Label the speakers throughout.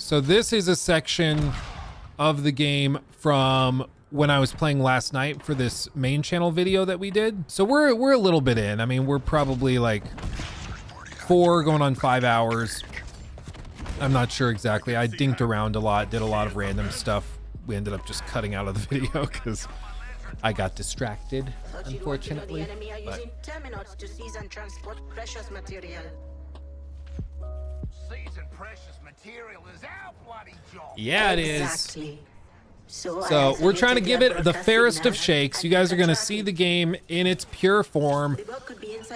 Speaker 1: So this is a section of the game from when I was playing last night for this main channel video that we did. So we're a little bit in. I mean, we're probably like 4 going on 5 hours. I'm not sure exactly. I dinked around a lot, did a lot of random stuff. We ended up just cutting out of the video because I got distracted, unfortunately. But yeah, it is.
Speaker 2: Exactly.
Speaker 1: So we're trying to give it the fairest of shakes. You guys are going to see the game in its pure form.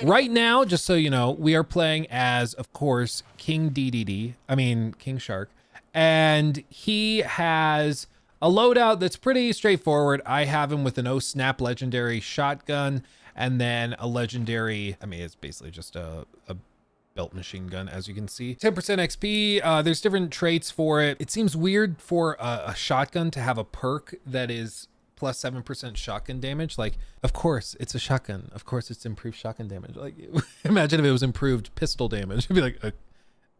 Speaker 1: Right now, just so you know, we are playing as, of course, King King Shark. And he has a loadout that's pretty straightforward. I have him with an O-Snap legendary shotgun and then a legendary, it's basically just a belt machine gun, as you can see. 10% XP, there's different traits for it. It seems weird for a shotgun to have a perk that is plus 7% shotgun damage. Like, of course, it's a shotgun. Of course, it's improved shotgun damage. Like, imagine if it was improved pistol damage. It'd be like,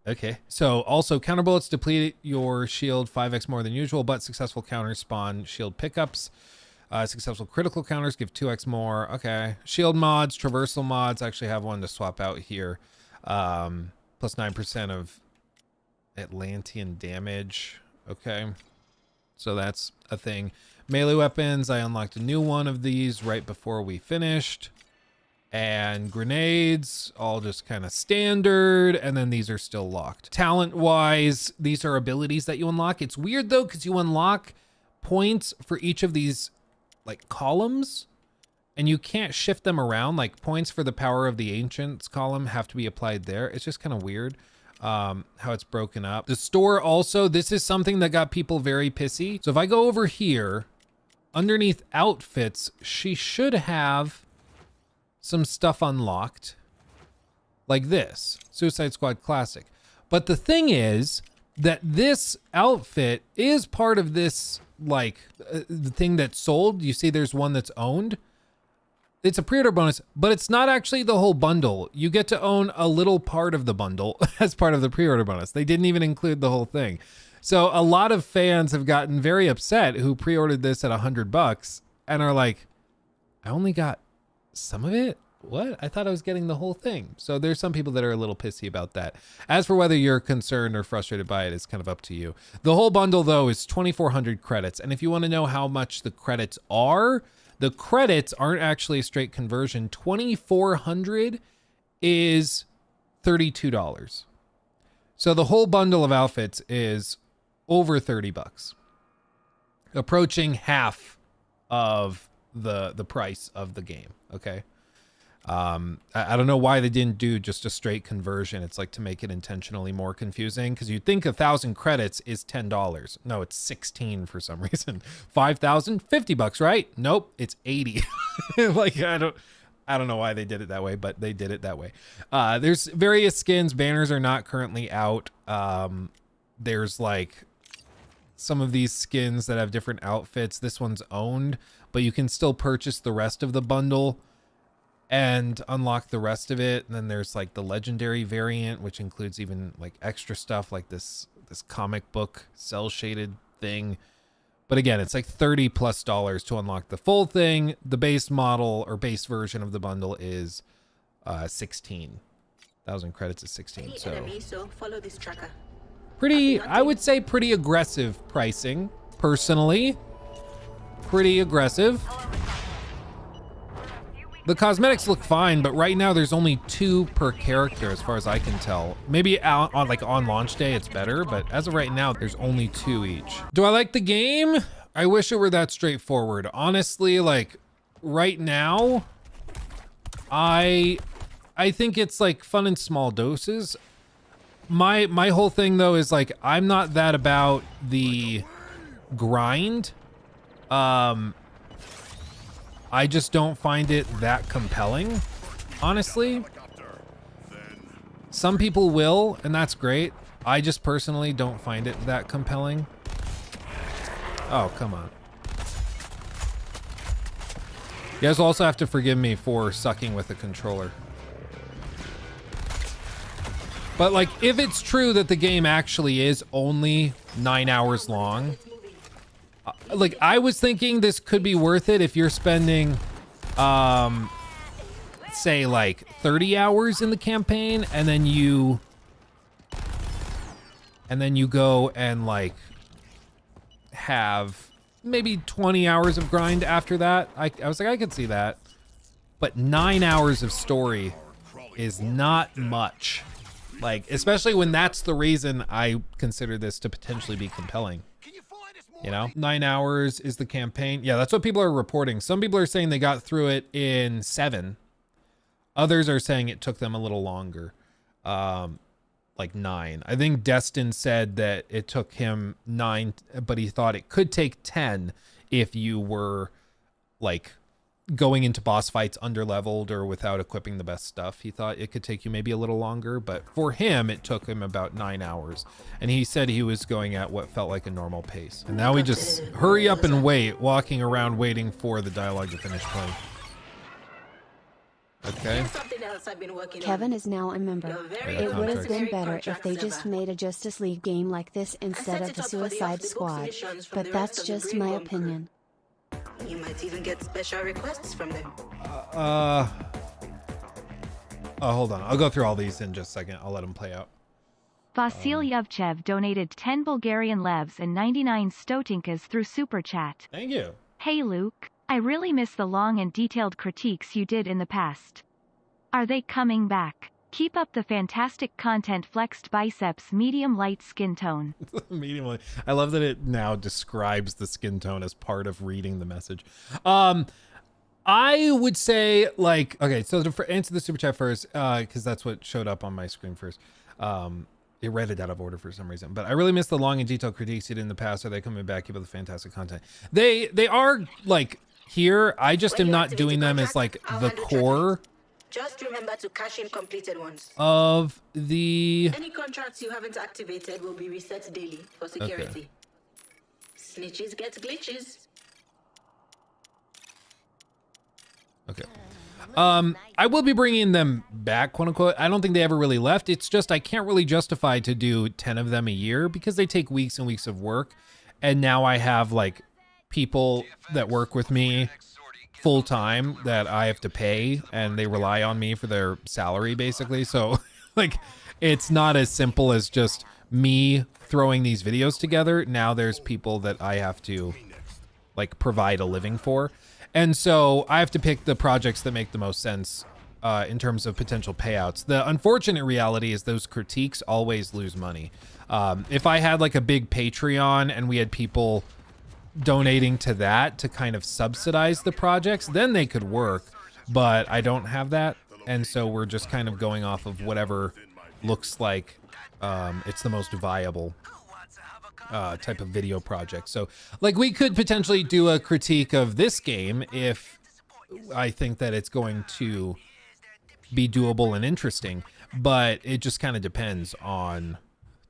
Speaker 1: okay. So also counter bullets deplete your shield 5x more than usual, but successful counters spawn shield pickups. Successful critical counters give 2x more. Okay. Shield mods, traversal mods. I actually have one to swap out here. Plus 9% of Atlantean damage. Okay. So that's a thing. Melee weapons. I unlocked a new one of these right before we finished. And grenades, all just kind of standard. And then these are still locked. Talent wise, these are abilities that you unlock. It's weird though, because you unlock points for each of these like columns. And you can't shift them around. Like points for the power of the ancients column have to be applied there. It's just kind of weird how it's broken up. The store also, this is something that got people very pissy. So if I go over here, underneath outfits, she should have some stuff unlocked like this, Suicide Squad Classic. But the thing is that this outfit is part of this, like the thing that's sold. You see there's one that's owned. It's a pre-order bonus, but it's not actually the whole bundle. You get to own a little part of the bundle as part of the pre-order bonus. They didn't even include the whole thing. So a lot of fans have gotten very upset who pre-ordered this at $100 and are like, I only got some of it? What? I thought I was getting the whole thing. So there's some people that are a little pissy about that. As for whether you're concerned or frustrated by it, it's kind of up to you. The whole bundle though is 2,400 credits. And if you want to know how much the credits are, the credits aren't actually a straight conversion. 2,400 is $32. So the whole bundle of outfits is over $30, approaching half of the price of the game. Okay. I don't know why they didn't do just a straight conversion. It's like to make it intentionally more confusing, because you'd think 1,000 credits is $10. No, it's 16 for some reason. 5,000, $50, right? Nope, it's 80. Like I don't know why they did it that way, but they did it that way. There's various skins. Banners are not currently out. There's like some of these skins that have different outfits. This one's owned, but you can still purchase the rest of the bundle and unlock the rest of it. And then there's like the legendary variant, which includes even like extra stuff like this comic book cell shaded thing. But again, it's like $30+ to unlock the full thing. The base model or base version of the bundle is 16,000 credits is 16. So
Speaker 2: follow this tracker.
Speaker 1: Pretty, I would say pretty aggressive pricing, personally. Pretty aggressive. The cosmetics look fine, but right now there's only 2 per character as far as I can tell. Maybe on launch day it's better, but as of right now there's only 2 each. Do I like the game? I wish it were that straightforward. Honestly, like right now, I think it's like fun in small doses. My whole thing though is like I'm not that about the grind. I just don't find it that compelling, honestly. Some people will, and that's great. I just personally don't find it that compelling. Oh, come on. You guys will also have to forgive me for sucking with the controller. But like, if it's true that the game actually is only 9 hours long, like I was thinking this could be worth it if you're spending, say like 30 hours in the campaign, and then you go and like have maybe 20 hours of grind after that. I was like, I could see that. But 9 hours of story is not much. Like, especially when that's the reason I consider this to potentially be compelling. You know, 9 hours is the campaign. Yeah, that's what people are reporting. Some people are saying they got through it in 7. Others are saying it took them a little longer. Like 9. I think Destin said that it took him 9, but he thought it could take 10 if you were like going into boss fights underleveled or without equipping the best stuff. He thought it could take you maybe a little longer, but for him, it took him about 9 hours. And he said he was going at what felt like a normal pace. And now we just hurry up and wait, walking around waiting for the dialogue to finish playing. Okay.
Speaker 2: Kevin is now a member. It would have been better if they just made a Justice League game like this instead of the Suicide Squad, but that's just my opinion.
Speaker 3: You might even get special requests from them.
Speaker 1: Hold on. I'll go through all these in just a second. I'll let them play out.
Speaker 4: Vasil Yevchev donated 10 Bulgarian levs and 99 stotinkas through Super Chat.
Speaker 1: Thank you.
Speaker 4: Hey Luke, I really miss the long and detailed critiques you did in the past. Are they coming back? Keep up the fantastic content. Flexed biceps, medium light skin tone.
Speaker 1: Medium light. I love that it now describes the skin tone as part of reading the message. I would say, like, okay, so to answer the super chat first, because that's what showed up on my screen first. It read it out of order for some reason, but I really miss the long and detailed critiques you did in the past. Are they coming back? Keep up the fantastic content. They are like here. I just am not doing them as like the core.
Speaker 3: Just remember to cash in completed ones.
Speaker 1: Of the...
Speaker 3: Any contracts you haven't activated will be reset daily for security. Okay. Snitches get glitches.
Speaker 1: Okay. I will be bringing them back, quote unquote. I don't think they ever really left. It's just I can't really justify to do 10 of them a year because they take weeks and weeks of work. And now I have like people that work with me full time that I have to pay, and they rely on me for their salary basically. So like it's not as simple as just me throwing these videos together. Now there's people that I have to like provide a living for. And so I have to pick the projects that make the most sense in terms of potential payouts. The unfortunate reality is those critiques always lose money. If I had like a big Patreon and we had people donating to that to kind of subsidize the projects, then they could work, but I don't have that. And so we're just kind of going off of whatever looks like it's the most viable type of video project. So like we could potentially do a critique of this game if I think that it's going to be doable and interesting, but it just kind of depends on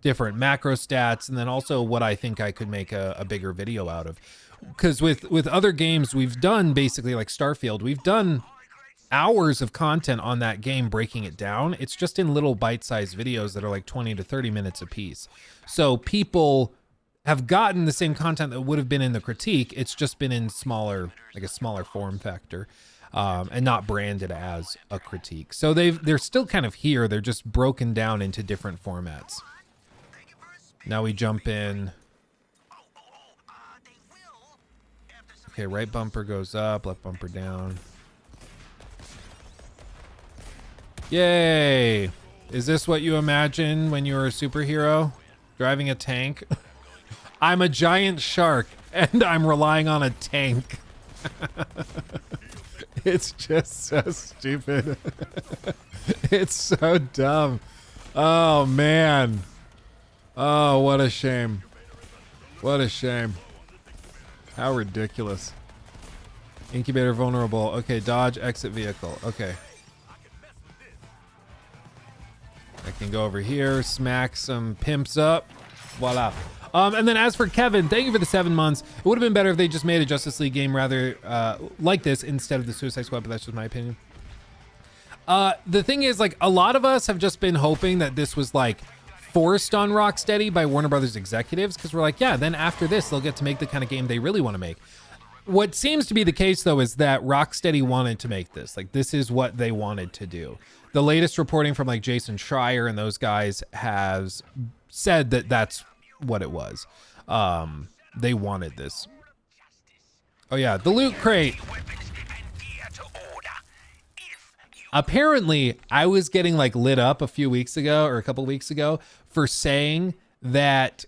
Speaker 1: different macro stats and then also what I think I could make a bigger video out of. Because with other games we've done, basically like Starfield, we've done hours of content on that game breaking it down. It's just in little bite-sized videos that are like 20 to 30 minutes a piece. So people have gotten the same content that would have been in the critique. It's just been in smaller, like a smaller form factor, and not branded as a critique. So they're still kind of here. They're just broken down into different formats. Now we jump in. Okay, right bumper goes up, left bumper down. Yay! Is this what you imagine when you were a superhero? Driving a tank? I'm a giant shark, and I'm relying on a tank. It's just so stupid. It's so dumb. Oh, man. Oh, what a shame. What a shame. How ridiculous. Incubator vulnerable. Okay, dodge, exit vehicle. Okay. I can go over here, smack some pimps up. Voila. And then as for Kevin, thank you for the 7 months. It would have been better if they just made a Justice League game rather like this instead of the Suicide Squad, but that's just my opinion. The thing is, like, a lot of us have just been hoping that this was like forced on Rocksteady by Warner Brothers executives, because we're like, yeah, then after this, they'll get to make the kind of game they really want to make. What seems to be the case, though, is that Rocksteady wanted to make this. Like, this is what they wanted to do. The latest reporting from like Jason Schreier and those guys has said that that's what it was. They wanted this. Oh yeah, the loot crate. Apparently, I was getting like lit up a few weeks ago or a couple weeks ago for saying that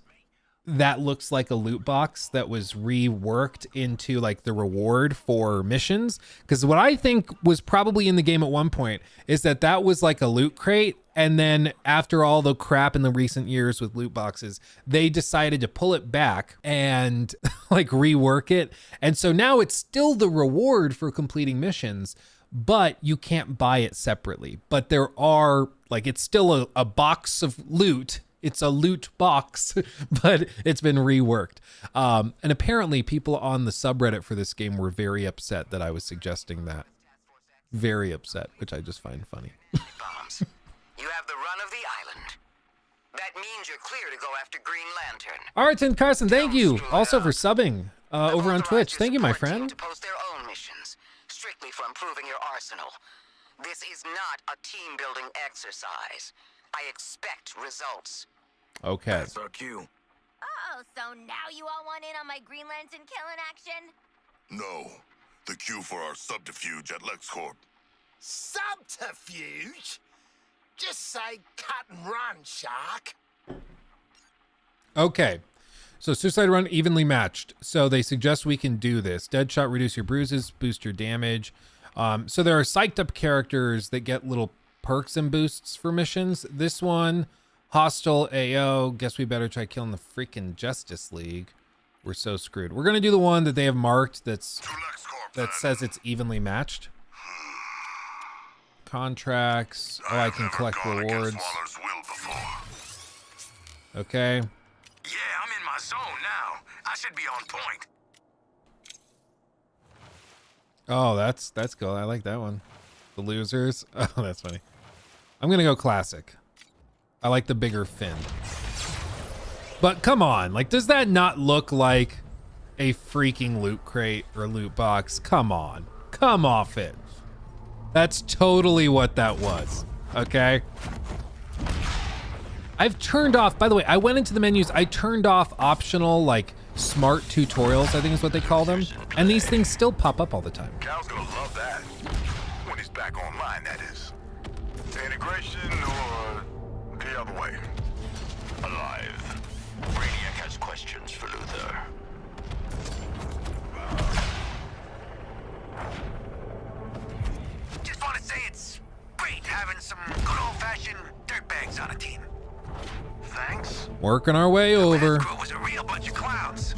Speaker 1: that looks like a loot box that was reworked into like the reward for missions. Because what I think was probably in the game at one point is that that was like a loot crate. And then after all the crap in the recent years with loot boxes, they decided to pull it back and like rework it. And so now it's still the reward for completing missions, but you can't buy it separately. But there are like, it's still a box of loot. It's a loot box, but it's been reworked. And apparently people on the subreddit for this game were very upset that I was suggesting that. Very upset, which I just find funny.
Speaker 5: Bombs. You have the run of the island. That means you're clear to go after Green Lantern.
Speaker 1: Arton Carson, thank you also for subbing over on Twitch. Thank you, my friend.
Speaker 5: To post their own missions, strictly for improving your arsenal. This is not a team-building exercise. I expect results.
Speaker 1: Okay.
Speaker 6: That's our cue.
Speaker 7: Oh, so now you all want in on my Green Lantern killing action?
Speaker 6: No. The cue for our subterfuge at LexCorp.
Speaker 8: Subterfuge? Just say cut and run, Shark.
Speaker 1: Okay. So Suicide Run evenly matched. So they suggest we can do this. Deadshot, reduce your bruises, boost your damage. So there are psyched up characters that get little perks and boosts for missions. This one, Hostile AO. Guess we better try killing the freaking Justice League. We're so screwed. We're gonna do the one that they have marked that says it's evenly matched. Contracts. Oh, I can collect rewards. Okay.
Speaker 6: Yeah, I'm in my zone now. I should be on point.
Speaker 1: Oh, that's cool. I like that one. The losers. Oh, that's funny. I'm gonna go classic. I like the bigger fin. But come on, like, does that not look like a freaking loot crate or loot box? Come on, come off it. That's totally what that was. Okay. I've turned off, by the way, I went into the menus, I turned off optional, like, smart tutorials, I think is what they call them. And these things still pop up all the time.
Speaker 6: Cal's gonna love that. When he's back online, that is. Integration or the other way? Alive.
Speaker 5: Brainiac has questions for Luther. Just want to say it's great having some good old-fashioned dirtbags on a team. Thanks.
Speaker 1: Working our way over.
Speaker 5: Crew was a real bunch of clowns.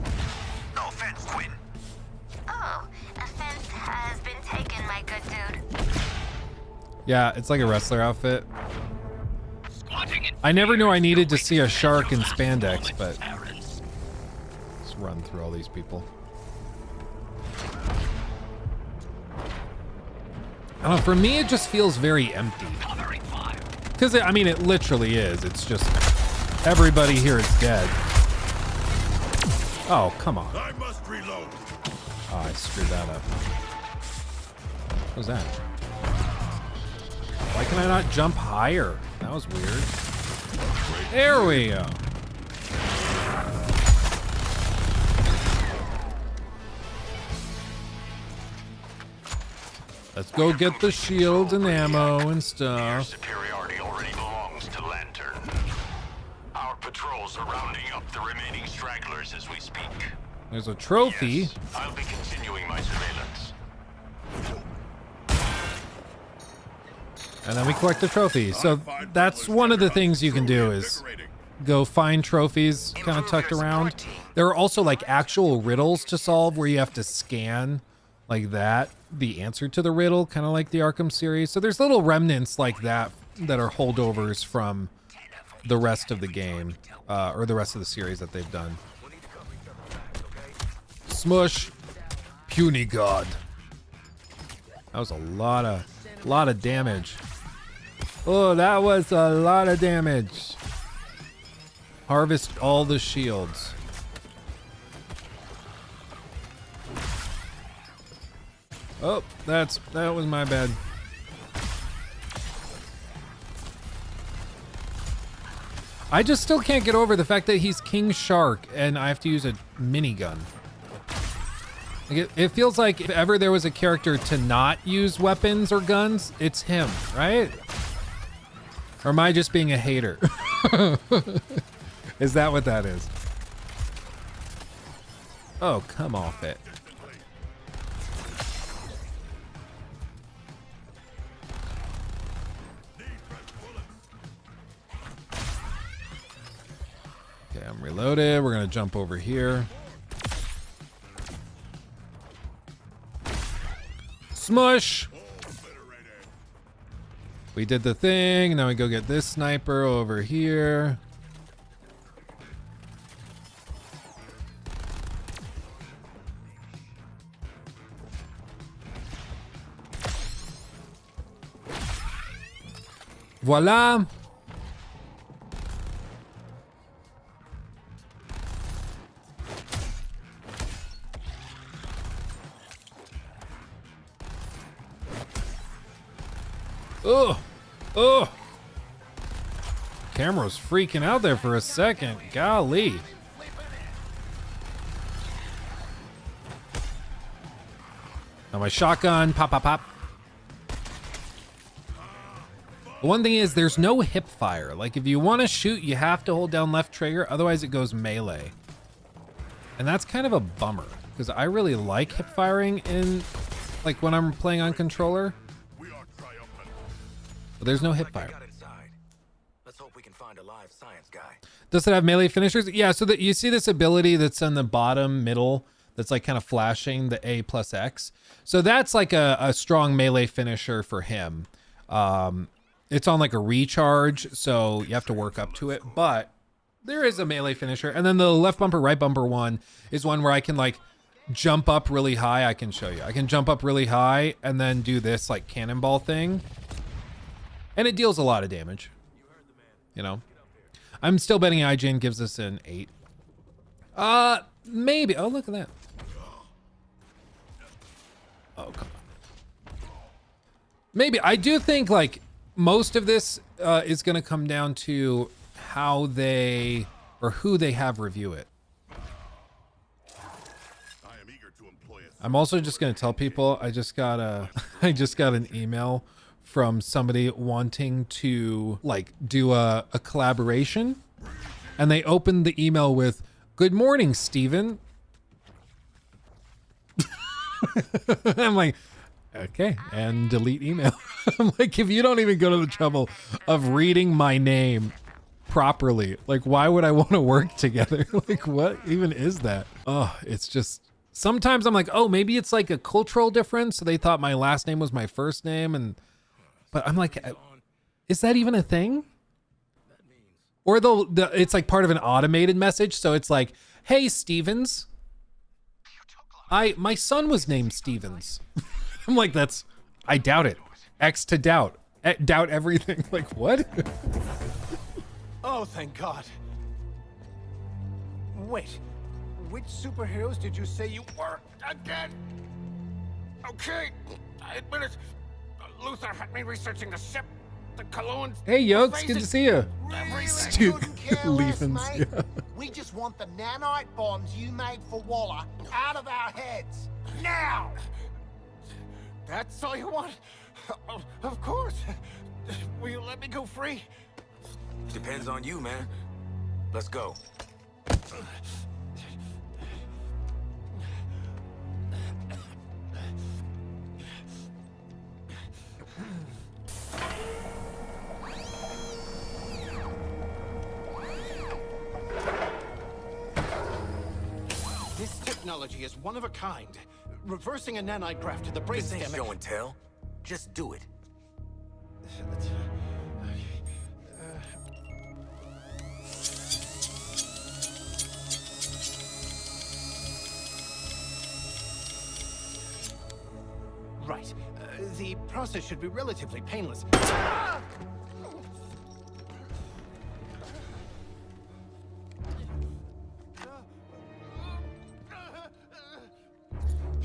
Speaker 5: No offense, Quinn.
Speaker 7: Oh, offense has been taken, my good dude.
Speaker 1: Yeah, it's like a wrestler outfit. I never knew I needed to see a shark in spandex, but let's run through all these people. I don't know, for me it just feels very empty. Because I mean, it literally is. It's just everybody here is dead. Oh, come on.
Speaker 6: I must reload.
Speaker 1: Oh, I screwed that up. What was that? Why can I not jump higher? That was weird. There we go. Let's go get the shields and ammo and
Speaker 6: Your
Speaker 1: stuff.
Speaker 6: superiority already belongs to Lantern. Our patrols are rounding up the remaining stragglers as we speak.
Speaker 1: There's a trophy.
Speaker 6: Yes, I'll be continuing my surveillance.
Speaker 1: And then we collect the trophy. So that's one of the things you can do is go find trophies kind of tucked around. There are also like actual riddles to solve where you have to scan like that, the answer to the riddle, kind of like the Arkham series. So there's little remnants like that that are holdovers from the rest of the game, or the rest of the series that they've done. Smush. Puny God. That was a lot of damage. Oh, that was a lot of damage. Harvest all the shields. Oh, that was my bad. I just still can't get over the fact that he's King Shark and I have to use a minigun. Like it feels like if ever there was a character to not use weapons or guns, it's him, right? Or am I just being a hater? Is that what that is? Oh, come off it. Okay, I'm reloaded. We're gonna jump over here. Smush! We did the thing. Now we go get this sniper over here. Voila! Oh, oh! Camera's freaking out there for a second. Golly. Now my shotgun, pop, pop, pop. The one thing is there's no hip fire. Like if you want to shoot, you have to hold down left trigger. Otherwise it goes melee. And that's kind of a bummer because I really like hip firing in like when I'm playing on controller. But there's no hip fire.
Speaker 5: Let's hope we can find a live science guy.
Speaker 1: Does it have melee finishers? Yeah, so that you see this ability that's on the bottom middle that's like kind of flashing the A plus X. So that's like a strong melee finisher for him. It's on like a recharge, so you have to work up to it, but there is a melee finisher. And then the left bumper, right bumper one is one where I can like jump up really high. I can show you. I can jump up really high and then do this like cannonball thing. And it deals a lot of damage, you know. I'm still betting IGN gives this an 8. Maybe. Oh, look at that. Oh, come on. Maybe. I do think like most of this is going to come down to how they or who they have review it. I'm also just going to tell people I just got an email from somebody wanting to like do a collaboration, and they opened the email with "Good morning, Steven." I'm like, okay, and delete email. I'm like, if you don't even go to the trouble of reading my name properly, like why would I want to work together? Like what even is that? Oh, it's just sometimes I'm like, oh, maybe it's like a cultural difference, so they thought my last name was my first name. But I'm like, is that even a thing? Or it's like part of an automated message. So it's like, hey, Stevens. My son was named Stevens. I'm like, I doubt it. X to doubt. Doubt everything. Like, what?
Speaker 8: Oh, thank God. Wait, which superheroes did you say you were again? Okay, I admit it. Luther had me researching the ship, the cologne.
Speaker 1: Hey, Yokes, good to see you.
Speaker 8: Leafins, yeah. We just want the nanite bombs you made for Waller out of our heads. Now! That's all you want? Of course. Will you let me go free?
Speaker 5: Depends on you, man. Let's go.
Speaker 8: This technology is one of a kind. Reversing a nanite graft to the brain
Speaker 5: This ain't
Speaker 8: stem.
Speaker 5: show and tell. Just do it.
Speaker 8: Right. The process should be relatively painless.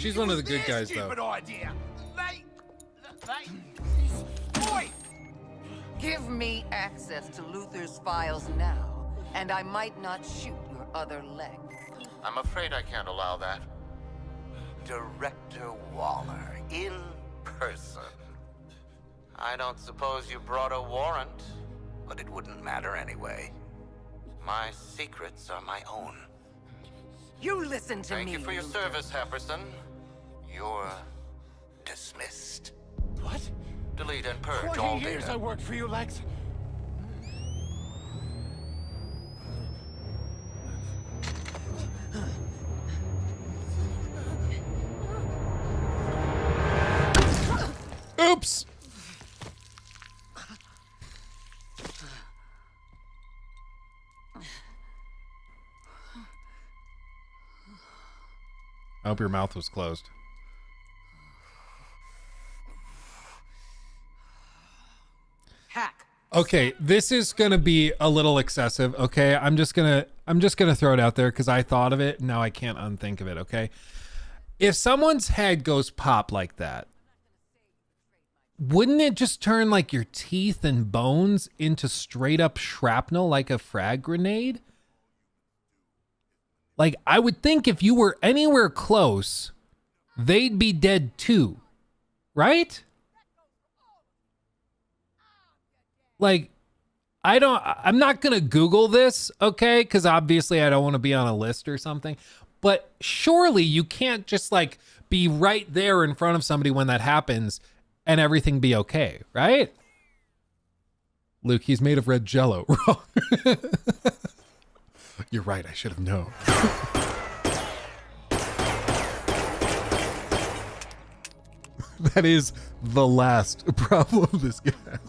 Speaker 1: She's one of the good guys, though.
Speaker 8: Stupid idea. Boy!
Speaker 5: Give me access to Luther's files now, and I might not shoot your other leg.
Speaker 9: I'm afraid I can't allow that.
Speaker 6: Director Waller, in person.
Speaker 9: I don't suppose you brought a warrant.
Speaker 6: But it wouldn't matter anyway.
Speaker 9: My secrets are my own.
Speaker 5: You listen to me.
Speaker 9: Thank you for your
Speaker 5: Luther.
Speaker 9: service, Happerson. You're
Speaker 6: Dismissed.
Speaker 8: What?
Speaker 9: delete and purge
Speaker 8: 20
Speaker 9: all
Speaker 8: years
Speaker 9: data.
Speaker 8: I worked for you, Lex.
Speaker 1: Oops. I hope your mouth was closed.
Speaker 5: Hack.
Speaker 1: Okay, this is gonna be a little excessive. Okay, I'm just gonna throw it out there because I thought of it and now I can't unthink of it. Okay, if someone's head goes pop like that, wouldn't it just turn like your teeth and bones into straight up shrapnel like a frag grenade? Like, I would think if you were anywhere close, they'd be dead too, right? Like, I'm not going to Google this, okay? Because obviously I don't want to be on a list or something. But surely you can't just like be right there in front of somebody when that happens and everything be okay, right? Luke, he's made of red jello. Wrong. You're right, I should have known. That is the last problem this guy has.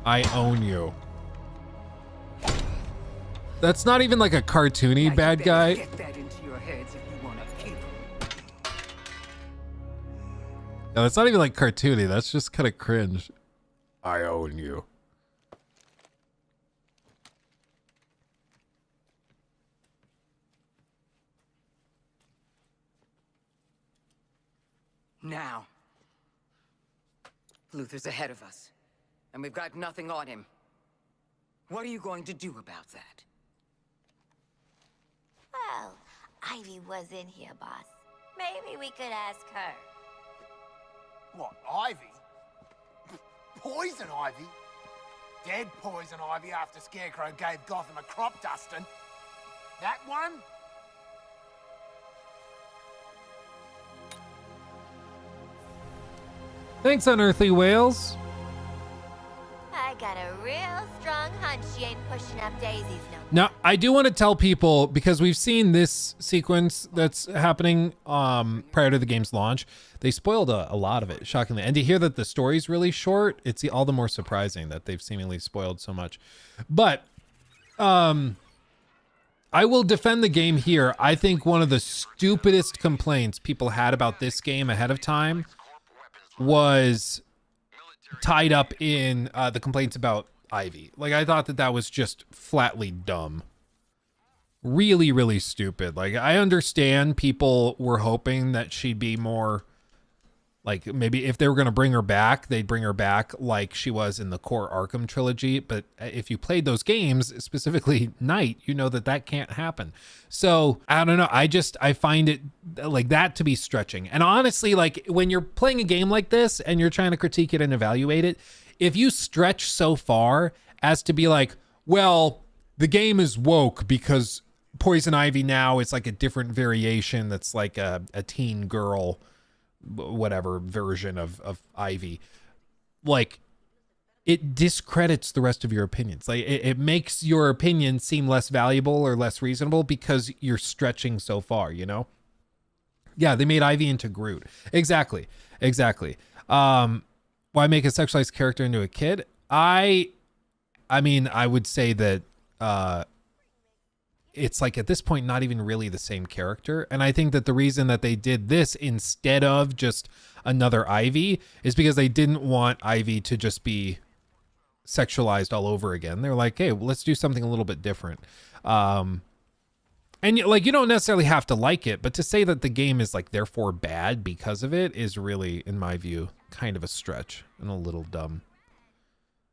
Speaker 1: I own you. That's not even like a cartoony bad guy.
Speaker 5: Get that into your heads if you want to keep 'em.
Speaker 1: No, that's not even like cartoony. That's just kind of cringe. I own you.
Speaker 5: Now. Luther's ahead of us, and we've got nothing on him. What are you going to do about that?
Speaker 7: Well, Ivy was in here, boss. Maybe we could ask her.
Speaker 8: What, Ivy? Poison Ivy? Dead poison Ivy after Scarecrow gave Gotham a crop dusting. That one?
Speaker 1: Thanks, Unearthly Whales.
Speaker 7: I got a real strong hunch she ain't pushing up daisies no more.
Speaker 1: Now, I do want to tell people, because we've seen this sequence that's happening prior to the game's launch. They spoiled a lot of it, shockingly. And to hear that the story's really short, it's all the more surprising that they've seemingly spoiled so much. But I will defend the game here. I think one of the stupidest complaints people had about this game ahead of time was tied up in the complaints about Ivy. Like, I thought that was just flatly dumb. Really, really stupid. Like, I understand people were hoping that she'd be more, like, maybe if they were going to bring her back, they'd bring her back like she was in the core Arkham trilogy. But if you played those games, specifically Knight, you know that can't happen. So I don't know. I find it like that to be stretching. And honestly, like, when you're playing a game like this and you're trying to critique it and evaluate it, if you stretch so far as to be like, well, the game is woke because Poison Ivy now is like a different variation that's like a teen girl, whatever version of Ivy, like, it discredits the rest of your opinions. Like, it makes your opinion seem less valuable or less reasonable because you're stretching so far, you know? Yeah, they made Ivy into Groot. Exactly. Why make a sexualized character into a kid? I mean, I would say that it's like at this point not even really the same character. And I think that the reason that they did this instead of just another Ivy is because they didn't want Ivy to just be sexualized all over again. They're like, hey, well, let's do something a little bit different. And like, you don't necessarily have to like it, but to say that the game is like therefore bad because of it is really, in my view, kind of a stretch and a little dumb.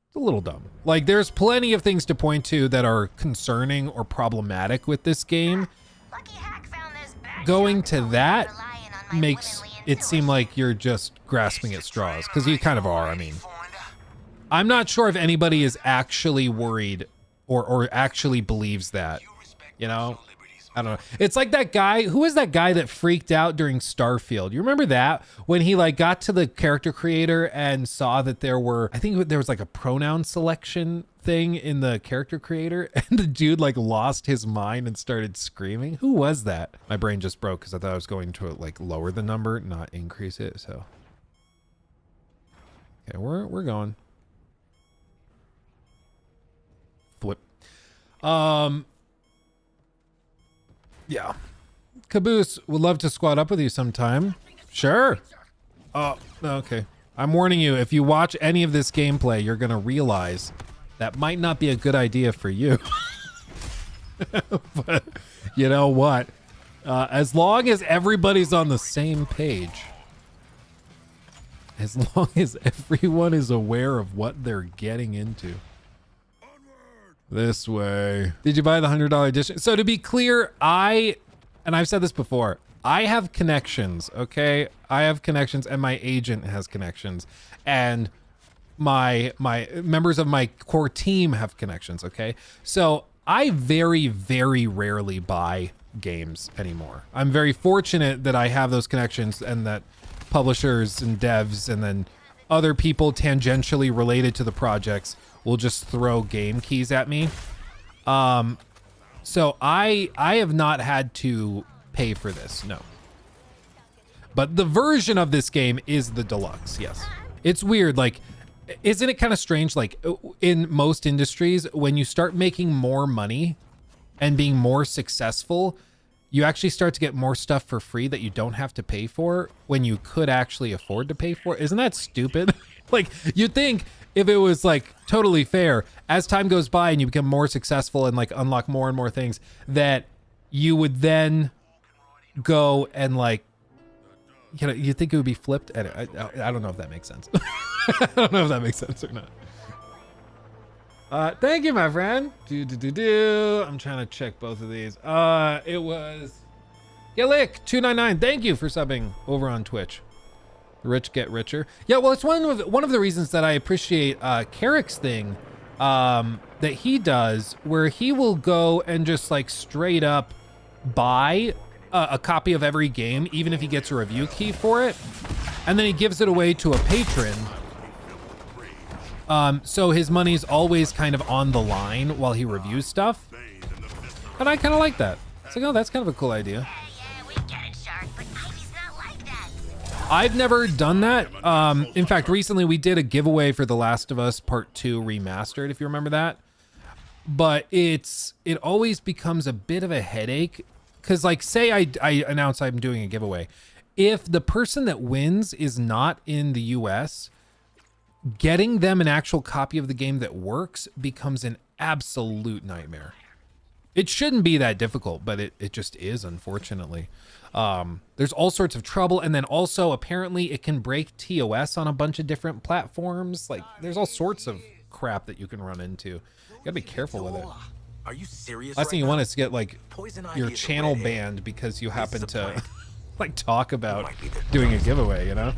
Speaker 1: It's a little dumb. Like, there's plenty of things to point to that are concerning or problematic with this game. Going to that makes it seem like you're just grasping at straws, because you kind of are. I mean, I'm not sure if anybody is actually worried or actually believes that, you know? I don't know. It's like that guy. Who was that guy that freaked out during Starfield? You remember that? When he like got to the character creator and saw that there were, I think there was like a pronoun selection thing in the character creator, and the dude like lost his mind and started screaming. Who was that? My brain just broke because I thought I was going to like lower the number, not increase it. So okay, we're going. Flip. Yeah. Caboose would love to squad up with you sometime. Sure. Oh, okay. I'm warning you, if you watch any of this gameplay, you're going to realize that might not be a good idea for you. But you know what? As long as everybody's on the same page, as long as everyone is aware of what they're getting into. This way. Did you buy the $100 edition? So to be clear, and I've said this before, I have connections, okay? I have connections and my agent has connections, and my members of my core team have connections, okay? So I very, very rarely buy games anymore. I'm very fortunate that I have those connections and that publishers and devs and then other people tangentially related to the projects will just throw game keys at me. So I have not had to pay for this, no. But the version of this game is the deluxe, yes. It's weird, like, isn't it kind of strange? Like, in most industries, when you start making more money and being more successful, you actually start to get more stuff for free that you don't have to pay for when you could actually afford to pay for. Isn't that stupid? Like, you'd think if it was like totally fair, as time goes by and you become more successful and like unlock more and more things, that you would then go and like, you know, you think it would be flipped. I don't know if that makes sense. I don't know if that makes sense or not. Thank you, my friend. I'm trying to check both of these. It was Gillick299. Thank you for subbing over on Twitch. The rich get richer. Yeah, well, it's one of the reasons that I appreciate Carrick's thing that he does, where he will go and just like straight up buy a copy of every game, even if he gets a review key for it, and then he gives it away to a patron. So his money's always kind of on the line while he reviews stuff. And I kind of like that. It's like, oh, that's kind of a cool idea. I've never done that. In fact, recently we did a giveaway for The Last of Us Part 2 Remastered, if you remember that. But it always becomes a bit of a headache. Because, like, say I announce I'm doing a giveaway. If the person that wins is not in the US, getting them an actual copy of the game that works becomes an absolute nightmare. It shouldn't be that difficult, but it just is, unfortunately. There's all sorts of trouble, and then also apparently it can break TOS on a bunch of different platforms. Like, there's all sorts of crap that you can run into. You gotta be careful with it.
Speaker 10: Are you serious?
Speaker 1: Last thing you want is to get like your channel banned because you happen to like talk about doing a giveaway, you know?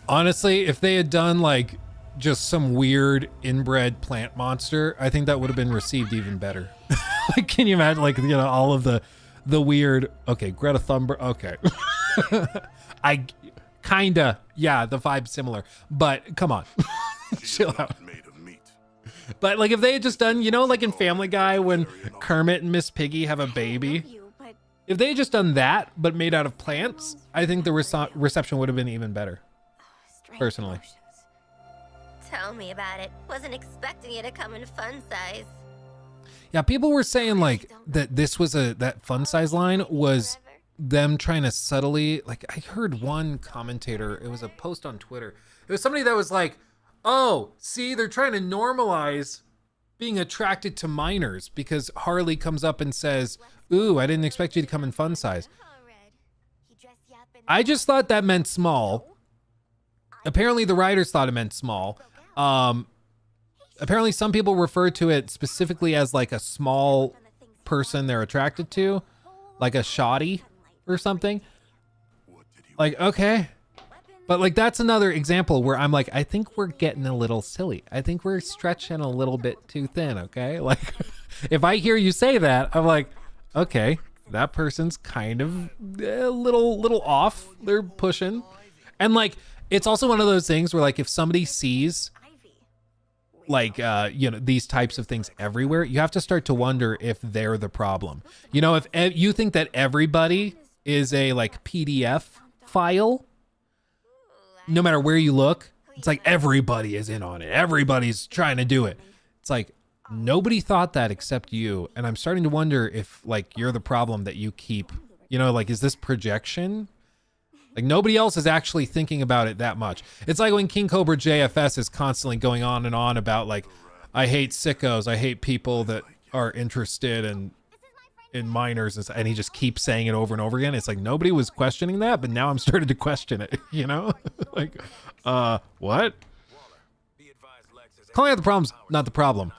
Speaker 1: Honestly, if they had done like just some weird inbred plant monster, I think that would have been received even better. Like, can you imagine, like, you know, all of the weird, okay, Greta Thunberg, okay. I kinda, yeah, the vibe's similar, but come on, chill out. But like, if they had just done, you know, like in Family Guy when Kermit and Miss Piggy have a baby, If they had just done that, but made out of plants, I think the reception would have been even better.
Speaker 7: Strange
Speaker 1: Personally.
Speaker 7: emotions. Tell me about it. Wasn't expecting you to come in fun size.
Speaker 1: Yeah, people were saying like that this was that fun size line was them trying to subtly, like I heard one commentator, it was a post on Twitter. It was somebody that was like, oh, see, they're trying to normalize being attracted to minors because Harley comes up and says, ooh, I didn't expect you to come in fun size. I just thought that meant small. Apparently the writers thought it meant small. Apparently some people refer to it specifically as like a small person they're attracted to, like a shoddy or something. Like, okay. But like, that's another example where I'm like, I think we're getting a little silly. I think we're stretching a little bit too thin. Okay. Like if I hear you say that, I'm like, okay, that person's kind of a little off. They're pushing. And like, it's also one of those things where like, if somebody sees like, you know, these types of things everywhere, you have to start to wonder if they're the problem. You know, if you think that everybody is a like PDF file, no matter where you look, it's like everybody is in on it. Everybody's trying to do it. It's like nobody thought that except you. And I'm starting to wonder if like you're the problem that you keep, you know, like, is this projection? Like nobody else is actually thinking about it that much. It's like when King Cobra JFS is constantly going on and on about like, I hate sickos. I hate people that are interested in minors. And he just keeps saying it over and over again. It's like, nobody was questioning that, but now I'm starting to question it, you know? Like, what? Calling out the problem's not the problem.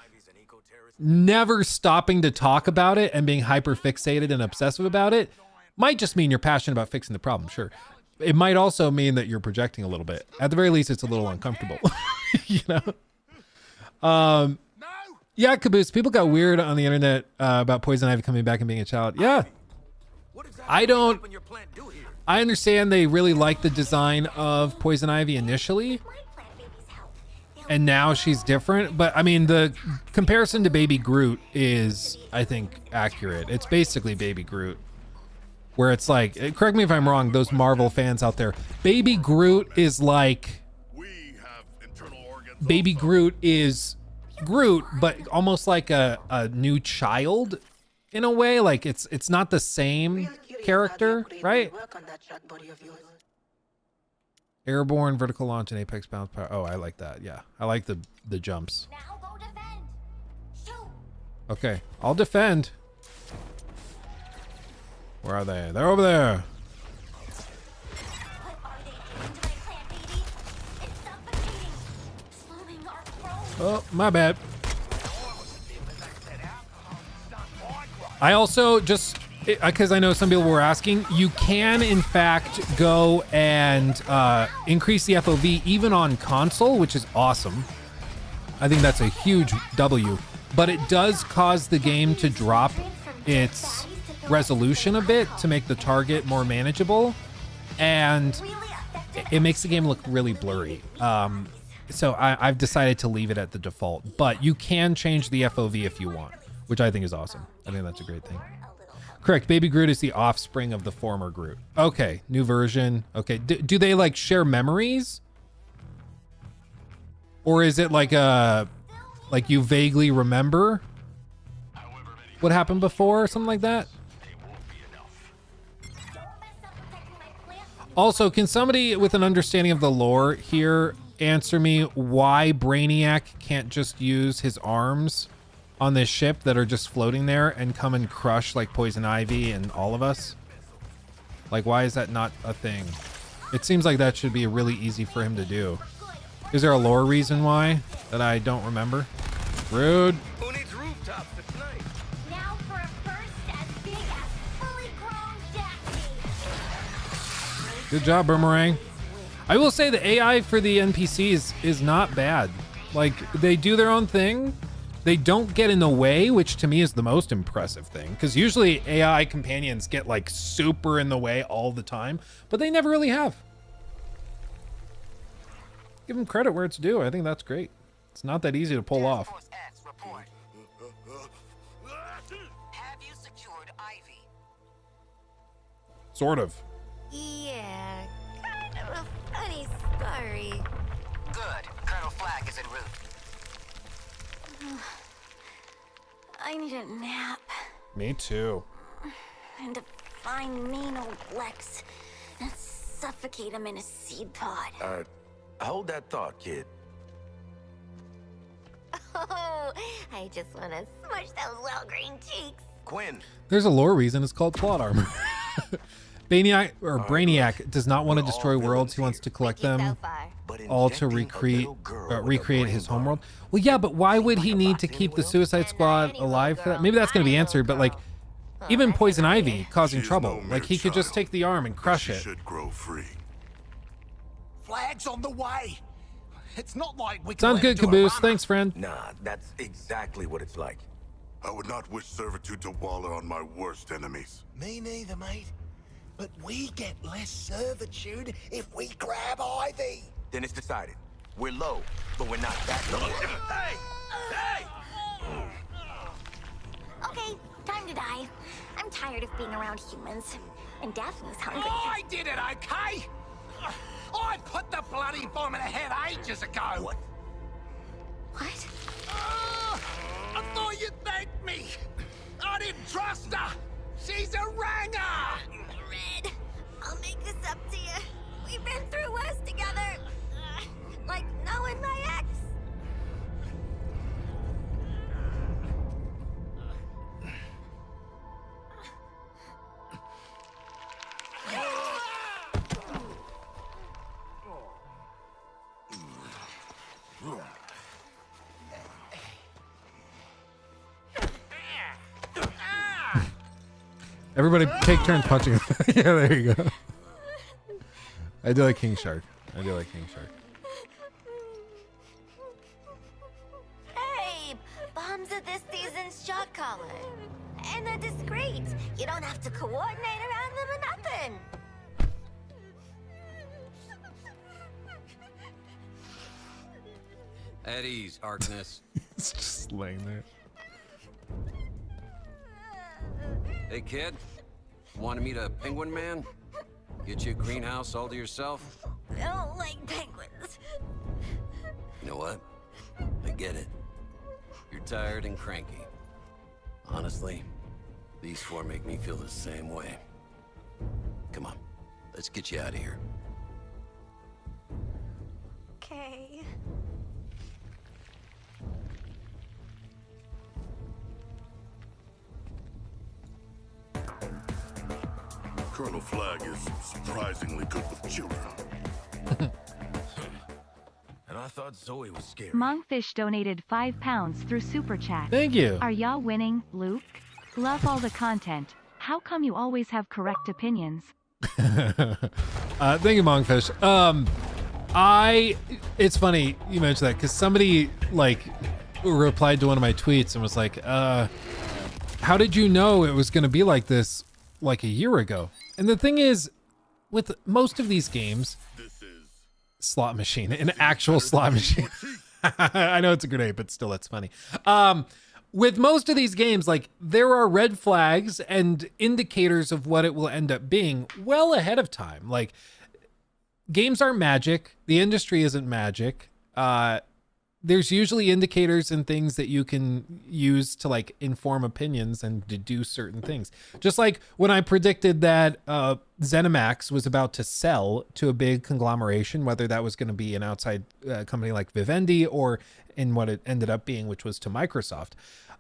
Speaker 1: Never stopping to talk about it and being hyper fixated and obsessive about it might just mean you're passionate about fixing the problem, sure. It might also mean that you're projecting a little bit. At the very least, it's a little uncomfortable, you know? Yeah, Caboose, people got weird on the internet about Poison Ivy coming back and being a child. Yeah. I understand they really like the design of Poison Ivy initially. And now she's different. But I mean, the comparison to Baby Groot is, I think, accurate. It's basically Baby Groot. Where it's like, correct me if I'm wrong, those Marvel fans out there. Baby Groot is like, Baby Groot is Groot, but almost like a new child in a way. Like it's not the same character, right? Airborne, vertical launch, and apex bounce power. Oh, I like that. Yeah, I like the jumps.
Speaker 7: Now go defend. Shoot.
Speaker 1: Okay, I'll defend. Where are they? They're over there. Oh, my bad. I also just, because I know some people were asking, you can in fact go and increase the FOV even on console, which is awesome. I think that's a huge W, but it does cause the game to drop its resolution a bit to make the target more manageable, and it makes the game look really blurry. So I've decided to leave it at the default, but you can change the FOV if you want, which I think is awesome. I think that's a great thing. Correct. Baby Groot is the offspring of the former Groot. Okay. New version. Okay. Do they like share memories? Or is it like you vaguely remember what happened before or something like that? Also, can somebody with an understanding of the lore here answer me why Brainiac can't just use his arms on this ship that are just floating there and come and crush like Poison Ivy and all of us? Like, why is that not a thing? It seems like that should be really easy for him to do. Is there a lore reason why that I don't remember? Rude.
Speaker 9: Who needs rooftops tonight?
Speaker 7: Now for a first as big as fully grown Jaxie.
Speaker 1: Good job, Boomerang. I will say the AI for the NPCs is not bad. Like, they do their own thing. They don't get in the way, which to me is the most impressive thing. Because usually AI companions get like super in the way all the time, but they never really have. Give them credit where it's due. I think that's great. It's not that easy to pull off.
Speaker 5: Have you secured Ivy?
Speaker 1: Sort of.
Speaker 7: Yeah, kind of a funny story.
Speaker 5: Good. Colonel Flag is en route.
Speaker 7: I need a nap.
Speaker 1: Me too.
Speaker 7: And to find mean old Lex and suffocate him in a seed pod.
Speaker 6: Hold that thought, kid.
Speaker 7: Oh, I just want to smush those little green cheeks.
Speaker 6: Quinn.
Speaker 1: There's a lore reason it's called plot armor. Brainiac does not want to destroy worlds. He wants to collect them all to recreate his homeworld. Well, yeah, but why would he need to keep the Suicide Squad alive for that? Maybe that's going to be answered, but like, even Poison Ivy causing trouble. Like, he could just take the arm and crush it.
Speaker 6: Should grow free.
Speaker 8: Flag's on the way. It's not like we can
Speaker 1: Sounds
Speaker 8: let
Speaker 1: good,
Speaker 8: it do a
Speaker 1: Caboose.
Speaker 8: run.
Speaker 1: Thanks, friend.
Speaker 10: Nah, that's exactly what it's like.
Speaker 6: I would not wish servitude to Waller on my worst enemies.
Speaker 8: Me neither, mate. But we get less servitude if we grab Ivy.
Speaker 10: Then it's decided. We're low, but we're not that low.
Speaker 8: Hey! Hey!
Speaker 7: Okay, time to die. I'm tired of being around humans. And Daphne's hungry.
Speaker 8: I did it, okay? I put the bloody bomb in her head ages ago.
Speaker 10: What?
Speaker 7: What?
Speaker 8: I thought you'd thank me. I didn't trust her. She's a ranger.
Speaker 7: Red, I'll make this up to you. We've been through worse together. Like knowing my ex.
Speaker 1: Everybody take turns punching him. Yeah, there you go. I do like King Shark. I do like King Shark.
Speaker 7: Hey, bombs are this season's shot caller. And they're discreet. You don't have to coordinate around them or nothing.
Speaker 11: At ease, Harkness.
Speaker 1: It's just laying there.
Speaker 11: Hey, kid. Want to meet a penguin man? Get you a greenhouse all to yourself?
Speaker 7: I don't like penguins.
Speaker 11: You know what? I get it. You're tired and cranky. Honestly, these four make me feel the same way. Come on, let's get you out of here.
Speaker 7: Okay.
Speaker 6: Colonel Flag is surprisingly good with children.
Speaker 10: And I thought Zoe was scary.
Speaker 4: Monkfish donated £5 through Super Chat.
Speaker 1: Thank you.
Speaker 4: Are y'all winning, Luke? Love all the content. How come you always have correct opinions?
Speaker 1: Thank you, Monkfish. It's funny you mentioned that because somebody like replied to one of my tweets and was like, how did you know it was going to be like this like a year ago? And the thing is, with most of these games, slot machine, an actual slot machine. I know it's a grenade, but still, that's funny. With most of these games, like, there are red flags and indicators of what it will end up being well ahead of time. Like, games aren't magic. The industry isn't magic. There's usually indicators and things that you can use to like inform opinions and to do certain things. Just like when I predicted that ZeniMax was about to sell to a big conglomeration, whether that was going to be an outside company like Vivendi or in what it ended up being, which was to Microsoft.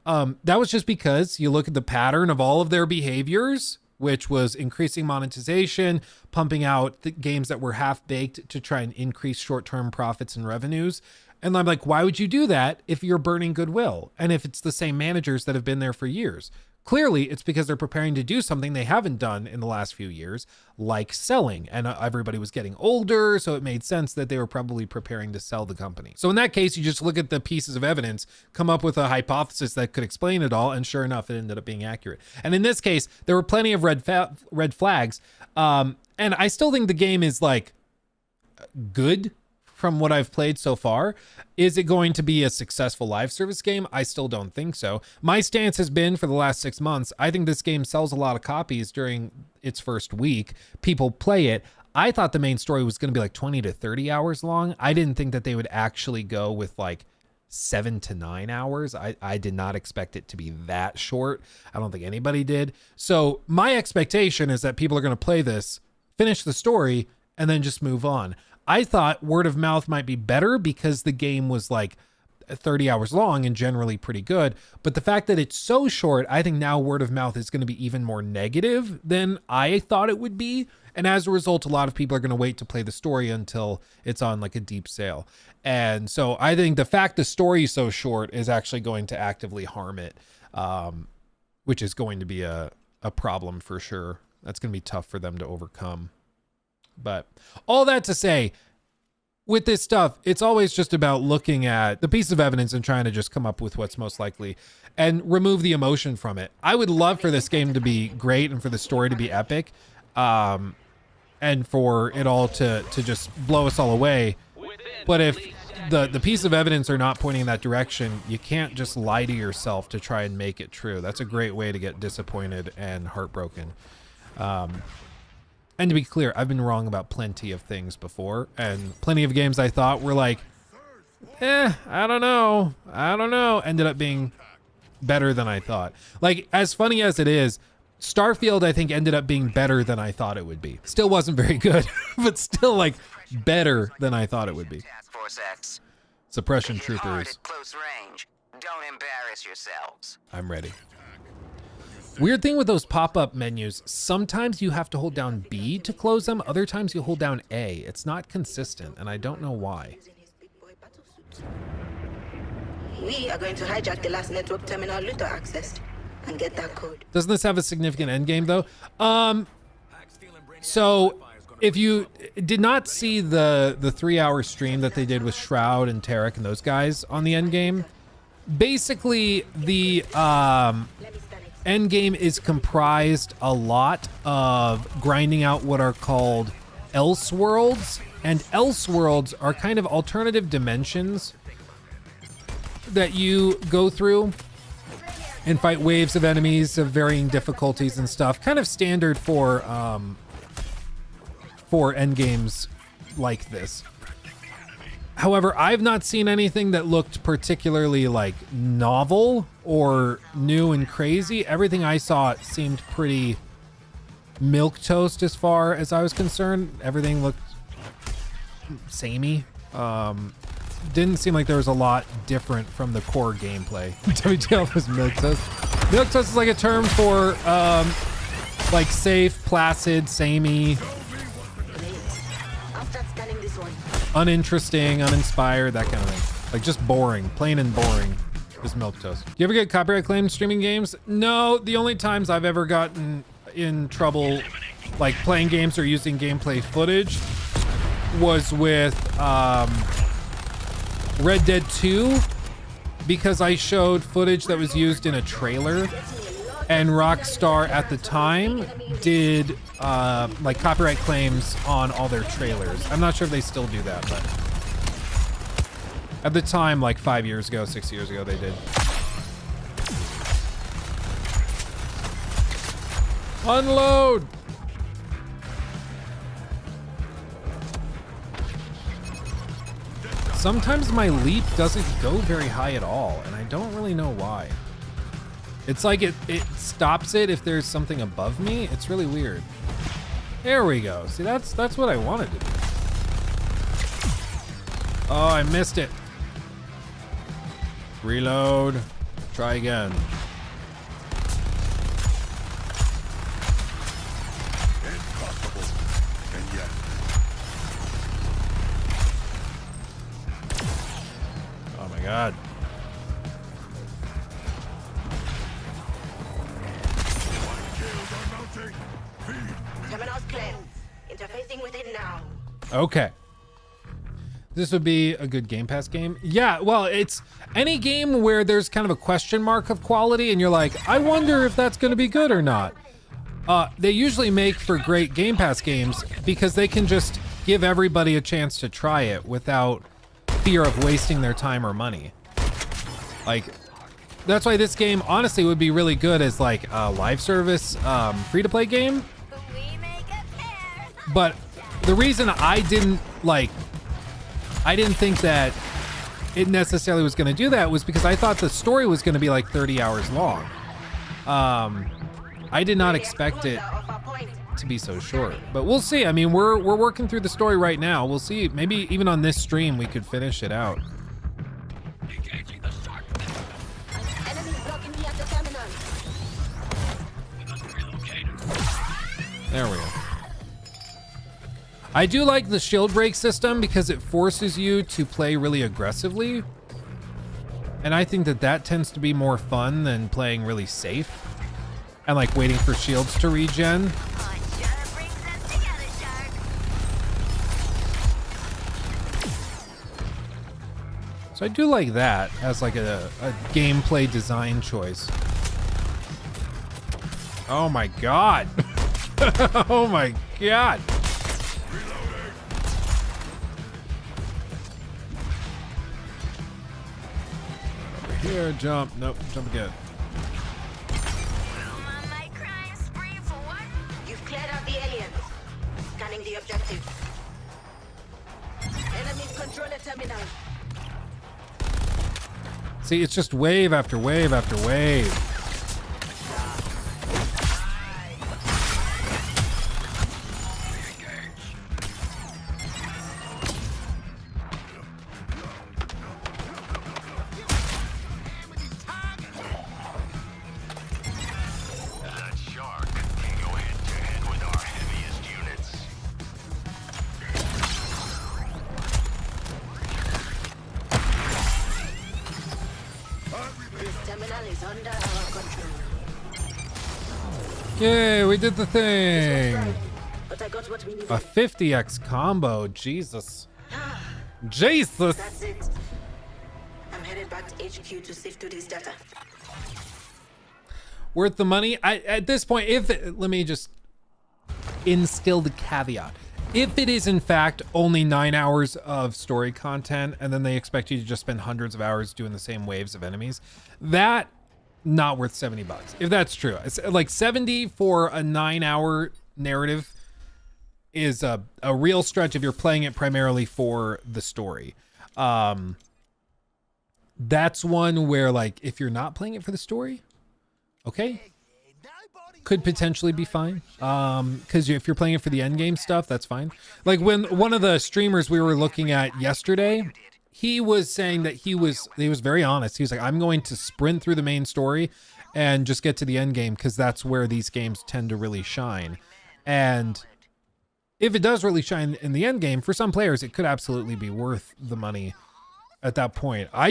Speaker 1: That was just because you look at the pattern of all of their behaviors, which was increasing monetization, pumping out the games that were half-baked to try and increase short-term profits and revenues. And I'm like, why would you do that if you're burning goodwill? And if it's the same managers that have been there for years? Clearly, it's because they're preparing to do something they haven't done in the last few years, like selling. And everybody was getting older, so it made sense that they were probably preparing to sell the company. So in that case, you just look at the pieces of evidence, come up with a hypothesis that could explain it all, and sure enough, it ended up being accurate. And in this case, there were plenty of red flags. And I still think the game is like good from what I've played so far. Is it going to be a successful live service game? I still don't think so. My stance has been for the last 6 months, I think this game sells a lot of copies during its first week. People play it. I thought the main story was going to be like 20 to 30 hours long. I didn't think that they would actually go with like 7 to 9 hours. I did not expect it to be that short. I don't think anybody did. So my expectation is that people are going to play this, finish the story, and then just move on. I thought word of mouth might be better because the game was like 30 hours long and generally pretty good. But the fact that it's so short, I think now word of mouth is going to be even more negative than I thought it would be. And as a result, a lot of people are going to wait to play the story until it's on like a deep sale. And so I think the fact the story is so short is actually going to actively harm it, which is going to be a problem for sure. That's going to be tough for them to overcome. But all that to say, with this stuff, it's always just about looking at the piece of evidence and trying to just come up with what's most likely and remove the emotion from it. I would love for this game to be great and for the story to be epic, and for it all to just blow us all away. But if the piece of evidence are not pointing in that direction, you can't just lie to yourself to try and make it true. That's a great way to get disappointed and heartbroken. And to be clear, I've been wrong about plenty of things before, and plenty of games I thought were like, I don't know, ended up being better than I thought. Like, as funny as it is, Starfield, I think, ended up being better than I thought it would be. Still wasn't very good, but still, like, better than I thought it would be. Suppression Troopers.
Speaker 5: Close range. Don't embarrass yourselves.
Speaker 1: I'm ready. Weird thing with those pop-up menus, sometimes you have to hold down B to close them, other times you hold down A. It's not consistent, and I don't know why.
Speaker 3: We are going to hijack the last network terminal Luther accessed and get that code.
Speaker 1: Doesn't this have a significant endgame, though? So if you did not see the 3-hour stream that they did with Shroud and Tarek and those guys on the endgame, basically the Endgame is comprised a lot of grinding out what are called Elseworlds, and Elseworlds are kind of alternative dimensions that you go through and fight waves of enemies of varying difficulties and stuff. Kind of standard for endgames like this. However, I've not seen anything that looked particularly like novel or new and crazy. Everything I saw seemed pretty milquetoast as far as I was concerned. Everything looked samey. Didn't seem like there was a lot different from the core gameplay. WTF was milquetoast. Milquetoast is like a term for like safe, placid, samey, uninteresting, uninspired, that kind of thing. Like just boring, plain and boring is milquetoast. Do you ever get copyright claims streaming games? No, the only times I've ever gotten in trouble like playing games or using gameplay footage was with Red Dead 2, because I showed footage that was used in a trailer, and Rockstar at the time did like copyright claims on all their trailers. I'm not sure if they still do that, but at the time, like 5 years ago, 6 years ago, they did. Unload! Sometimes my leap doesn't go very high at all, and I don't really know why. It's like it stops it if there's something above me. It's really weird. There we go. See, that's what I wanted to do. Oh, I missed it. Reload. Try again. Oh my God.
Speaker 3: Terminal's clear. Interfacing with it now.
Speaker 1: Okay. This would be a good Game Pass game. Yeah, well, it's any game where there's kind of a question mark of quality and you're like, I wonder if that's going to be good or not. They usually make for great Game Pass games because they can just give everybody a chance to try it without fear of wasting their time or money. Like, that's why this game honestly would be really good as like a live service free-to-play game. But the reason I didn't think that it necessarily was going to do that was because I thought the story was going to be like 30 hours long. I did not expect it to be so short, but we'll see. I mean, we're working through the story right now. We'll see. Maybe even on this stream we could finish it out. There we go. I do like the shield break system because it forces you to play really aggressively. And I think that that tends to be more fun than playing really safe and like waiting for shields to regen. So I do like that as like a gameplay design choice. Oh my God. Oh my God. Over here, jump. Nope, jump again.
Speaker 3: You've cleared out the aliens. Scanning the objective. Enemies control the terminal.
Speaker 1: See, it's just wave after wave after wave. Yay, we did the thing.
Speaker 3: But I got what we needed.
Speaker 1: A 50x combo. Jesus. Jesus.
Speaker 3: That's it. I'm headed back to HQ to sift through this data.
Speaker 1: Worth the money? At this point, let me just instill the caveat. If it is in fact only 9 hours of story content and then they expect you to just spend hundreds of hours doing the same waves of enemies, that not worth $70. If that's true, it's like 70 for a 9-hour narrative is a real stretch if you're playing it primarily for the story. That's one where like if you're not playing it for the story, okay, could potentially be fine. Because if you're playing it for the endgame stuff, that's fine. Like when one of the streamers we were looking at yesterday, he was saying that he was very honest. He was like, I'm going to sprint through the main story and just get to the end game because that's where these games tend to really shine. And if it does really shine in the end game, for some players, it could absolutely be worth the money at that point. I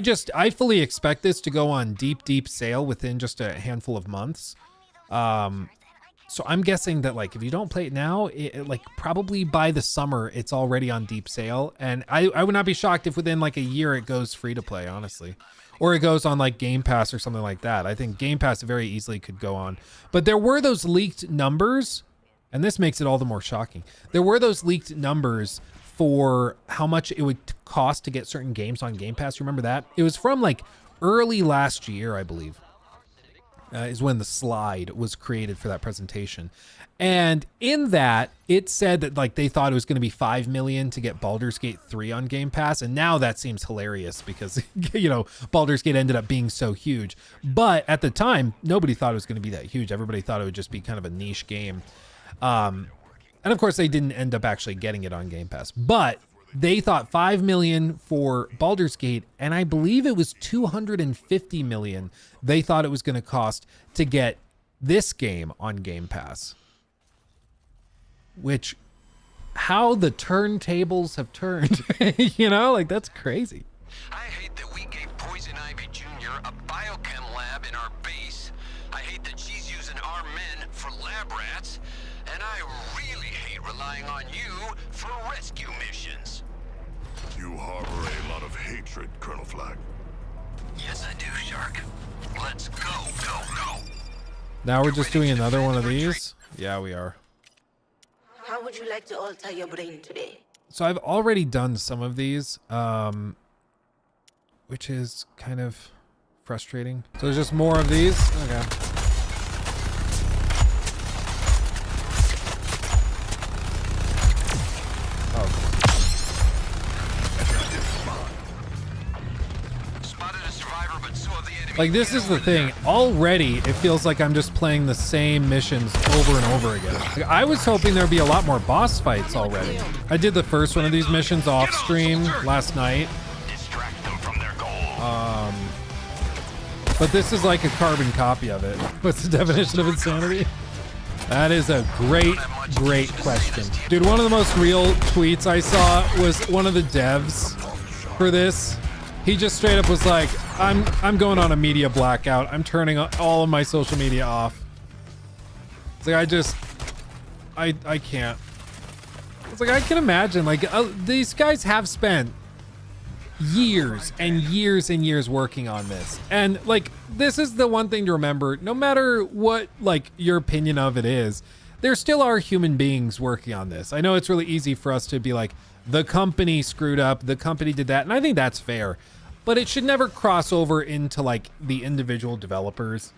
Speaker 1: fully expect this to go on deep sale within just a handful of months. So I'm guessing that like if you don't play it now, like probably by the summer it's already on deep sale, and I would not be shocked if within like a year it goes free to play, honestly, or it goes on like Game Pass or something like that. I think Game Pass very easily could go on, but there were those leaked numbers, and this makes it all the more shocking. There were those leaked numbers for how much it would cost to get certain games on Game Pass. Remember that? It was from like early last year, I believe. Is when the slide was created for that presentation. And in that, it said that like they thought it was going to be $5 million to get Baldur's Gate 3 on Game Pass. And now that seems hilarious because, you know, Baldur's Gate ended up being so huge. But at the time, nobody thought it was going to be that huge. Everybody thought it would just be kind of a niche game. And of course, they didn't end up actually getting it on Game Pass. But they thought $5 million for Baldur's Gate, and I believe it was $250 million they thought it was going to cost to get this game on Game Pass. Which, how the turntables have turned, you know, like that's crazy.
Speaker 11: I hate that we gave Poison Ivy Jr. a biochem lab in our base. I hate that she's using our men for lab rats, and I really hate relying on you for rescue missions.
Speaker 6: You harbor a lot of hatred, Colonel Flag.
Speaker 11: Yes, I do, Shark. Let's go.
Speaker 1: Now we're just doing another one of these? Yeah, we are.
Speaker 3: How would you like to alter your brain today?
Speaker 1: So I've already done some of these, which is kind of frustrating. So there's just more of these. Okay. Like, this is the thing. Already, it feels like I'm just playing the same missions over and over again. Like, I was hoping there'd be a lot more boss fights already. I did the first one of these missions off stream last night. But this is like a carbon copy of it. What's the definition of insanity? That is a great, great question. Dude, one of the most real tweets I saw was one of the devs for this. He just straight up was like, I'm going on a media blackout. I'm turning all of my social media off. It's like, I can't. It's like, I can imagine, like, these guys have spent years and years and years working on this. And like, this is the one thing to remember, no matter what, like, your opinion of it is, there still are human beings working on this. I know it's really easy for us to be like, the company screwed up, the company did that. And I think that's fair. But it should never cross over into like the individual developers.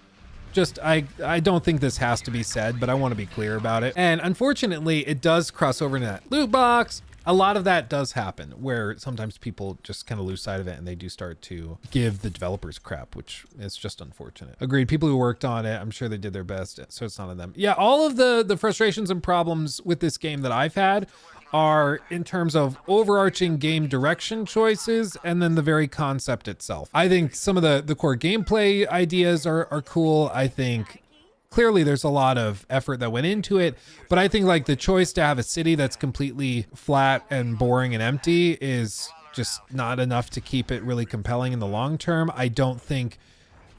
Speaker 1: Just, I don't think this has to be said, but I want to be clear about it. And unfortunately, it does cross over into that loot box. A lot of that does happen where sometimes people just kind of lose sight of it and they do start to give the developers crap, which is just unfortunate. Agreed. People who worked on it, I'm sure they did their best, so it's not on them. Yeah, all of the frustrations and problems with this game that I've had are in terms of overarching game direction choices and then the very concept itself. I think some of the core gameplay ideas are cool. I think clearly there's a lot of effort that went into it, but I think like the choice to have a city that's completely flat and boring and empty is just not enough to keep it really compelling in the long term. I don't think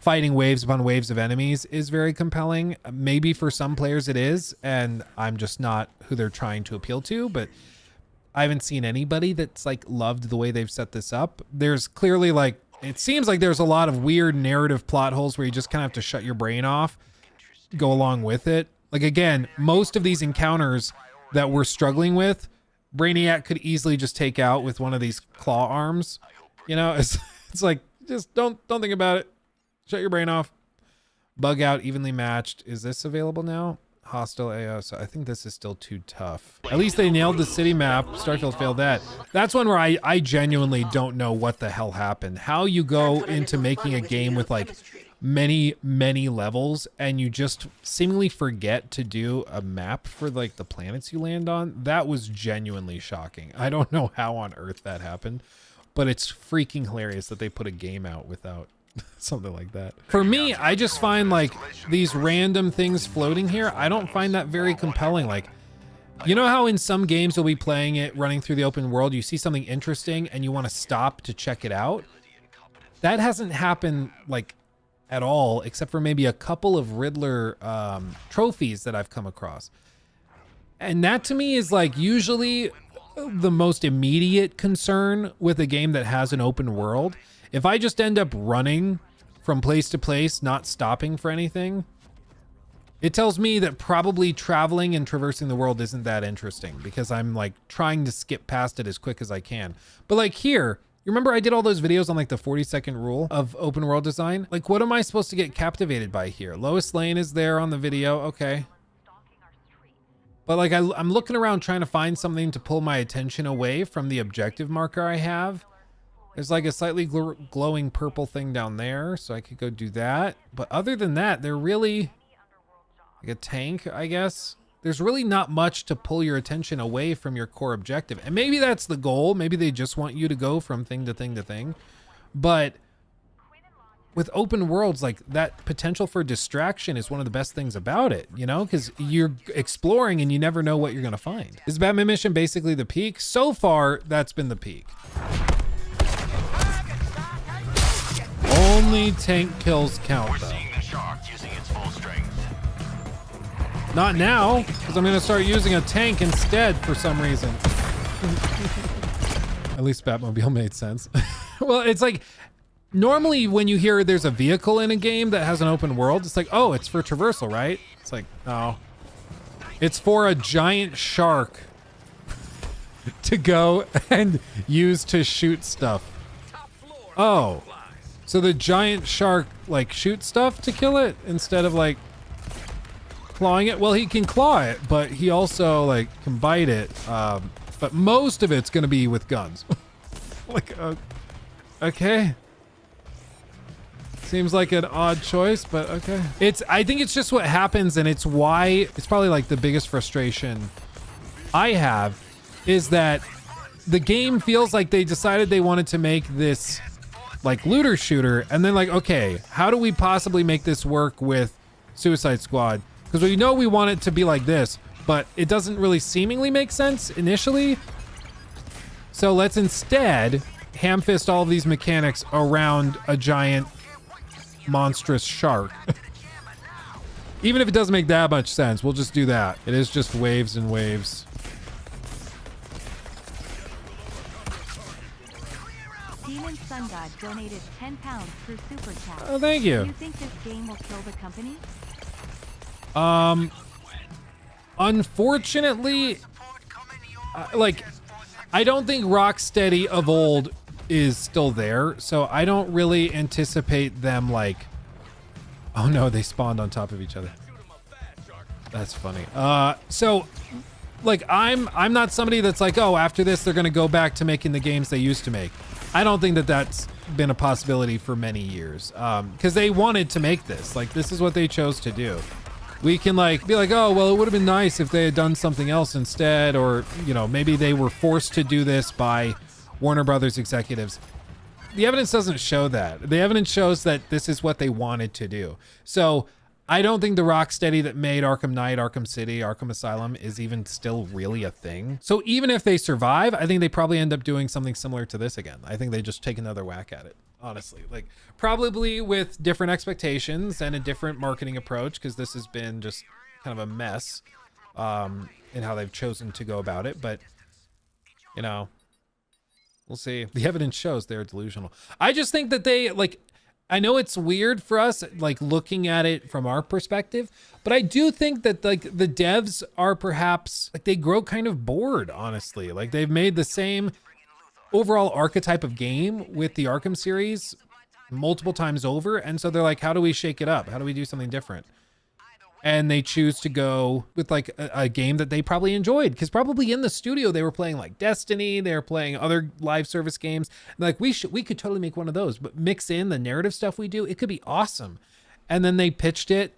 Speaker 1: fighting waves upon waves of enemies is very compelling. Maybe for some players it is, and I'm just not who they're trying to appeal to, but I haven't seen anybody that's like loved the way they've set this up. There's clearly like, it seems like there's a lot of weird narrative plot holes where you just kind of have to shut your brain off, go along with it. Like, again, most of these encounters that we're struggling with, Brainiac could easily just take out with one of these claw arms. You know, it's like, just don't think about it. Shut your brain off. Bug out, evenly matched. Is this available now? Hostile AO. So I think this is still too tough. At least they nailed the city map. Starfield failed that. That's one where I genuinely don't know what the hell happened. How you go into making a game with like many levels and you just seemingly forget to do a map for like the planets you land on. That was genuinely shocking. I don't know how on earth that happened, but it's freaking hilarious that they put a game out without something like that. For me, I just find like these random things floating here, I don't find that very compelling. Like, you know how in some games you'll be playing it, running through the open world, you see something interesting and you want to stop to check it out? That hasn't happened like at all, except for maybe a couple of Riddler trophies that I've come across. And that to me is like usually the most immediate concern with a game that has an open world. If I just end up running from place to place, not stopping for anything, it tells me that probably traveling and traversing the world isn't that interesting because I'm like trying to skip past it as quick as I can. But like here, you remember I did all those videos on like the 40-second rule of open world design? Like, what am I supposed to get captivated by here? Lois Lane is there on the video. Okay. But like, I'm looking around trying to find something to pull my attention away from the objective marker I have. There's like a slightly glowing purple thing down there, so I could go do that. But other than that, they're really like a tank, I guess. There's really not much to pull your attention away from your core objective. And maybe that's the goal. Maybe they just want you to go from thing to thing to thing. But with open worlds, like that potential for distraction is one of the best things about it, you know, because you're exploring and you never know what you're going to find. Is Batman mission basically the peak? So far, that's been the peak. Only tank kills count, though. Not now, because I'm going to start using a tank instead for some reason. At least Batmobile made sense. Well, it's like, normally when you hear there's a vehicle in a game that has an open world, it's like, oh, it's for traversal, right? It's like, no. It's for a giant shark to go and use to shoot stuff. Oh, so the giant shark like shoots stuff to kill it instead of like clawing it? Well, he can claw it, but he also like can bite it. But most of it's gonna be with guns. Like, okay. Seems like an odd choice, but okay. I think it's just what happens, and it's why it's probably like the biggest frustration I have is that the game feels like they decided they wanted to make this like looter shooter, and then like, okay, how do we possibly make this work with Suicide Squad? Because we know we want it to be like this, but it doesn't really seemingly make sense initially. So let's instead ham-fist all of these mechanics around a giant monstrous shark. Even if it doesn't make that much sense, we'll just do that. It is just waves and waves.
Speaker 4: Demon Sun God donated £10 through SuperCut.
Speaker 1: Oh, thank you.
Speaker 4: Do you think this game will kill the company?
Speaker 1: Unfortunately, like, I don't think Rocksteady of old is still there, so I don't really anticipate them like, oh no, they spawned on top of each other. That's funny. So like I'm not somebody that's like, oh, after this they're gonna go back to making the games they used to make. I don't think that that's been a possibility for many years, because they wanted to make this. Like, this is what they chose to do. We can like be like, oh, well, it would have been nice if they had done something else instead, or, you know, maybe they were forced to do this by Warner Brothers executives. The evidence doesn't show that. The evidence shows that this is what they wanted to do. So I don't think the Rocksteady that made Arkham Knight, Arkham City, Arkham Asylum is even still really a thing. So even if they survive, I think they probably end up doing something similar to this again. I think they just take another whack at it, honestly. Like, probably with different expectations and a different marketing approach, because this has been just kind of a mess in how they've chosen to go about it. But, you know, we'll see. The evidence shows they're delusional. I just think that they, like, I know it's weird for us, like, looking at it from our perspective, but I do think that, like, the devs are perhaps, like, they grow kind of bored, honestly. Like, they've made the same overall archetype of game with the Arkham series multiple times over, and so they're like, how do we shake it up? How do we do something different? And they choose to go with like a game that they probably enjoyed, because probably in the studio they were playing like Destiny, they were playing other live service games. Like, we could totally make one of those, but mix in the narrative stuff we do, it could be awesome. And then they pitched it,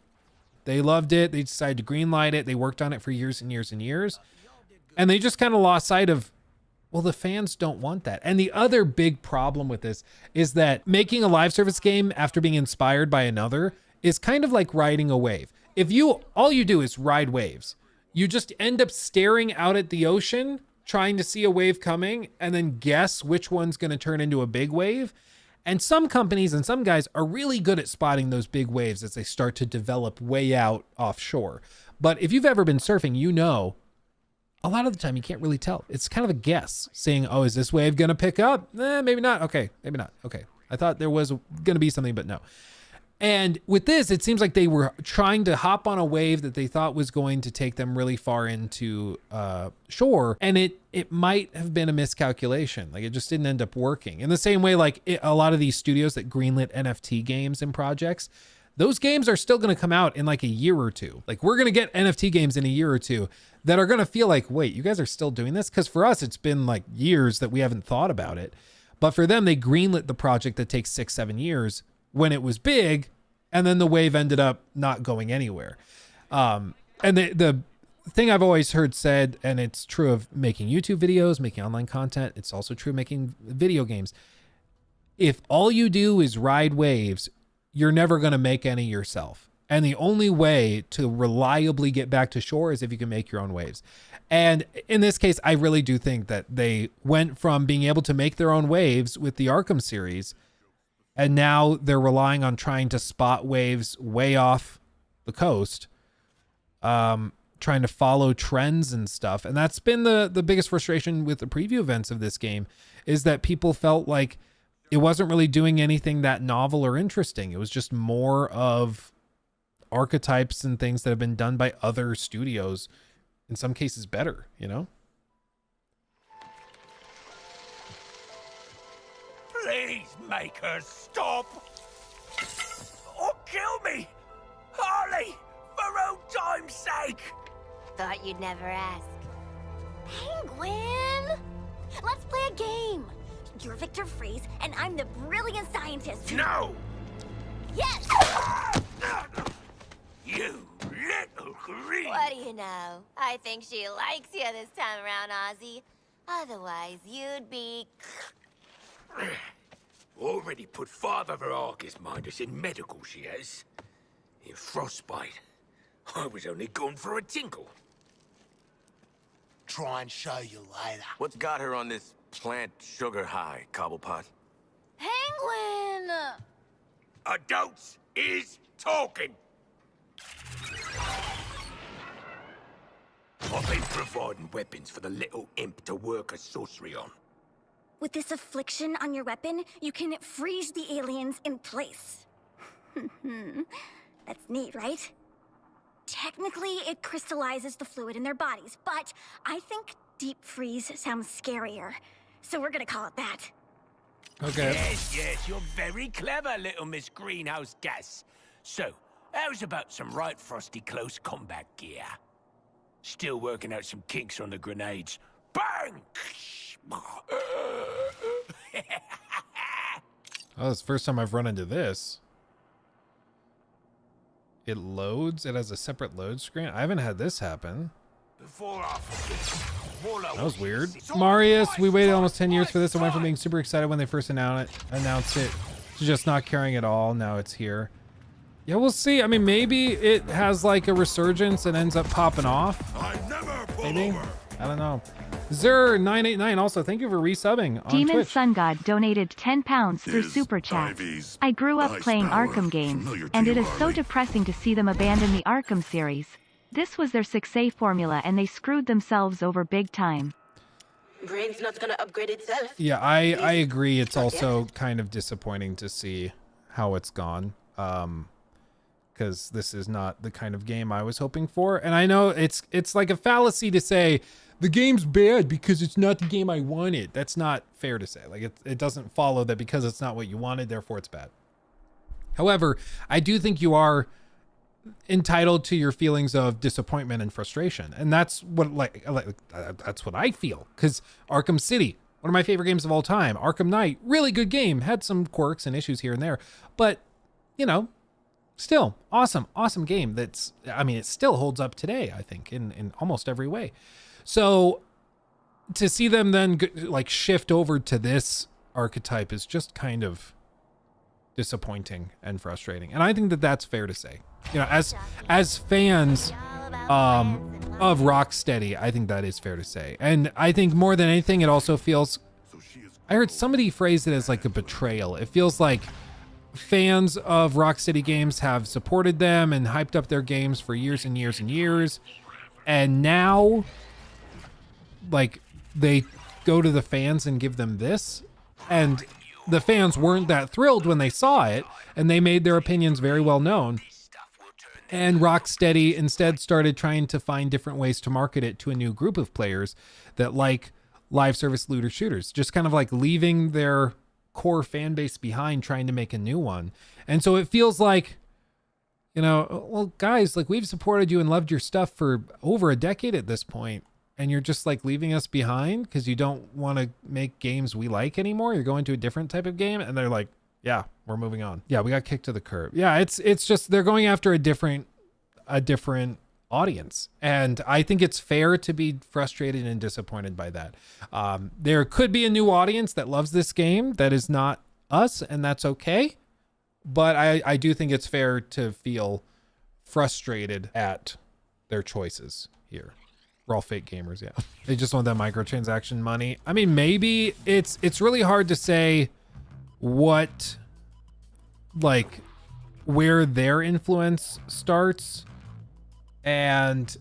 Speaker 1: they loved it, they decided to greenlight it, they worked on it for years and years and years, and they just kind of lost sight of, well, the fans don't want that. And the other big problem with this is that making a live service game after being inspired by another is kind of like riding a wave. If all you do is ride waves, you just end up staring out at the ocean, trying to see a wave coming, and then guess which one's going to turn into a big wave. And some companies and some guys are really good at spotting those big waves as they start to develop way out offshore. But if you've ever been surfing, you know, a lot of the time you can't really tell. It's kind of a guess, saying, oh, is this wave going to pick up? Maybe not. Okay, maybe not. Okay, I thought there was going to be something, but no. And with this, it seems like they were trying to hop on a wave that they thought was going to take them really far into shore. And it might have been a miscalculation. Like, it just didn't end up working. In the same way, like a lot of these studios that greenlit NFT games and projects, those games are still going to come out in like a year or two. Like, we're going to get NFT games in a year or two that are going to feel like, wait, you guys are still doing this? Because for us, it's been like years that we haven't thought about it. But for them, they greenlit the project that takes 6-7 years when it was big, and then the wave ended up not going anywhere. And the thing I've always heard said, and it's true of making YouTube videos, making online content, it's also true of making video games. If all you do is ride waves, you're never going to make any yourself. And the only way to reliably get back to shore is if you can make your own waves. And in this case, I really do think that they went from being able to make their own waves with the Arkham series, and now they're relying on trying to spot waves way off the coast, trying to follow trends and stuff. And that's been the biggest frustration with the preview events of this game, is that people felt like it wasn't really doing anything that novel or interesting. It was just more of archetypes and things that have been done by other studios, in some cases better, you know?
Speaker 10: Please make her stop. Or kill me. Harley, for old time's sake.
Speaker 7: Thought you'd never ask. Penguin! Let's play a game. You're Victor Freeze, and I'm the brilliant scientist.
Speaker 10: No!
Speaker 7: Yes!
Speaker 10: You little green.
Speaker 7: What do you know? I think she likes you this time around, Ozzy. Otherwise, you'd be...
Speaker 10: Already put Father Verarchus Mindus in medical, she has. In frostbite. I was only going for a tinkle.
Speaker 8: Try and show you later.
Speaker 11: What's got her on this plant sugar high, Cobblepot?
Speaker 7: Penguin!
Speaker 10: Adults is talking. I've been providing weapons for the little imp to work a sorcery on.
Speaker 7: With this affliction on your weapon, you can freeze the aliens in place. That's neat, right? Technically, it crystallizes the fluid in their bodies, but I think deep freeze sounds scarier. So we're gonna call it that.
Speaker 1: Okay.
Speaker 10: Yes, you're very clever, little Miss Greenhouse Gas. So, how's about some right frosty close combat gear? Still working out some kinks on the grenades. Bang!
Speaker 1: Oh, it's the first time I've run into this. It loads. It has a separate load screen. I haven't had this happen. That was weird. Marius, we waited almost 10 years for this. I went from being super excited when they first announced it to just not caring at all. Now it's here. Yeah, we'll see. I mean, maybe it has like a resurgence and ends up popping off. Maybe. I don't know. Zer989 also, thank you for resubbing on
Speaker 4: Demon
Speaker 1: Twitch.
Speaker 4: Sun God donated 10 pounds through Super Chat. I grew up playing Arkham games, and it is so depressing to see them abandon the Arkham series. This was their success formula, and they screwed themselves over big time.
Speaker 3: Brain's not gonna upgrade itself.
Speaker 1: Yeah, I agree. It's also kind of disappointing to see how it's gone. Because this is not the kind of game I was hoping for. And I know it's like a fallacy to say the game's bad because it's not the game I wanted. That's not fair to say. Like it doesn't follow that because it's not what you wanted, therefore it's bad. However, I do think you are entitled to your feelings of disappointment and frustration. And that's what that's what I feel. Because Arkham City, one of my favorite games of all time. Arkham Knight, really good game. Had some quirks and issues here and there. But, you know, still awesome game. That's, I mean, it still holds up today, I think, in almost every way. So to see them then like shift over to this archetype is just kind of disappointing and frustrating. And I think that that's fair to say. You know, as fans of Rocksteady, I think that is fair to say. And I think more than anything, it also feels, I heard somebody phrase it as like a betrayal. It feels like fans of Rocksteady games have supported them and hyped up their games for years and years and years. And now, like, they go to the fans and give them this. And the fans weren't that thrilled when they saw it, and they made their opinions very well known. And Rocksteady instead started trying to find different ways to market it to a new group of players that like live service looter shooters, just kind of like leaving their core fan base behind, trying to make a new one. And so it feels like, you know, well, guys, like we've supported you and loved your stuff for over a decade at this point, and you're just like leaving us behind because you don't want to make games we like anymore. You're going to a different type of game. And they're like, yeah, we're moving on. Yeah, we got kicked to the curb. Yeah, it's just they're going after a different audience. And I think it's fair to be frustrated and disappointed by that. There could be a new audience that loves this game that is not us, and that's okay. But I do think it's fair to feel frustrated at their choices here. We're all fake gamers, yeah. They just want that microtransaction money. I mean, maybe it's really hard to say what, like, where their influence starts and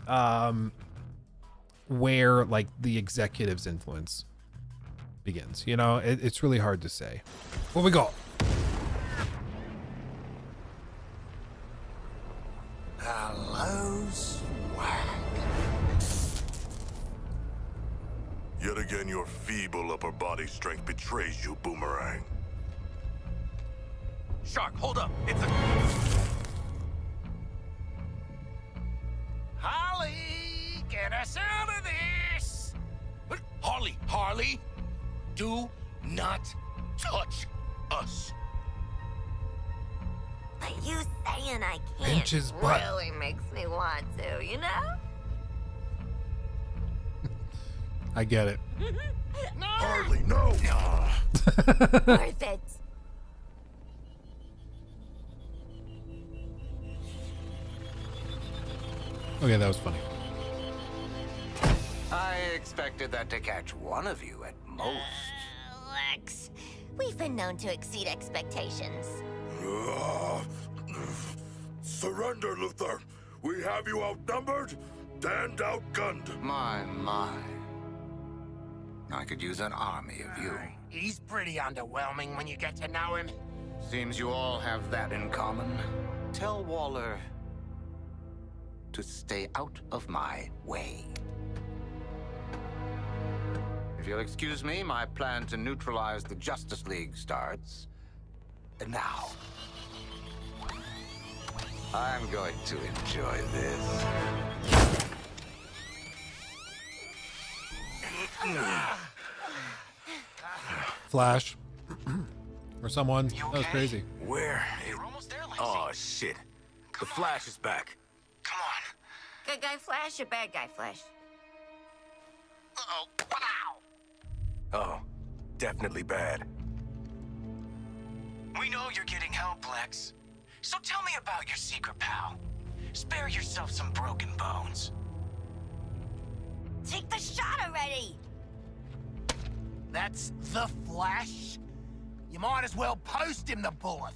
Speaker 1: where, like, the executive's influence begins. You know, it's really hard to say. What we got?
Speaker 8: Hello, swag.
Speaker 6: Yet again, your feeble upper body strength betrays you, Boomerang. Shark, hold up. It's a...
Speaker 8: Holly, get us out of this!
Speaker 10: Harley, do not touch us.
Speaker 12: But you saying I
Speaker 1: Pinch his
Speaker 12: can't
Speaker 1: butt.
Speaker 12: really makes me want to, you know?
Speaker 1: I get it.
Speaker 8: No!
Speaker 6: Harley, no!
Speaker 12: Worth it.
Speaker 1: Okay, that was funny.
Speaker 5: I expected that to catch one of you at most.
Speaker 12: Lex, we've been known to exceed expectations.
Speaker 6: Surrender, Luther. We have you outnumbered and outgunned.
Speaker 5: My. I could use an army of you.
Speaker 8: He's pretty underwhelming when you get to know him.
Speaker 5: Seems you all have that in common. Tell Waller to stay out of my way. If you'll excuse me, my plan to neutralize the Justice League starts now. I'm going to enjoy this.
Speaker 1: Flash. Or someone. That was crazy.
Speaker 10: Where?
Speaker 9: You're almost there, Lacey.
Speaker 10: Oh, shit. The Flash is back.
Speaker 9: Come on.
Speaker 12: Good guy Flash or bad guy Flash?
Speaker 9: Uh-oh. Wow.
Speaker 10: Oh, definitely bad.
Speaker 9: We know you're getting help, Lex. So tell me about your secret pal. Spare yourself some broken bones.
Speaker 12: Take the shot already!
Speaker 8: That's the Flash? You might as well post him the bullet.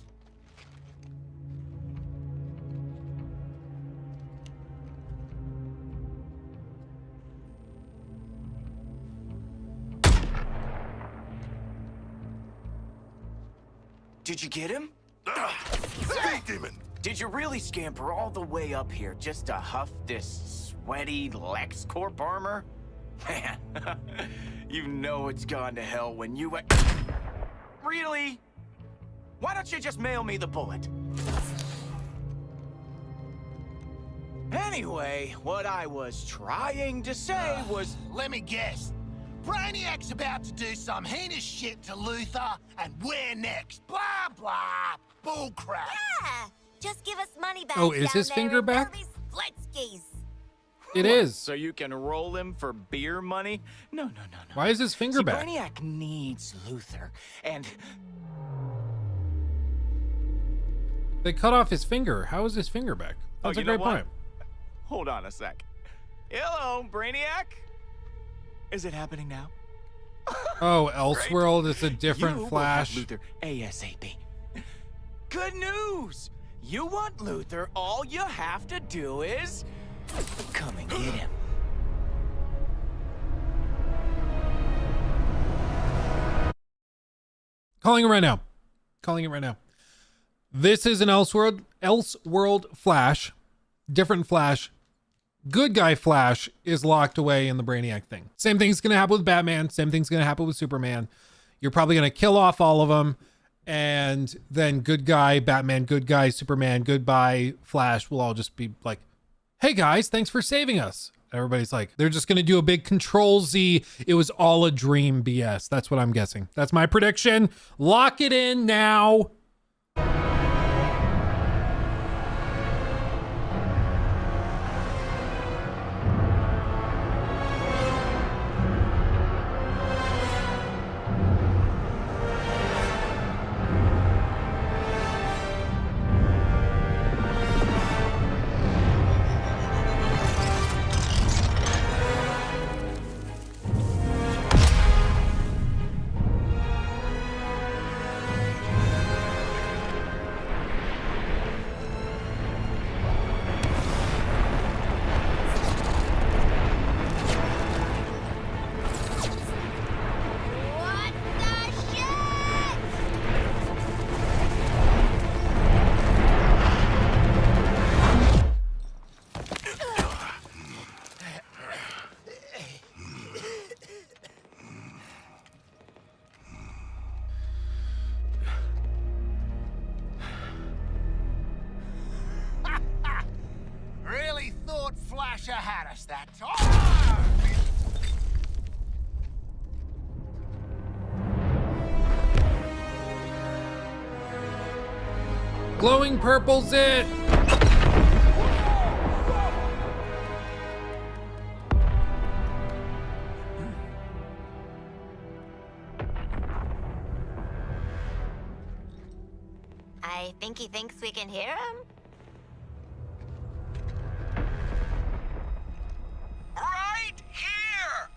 Speaker 9: Did you get him?
Speaker 6: Speed demon!
Speaker 9: Did you really scamper all the way up here just to huff this sweaty LexCorp armor? Man, you know it's gone to hell when you... Really? Why don't you just mail me the bullet? Anyway, what I was trying to say was...
Speaker 8: Let me guess. Brainiac's about to do some heinous shit to Luther, and we're next. Blah, blah. Bullcrap.
Speaker 12: Yeah! Just give us money back.
Speaker 1: Oh, is
Speaker 12: down
Speaker 1: his
Speaker 12: there
Speaker 1: finger
Speaker 12: in
Speaker 1: back?
Speaker 12: Bobby's Fletskis.
Speaker 1: It is.
Speaker 9: So you can roll him for beer money? No.
Speaker 1: Why is his finger
Speaker 9: See,
Speaker 1: back?
Speaker 9: Brainiac needs Luther, and...
Speaker 1: They cut off his finger. How is his finger back? That's a
Speaker 9: you know
Speaker 1: great
Speaker 9: what?
Speaker 1: point.
Speaker 9: Hold on a sec. Hello, Brainiac? Is it happening now?
Speaker 1: Oh, Elseworld is a different
Speaker 9: You
Speaker 1: Flash.
Speaker 9: will have Luther ASAP. Good news! You want Luther, all you have to do is... come and get him.
Speaker 1: Calling it right now. Calling it right now. This is an Elseworld Flash. Different Flash. Good guy Flash is locked away in the Brainiac thing. Same thing's going to happen with Batman. Same thing's going to happen with Superman. You're probably going to kill off all of them. And then good guy, Batman, good guy, Superman, goodbye, Flash will all just be like, hey guys, thanks for saving us. Everybody's like, they're just going to do a big Control-Z. It was all a dream BS. That's what I'm guessing. That's my prediction. Lock it in now.
Speaker 8: It's that time!
Speaker 1: Glowing purple's it.
Speaker 12: I think he thinks we can hear him.
Speaker 9: Right here!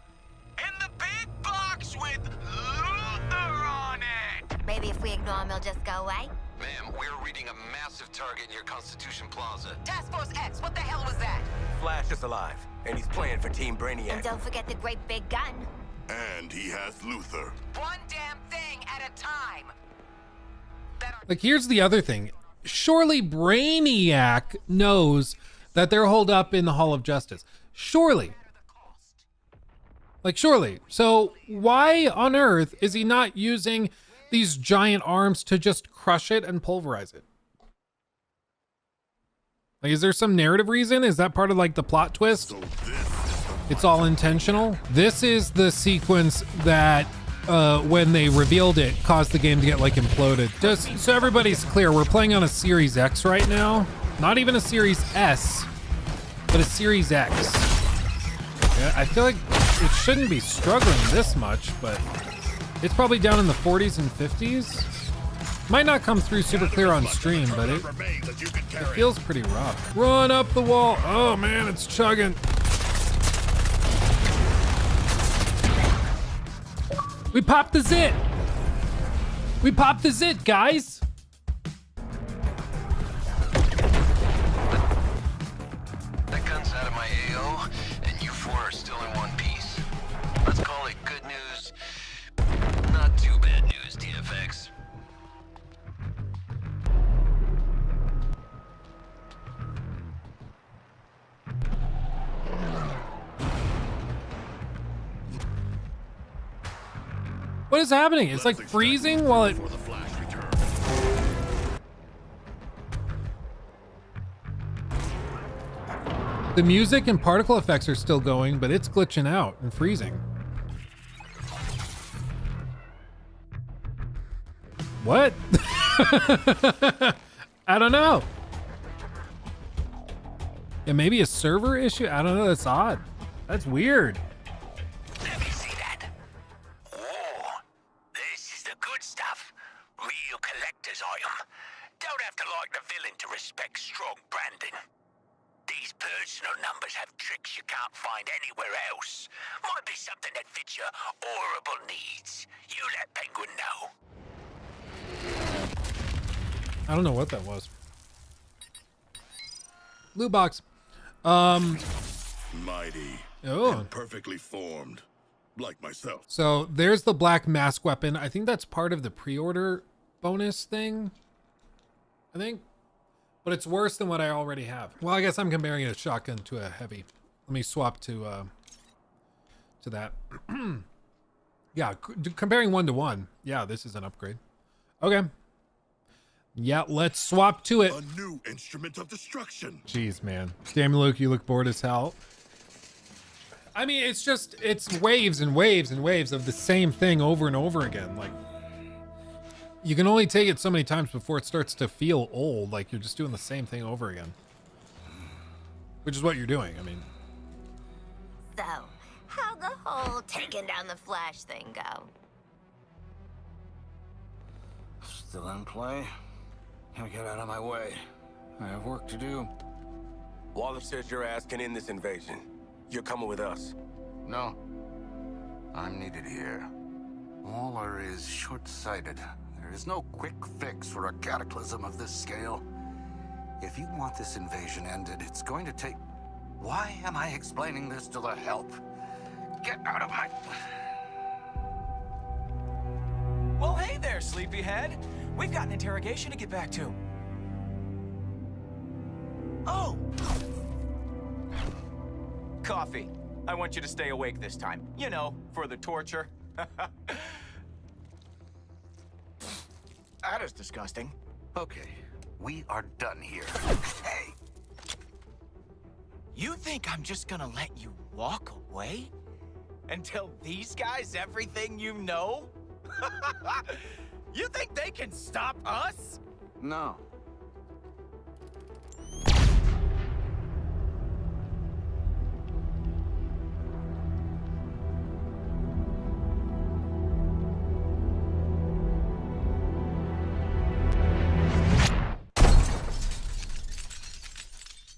Speaker 9: In the big box with Luther on it!
Speaker 12: Maybe if we ignore him, he'll just go away.
Speaker 11: Ma'am, we're reading a massive target near Constitution Plaza.
Speaker 5: Task Force X, what the hell was that?
Speaker 10: Flash is alive, and he's playing for Team Brainiac.
Speaker 12: And don't forget the great big gun.
Speaker 6: And he has Luther.
Speaker 5: One damn thing at a time.
Speaker 1: Like, here's the other thing. Surely Brainiac knows that they're holed up in the Hall of Justice. Surely. Like, surely. So why on earth is he not using these giant arms to just crush it and pulverize it? Like, is there some narrative reason? Is that part of like the plot twist? It's all intentional. This is the sequence that when they revealed it caused the game to get like imploded. Just so everybody's clear, we're playing on a Series X right now. Not even a Series S, but a Series X. Yeah, I feel like it shouldn't be struggling this much, but it's probably down in the 40s and 50s. Might not come through super clear on stream, but it feels pretty rough. Run up the wall. Oh man, it's chugging. We popped the zit. We popped the zit, guys.
Speaker 11: That gun's out of my AO, and you four are still in one piece. Let's call it good news, not too bad news, TFX.
Speaker 1: What is happening? It's like freezing while it... The music and particle effects are still going, but it's glitching out and freezing. What? I don't know. Yeah, maybe a server issue? I don't know, that's odd. That's weird.
Speaker 10: Let me see that. Oh, this is the good stuff. Real collector's item. Don't have to like the villain to respect strong branding. These personal numbers have tricks you can't find anywhere else. Might be something that fits your horrible needs. You let Penguin know.
Speaker 1: I don't know what that was. Loot box.
Speaker 6: Mighty.
Speaker 1: Oh.
Speaker 6: And perfectly formed. Like myself.
Speaker 1: So there's the black mask weapon. I think that's part of the pre-order bonus thing. I think. But it's worse than what I already have. Well, I guess I'm comparing a shotgun to a heavy. Let me swap to that. Yeah, comparing 1 to 1. Yeah, this is an upgrade. Okay. Yeah, let's swap to it.
Speaker 6: A new instrument of destruction.
Speaker 1: Jeez, man. Damn, Luke, you look bored as hell. I mean, it's just, it's waves and waves and waves of the same thing over and over again. Like, you can only take it so many times before it starts to feel old. Like you're just doing the same thing over again. Which is what you're doing, I mean.
Speaker 12: So, how'd the whole taking down the Flash thing go?
Speaker 9: Still in play? Now get out of my way. I have work to do.
Speaker 10: Waller says your ass can end this invasion. You're coming with us.
Speaker 13: No. I'm needed here. Waller is short-sighted. There is no quick fix for a cataclysm of this scale. If you want this invasion ended, it's going to take... Why am I explaining this to the help? Get out of my...
Speaker 9: Well, hey there, sleepyhead. We've got an interrogation to get back to. Oh! Coffee. I want you to stay awake this time. You know, for the torture. That is disgusting.
Speaker 13: Okay, we are done here. Hey!
Speaker 9: You think I'm just gonna let you walk away? And tell these guys everything you know? You think they can stop us?
Speaker 13: No.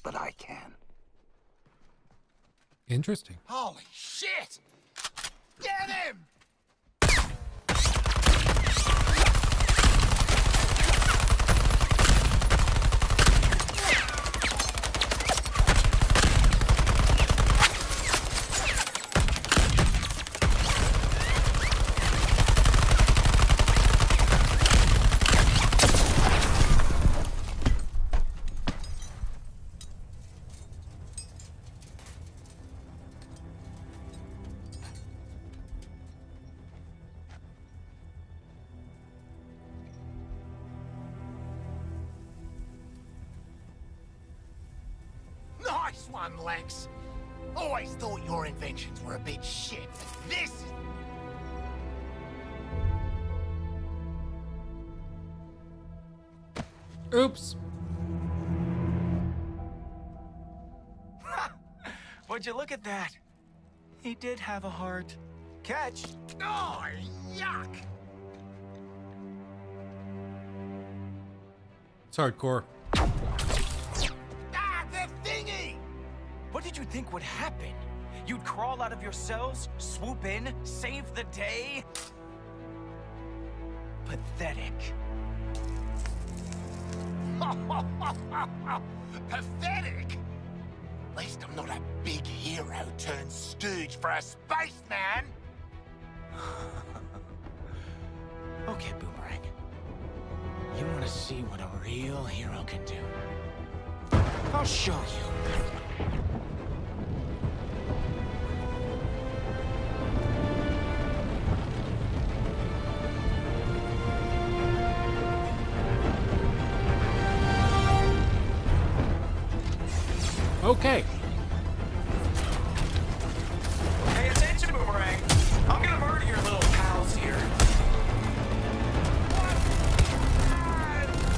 Speaker 13: But I can.
Speaker 1: Interesting.
Speaker 8: Holy shit! Get him! Nice one, Lex. Always thought your inventions were a bit shit. This is...
Speaker 1: Oops.
Speaker 9: Would you look at that? He did have a heart. Catch.
Speaker 8: Oh, yuck!
Speaker 1: It's hardcore.
Speaker 8: Ah, the thingy!
Speaker 9: What did you think would happen? You'd crawl out of your cells, swoop in, save the day? Pathetic.
Speaker 8: Pathetic? At least I'm not a big hero turned stooge for a spaceman.
Speaker 9: Okay, Boomerang. You want to see what a real hero can do? I'll show you.
Speaker 1: Okay.
Speaker 9: Pay attention, Boomerang. I'm gonna murder your little pals here.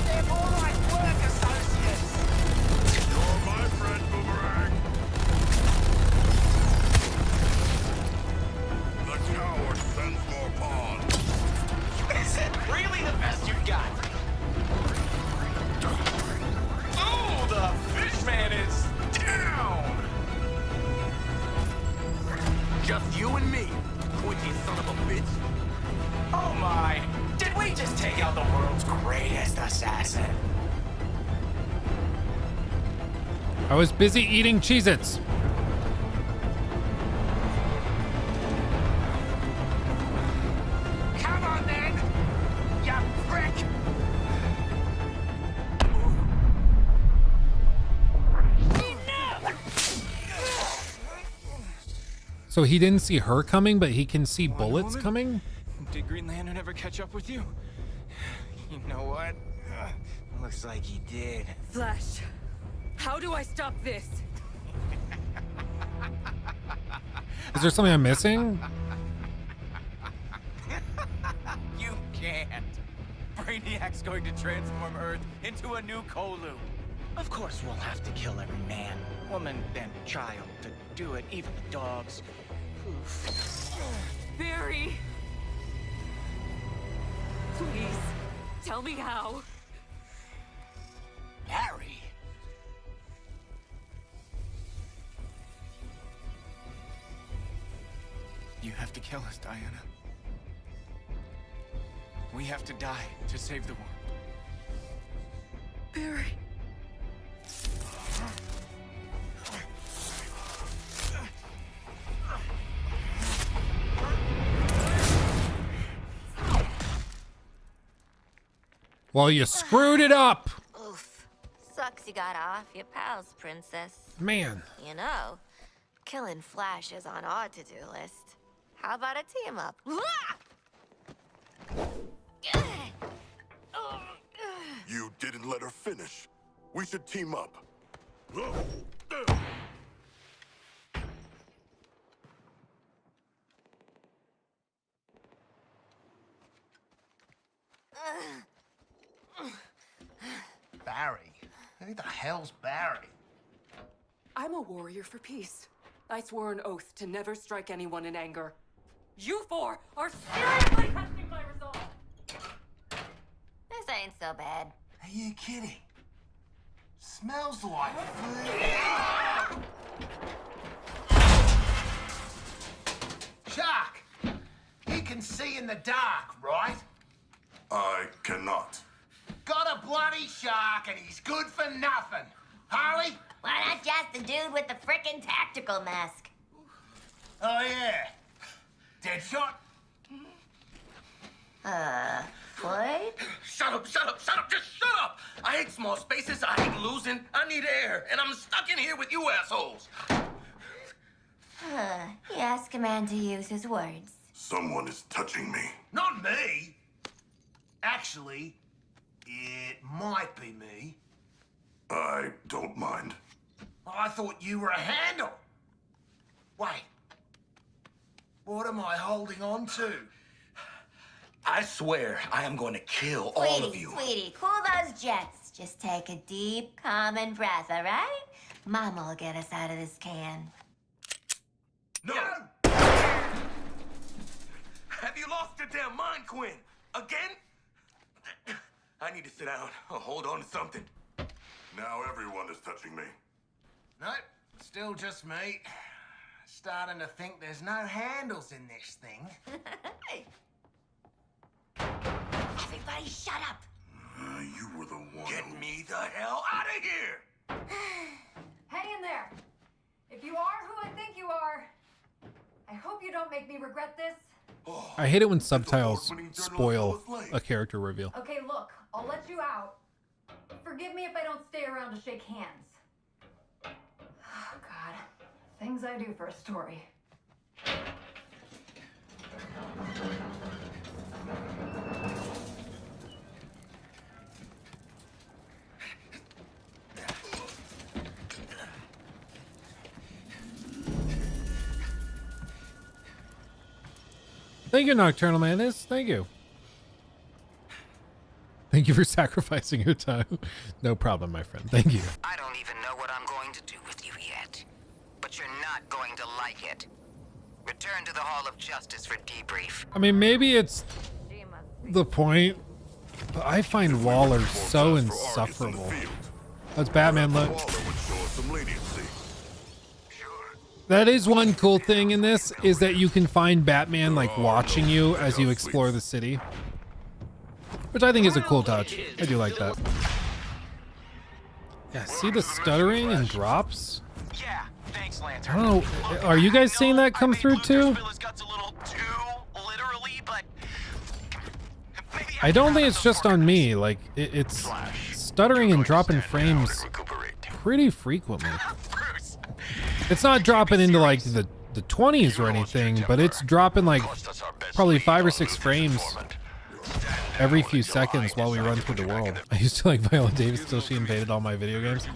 Speaker 8: They're more like work associates.
Speaker 6: You're my friend, Boomerang. The coward sends more pawns.
Speaker 9: Is it really the best you've got? Oh, the fish man is down!
Speaker 8: Just you and me, quickie son of a bitch.
Speaker 9: Oh my! Did we just take out the world's greatest assassin?
Speaker 1: I was busy eating Cheez-Its.
Speaker 8: Come on then, you prick!
Speaker 1: So he didn't see her coming, but he can see bullets coming?
Speaker 9: Did Green Lantern ever catch up with you? You know what? Looks like he did.
Speaker 14: Flash, how do I stop this?
Speaker 1: Is there something I'm missing?
Speaker 9: You can't. Brainiac's going to transform Earth into a new Kolu. Of course we'll have to kill every man, woman, and child to do it, even the dogs. Oof.
Speaker 14: Barry! Please, tell me how.
Speaker 8: Barry?
Speaker 9: You have to kill us, Diana. We have to die to save the world.
Speaker 14: Barry.
Speaker 1: Well, you screwed it up.
Speaker 12: Oof. Sucks you got off your pals, Princess.
Speaker 1: Man.
Speaker 12: You know, killing Flash is on our to-do list. How about a team up?
Speaker 6: You didn't let her finish. We should team up.
Speaker 8: Who the hell's Barry?
Speaker 14: I'm a warrior for peace. I swore an oath to never strike anyone in anger. You four are seriously testing my resolve.
Speaker 12: This ain't so bad.
Speaker 8: Are you kidding? Smells like Shark! You can see in the dark, right?
Speaker 6: I cannot.
Speaker 8: Got a bloody shark and he's good for nothing. Harley?
Speaker 12: Why not just the dude with the frickin' tactical mask?
Speaker 8: Oh, yeah. Deadshot?
Speaker 12: Floyd?
Speaker 15: Shut up, just shut up! I hate small spaces, I hate losing, I need air, and I'm stuck in here with you assholes.
Speaker 12: He asked a man to use his words.
Speaker 6: Someone is touching me.
Speaker 8: Not me. Actually, it might be me.
Speaker 6: I don't mind.
Speaker 8: I thought you were a handle. Wait. What am I holding on to?
Speaker 15: I swear I am going to kill all of you.
Speaker 12: Sweetie, cool those jets. Just take a deep, common breath, all right? Mama will get us out of this can.
Speaker 15: No! Have you lost your damn mind, Quinn? Again? I need to sit down. I'll hold on to something.
Speaker 6: Now everyone is touching me.
Speaker 8: Nope, still just me. Starting to think there's no handles in this thing.
Speaker 12: Everybody shut up!
Speaker 6: You were the one.
Speaker 15: Get me the hell out of here!
Speaker 16: Hang in there. If you are who I think you are, I hope you don't make me regret this.
Speaker 1: I hate it when subtitles spoil a character reveal.
Speaker 16: Okay, look, I'll let you out. Forgive me if I don't stay around to shake hands. Oh, God. Things I do for a story.
Speaker 1: Thank you, Nocturnal Madness. Thank you. Thank you for sacrificing your time. No problem, my friend. Thank you.
Speaker 5: I don't even know what I'm going to do with you yet. But you're not going to like it. Return to the Hall of Justice for debrief.
Speaker 1: I mean, maybe it's the point, but I find Waller so insufferable. That's Batman look. That is one cool thing in this, is that you can find Batman like watching you as you explore the city, which I think is a cool touch. I do like that. Yeah, see the stuttering and drops?
Speaker 9: Yeah, thanks, Lantern.
Speaker 1: I don't know, are you guys seeing that come through too? I don't think it's just on me, like it's stuttering and dropping frames pretty frequently. It's not dropping into like the 20s or anything, but it's dropping like probably 5 or 6 frames every few seconds while we run through the world. I used to like Viola Davis till she invaded all my video games.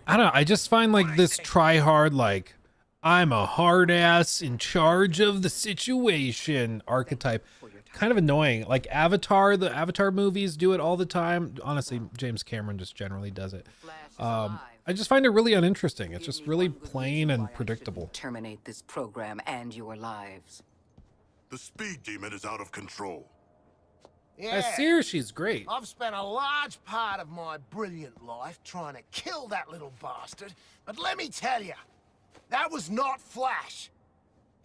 Speaker 1: I don't know, I just find like this try hard, like I'm a hard ass in charge of the situation archetype kind of annoying. Like Avatar, the Avatar movies do it all the time. Honestly, James Cameron just generally does it. I just find it really uninteresting. It's just really plain and predictable.
Speaker 14: Terminate this program and your lives.
Speaker 6: The speed demon is out of control.
Speaker 8: Yeah.
Speaker 1: I see her, she's great.
Speaker 8: I've spent a large part of my brilliant life trying to kill that little bastard, but let me tell you, that was not Flash.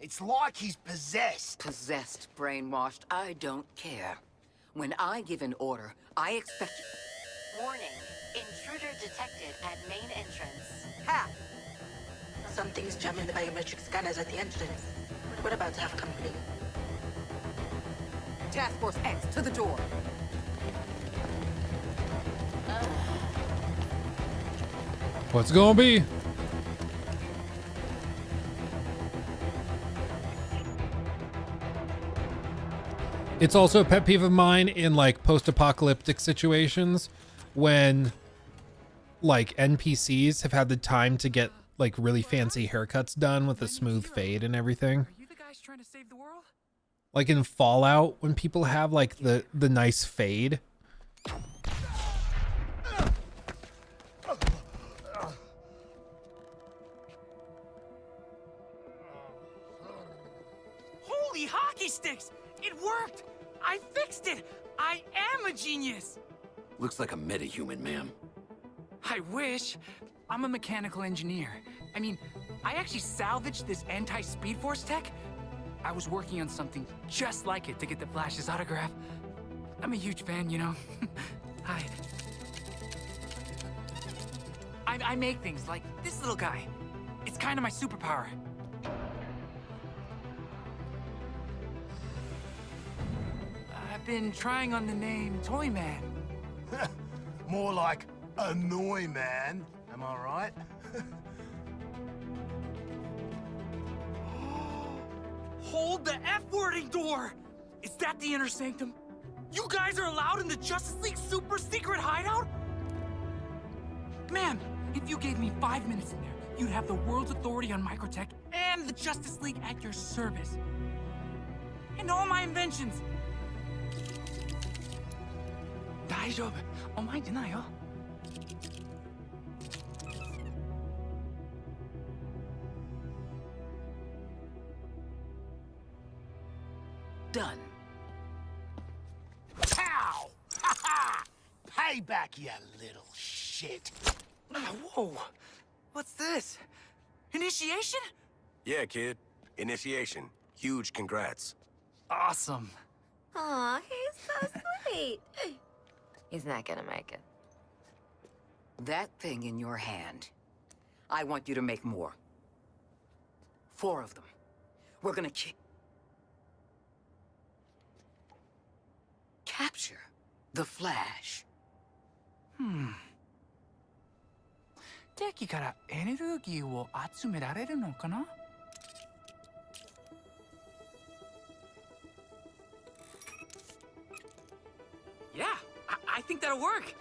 Speaker 8: It's like he's possessed.
Speaker 14: Possessed, brainwashed, I don't care. When I give an order, I expect...
Speaker 12: Warning. Intruder detected at main entrance.
Speaker 3: Ha! Something's jamming the biometric scanners at the entrance. We're about to have company.
Speaker 14: Task Force X to the door.
Speaker 1: What's it gonna be? It's also a pet peeve of mine in like post-apocalyptic situations when like NPCs have had the time to get like really fancy haircuts done with a smooth fade and everything.
Speaker 14: Are you the guys trying to save the world?
Speaker 1: Like in Fallout, when people have like the nice fade.
Speaker 9: hockey sticks! It worked! I fixed it! I am a genius!
Speaker 11: Looks like a metahuman, ma'am.
Speaker 9: I wish. I'm a mechanical engineer. I mean, I actually salvaged this anti-Speed Force tech. I was working on something just like it to get the Flash's autograph. I'm a huge fan, you know. Hi. I make things like this little guy. It's kind of my superpower. I've been trying on the name Toyman.
Speaker 8: More like annoy man, am I right?
Speaker 9: Hold the F-wording door! Is that the inner sanctum? You guys are allowed in the Justice League super secret hideout? Ma'am, if you gave me 5 minutes in there, you'd have the world's authority on microtech and the Justice League at your service. And all my inventions. 大丈夫。お前出ないよ。
Speaker 8: Done. Pow! Ha ha! Payback, you little shit.
Speaker 9: Whoa. What's this? Initiation?
Speaker 17: Yeah, kid. Initiation. Huge congrats.
Speaker 9: Awesome.
Speaker 18: Aw, he's so sweet. He's not gonna make it.
Speaker 19: That thing in your hand, I want you to make more. 4 of them. We're gonna capture the Flash.
Speaker 9: 敵からエネルギーを集められるのかな? Yeah, I think that'll work.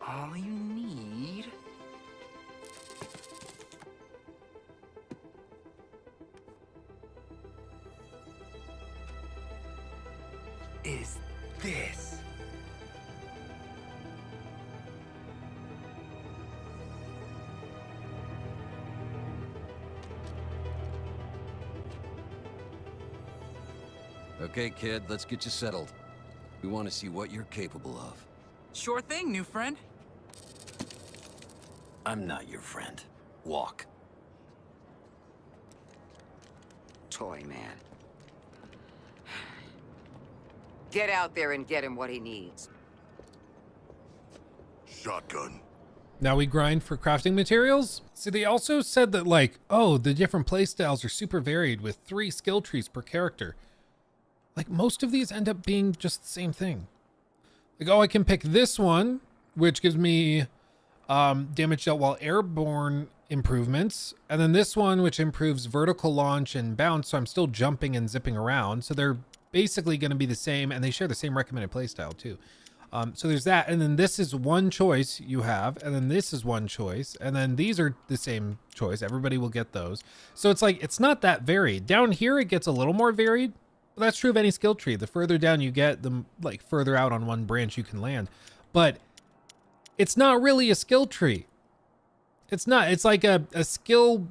Speaker 9: All you need is this.
Speaker 11: Okay, kid, let's get you settled. We want to see what you're capable of.
Speaker 9: Sure thing, new friend.
Speaker 11: I'm not your friend. Walk.
Speaker 19: Toyman. Get out there and get him what he needs.
Speaker 6: Shotgun.
Speaker 1: Now we grind for crafting materials. See, they also said that like, oh, the different playstyles are super varied with 3 skill trees per character. Like most of these end up being just the same thing. Like, oh, I can pick this one, which gives me damage dealt while airborne improvements. And then this one, which improves vertical launch and bounce. So I'm still jumping and zipping around. So they're basically going to be the same, and they share the same recommended playstyle too. So there's that. And then this is one choice you have. And then this is one choice. And then these are the same choice. Everybody will get those. So it's like, it's not that varied. Down here, it gets a little more varied. But that's true of any skill tree. The further down you get, the like further out on one branch you can land. But it's not really a skill tree. It's not. It's like a skill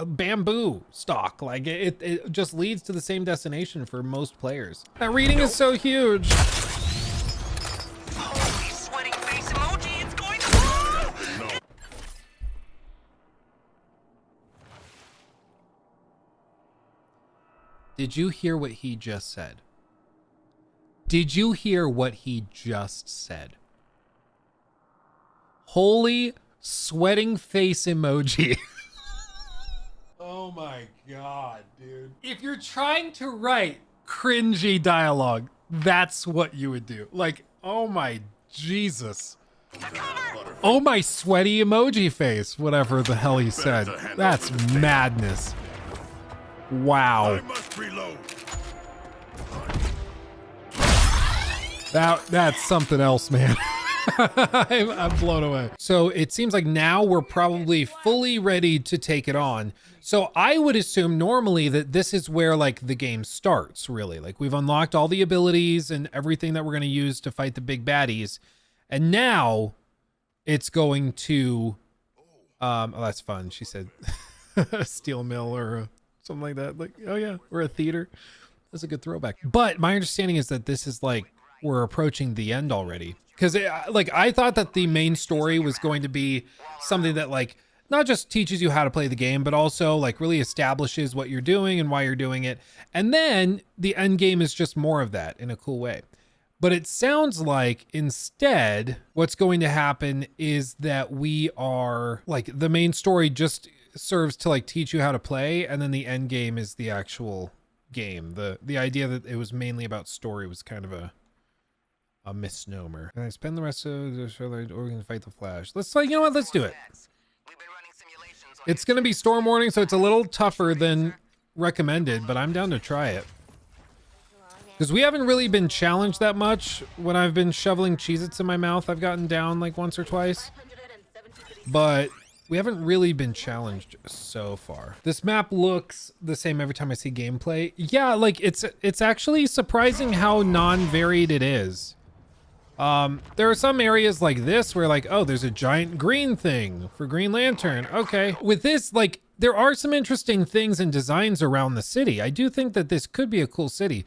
Speaker 1: bamboo stalk. Like it just leads to the same destination for most players. That reading is so huge.
Speaker 5: Holy sweating face emoji, it's going to...
Speaker 1: Did you hear what he just said? Did you hear what he just said? Holy sweating face emoji. Oh my god, dude. If you're trying to write cringy dialogue, that's what you would do. Like, oh my Jesus. Oh my sweaty emoji face, whatever the hell he said. That's madness. Wow. That's something else, man. I'm blown away. So it seems like now we're probably fully ready to take it on. So I would assume normally that this is where like the game starts, really. Like we've unlocked all the abilities and everything that we're going to use to fight the big baddies. And now it's going to, oh, that's fun. She said steel mill or a something like that. Like, oh yeah, we're a theater. That's a good throwback. But my understanding is that this is like, we're approaching the end already. Because like, I thought that the main story was going to be something that like, not just teaches you how to play the game, but also like really establishes what you're doing and why you're doing it. And then the end game is just more of that in a cool way. But it sounds like instead what's going to happen is that we are like, the main story just serves to like teach you how to play, and then the end game is the actual game. The idea that it was mainly about story was kind of a misnomer. And I spend the rest of the show like, or we can fight the Flash. Let's like, you know what, let's do it. It's gonna be storm warning, so it's a little tougher than recommended, but I'm down to try it. Because we haven't really been challenged that much. When I've been shoveling Cheez-Its in my mouth, I've gotten down like once or twice. But we haven't really been challenged so far. This map looks the same every time I see gameplay. Yeah, like it's actually surprising how non-varied it is. There are some areas like this where like, oh, there's a giant green thing for Green Lantern. Okay. With this, like, there are some interesting things and designs around the city. I do think that this could be a cool city.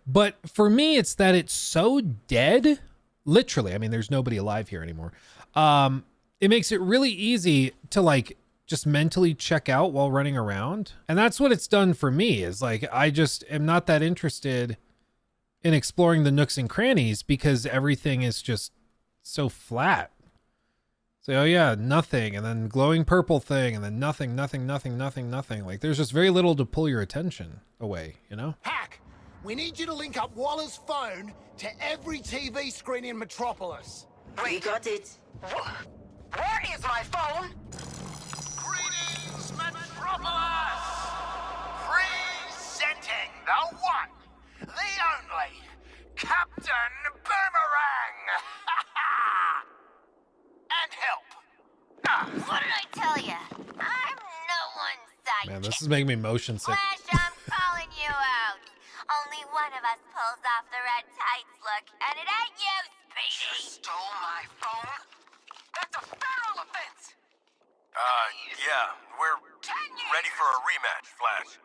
Speaker 1: But for me, it's that it's so dead. Literally, I mean, there's nobody alive here anymore. It makes it really easy to like just mentally check out while running around. And that's what it's done for me, is like, I just am not that interested in exploring the nooks and crannies because everything is just so flat. So, oh yeah, nothing, and then glowing purple thing, and then nothing, nothing, nothing, nothing, nothing. Like, there's just very little to pull your attention away, you know?
Speaker 8: Hack, we need you to link up Waller's phone to every TV screen in Metropolis.
Speaker 5: Wait, got it. Where is my phone?
Speaker 8: Greetings, Metropolis! Presenting the one, the only, Captain Boomerang! And help!
Speaker 12: What did I tell you? I'm no one's sidekick.
Speaker 1: Man, this is making me motion sick.
Speaker 12: Flash, I'm calling you out. Only one of us pulls off the red tights look, and it ain't you, Speedy.
Speaker 5: You stole my phone? That's a federal offense!
Speaker 17: Yeah, we're ready for a rematch, Flash.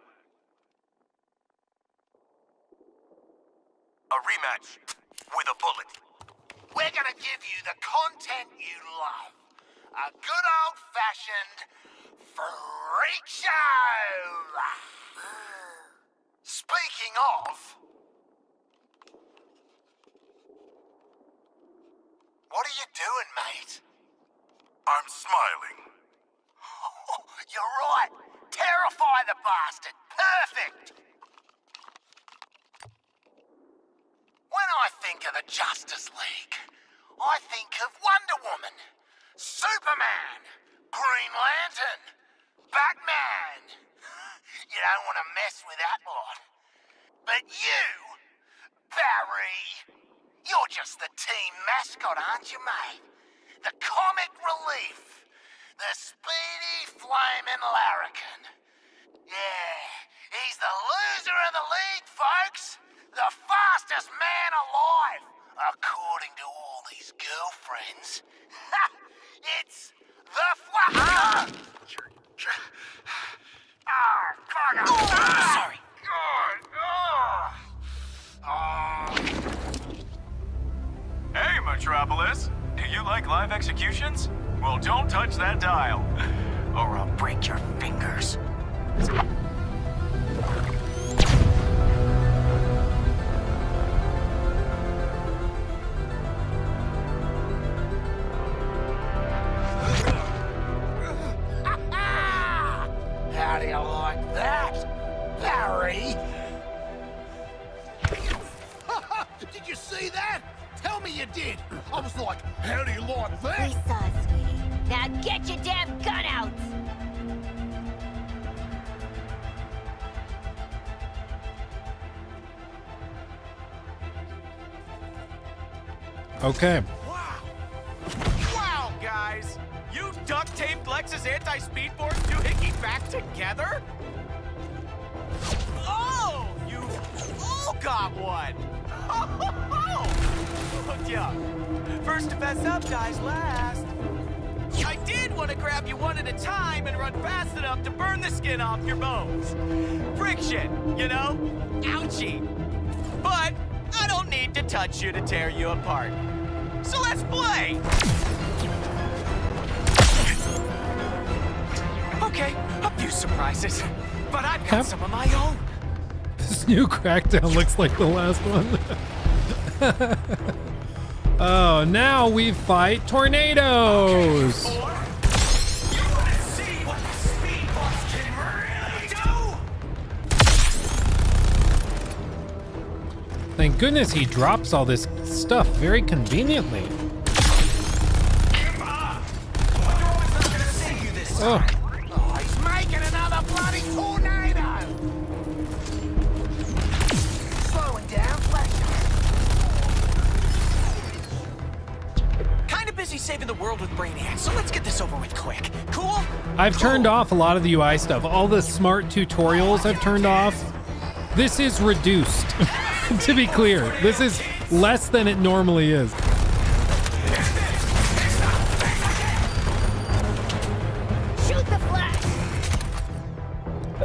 Speaker 17: A rematch with a bullet.
Speaker 8: We're gonna give you the content you love. A good old-fashioned freak show! Speaking of... What are you doing, mate?
Speaker 6: I'm smiling.
Speaker 8: You're right. Terrify the bastard. Perfect. When I think of the Justice League, I think of Wonder Woman, Superman, Green Lantern, Batman. You don't want to mess with that lot. But you, Barry, you're just the team mascot, aren't you, mate? The comic relief. The speedy flaming larrikin. Yeah, he's the loser of the league, folks. The fastest man alive, according to all these girlfriends. It's the Flash.
Speaker 5: Sorry.
Speaker 20: Hey, Metropolis. Do you like live executions? Well, don't touch that dial, or I'll break your fingers.
Speaker 8: How do you like that, Barry? Did you see that? Tell me you did. I was like, how do you like that?
Speaker 12: We saw it, sweetie. Now get your damn gun out!
Speaker 1: Okay.
Speaker 9: Wow, guys! You duct-taped Lex's anti-speed force doohickey back together? Oh! You all got one! Hooked ya. First to fess up dies last. I did want want to grab you one at a time and run fast enough to burn the skin off your bones. Friction, you know? Ouchie. But I don't need to touch you to tear you apart. So let's play! Okay, a few surprises, but I've got some of my own.
Speaker 1: This new Crackdown looks like the last one. Oh, now we fight tornadoes. Thank goodness he drops all this stuff very conveniently. Oh.
Speaker 8: He's making another bloody tornado! Slowing down, flash.
Speaker 9: Kinda busy saving the world with Brainiac, so let's get this over with quick. Cool?
Speaker 1: I've turned off a lot of the UI stuff. All the smart tutorials I've turned off. This is reduced. To be clear, this is less than it normally is.
Speaker 8: Shoot the flash!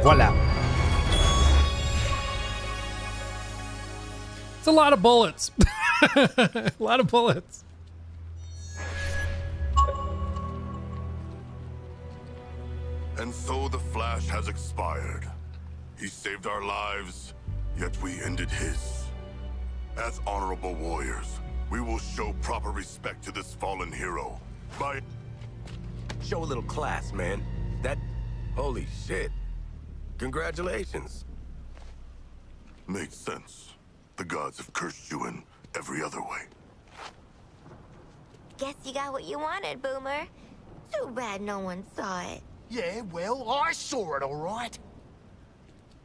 Speaker 1: Voila. It's a lot of bullets. A lot of bullets.
Speaker 6: And so the Flash has expired. He saved our lives, yet we ended his. As honorable warriors, we will show proper respect to this fallen hero by...
Speaker 17: Show a little class, man. That... Holy shit. Congratulations.
Speaker 6: Makes sense. The gods have cursed you in every other way.
Speaker 12: Guess you got what you wanted, Boomer. Too bad no one saw it.
Speaker 8: Yeah, well, I saw it, all right.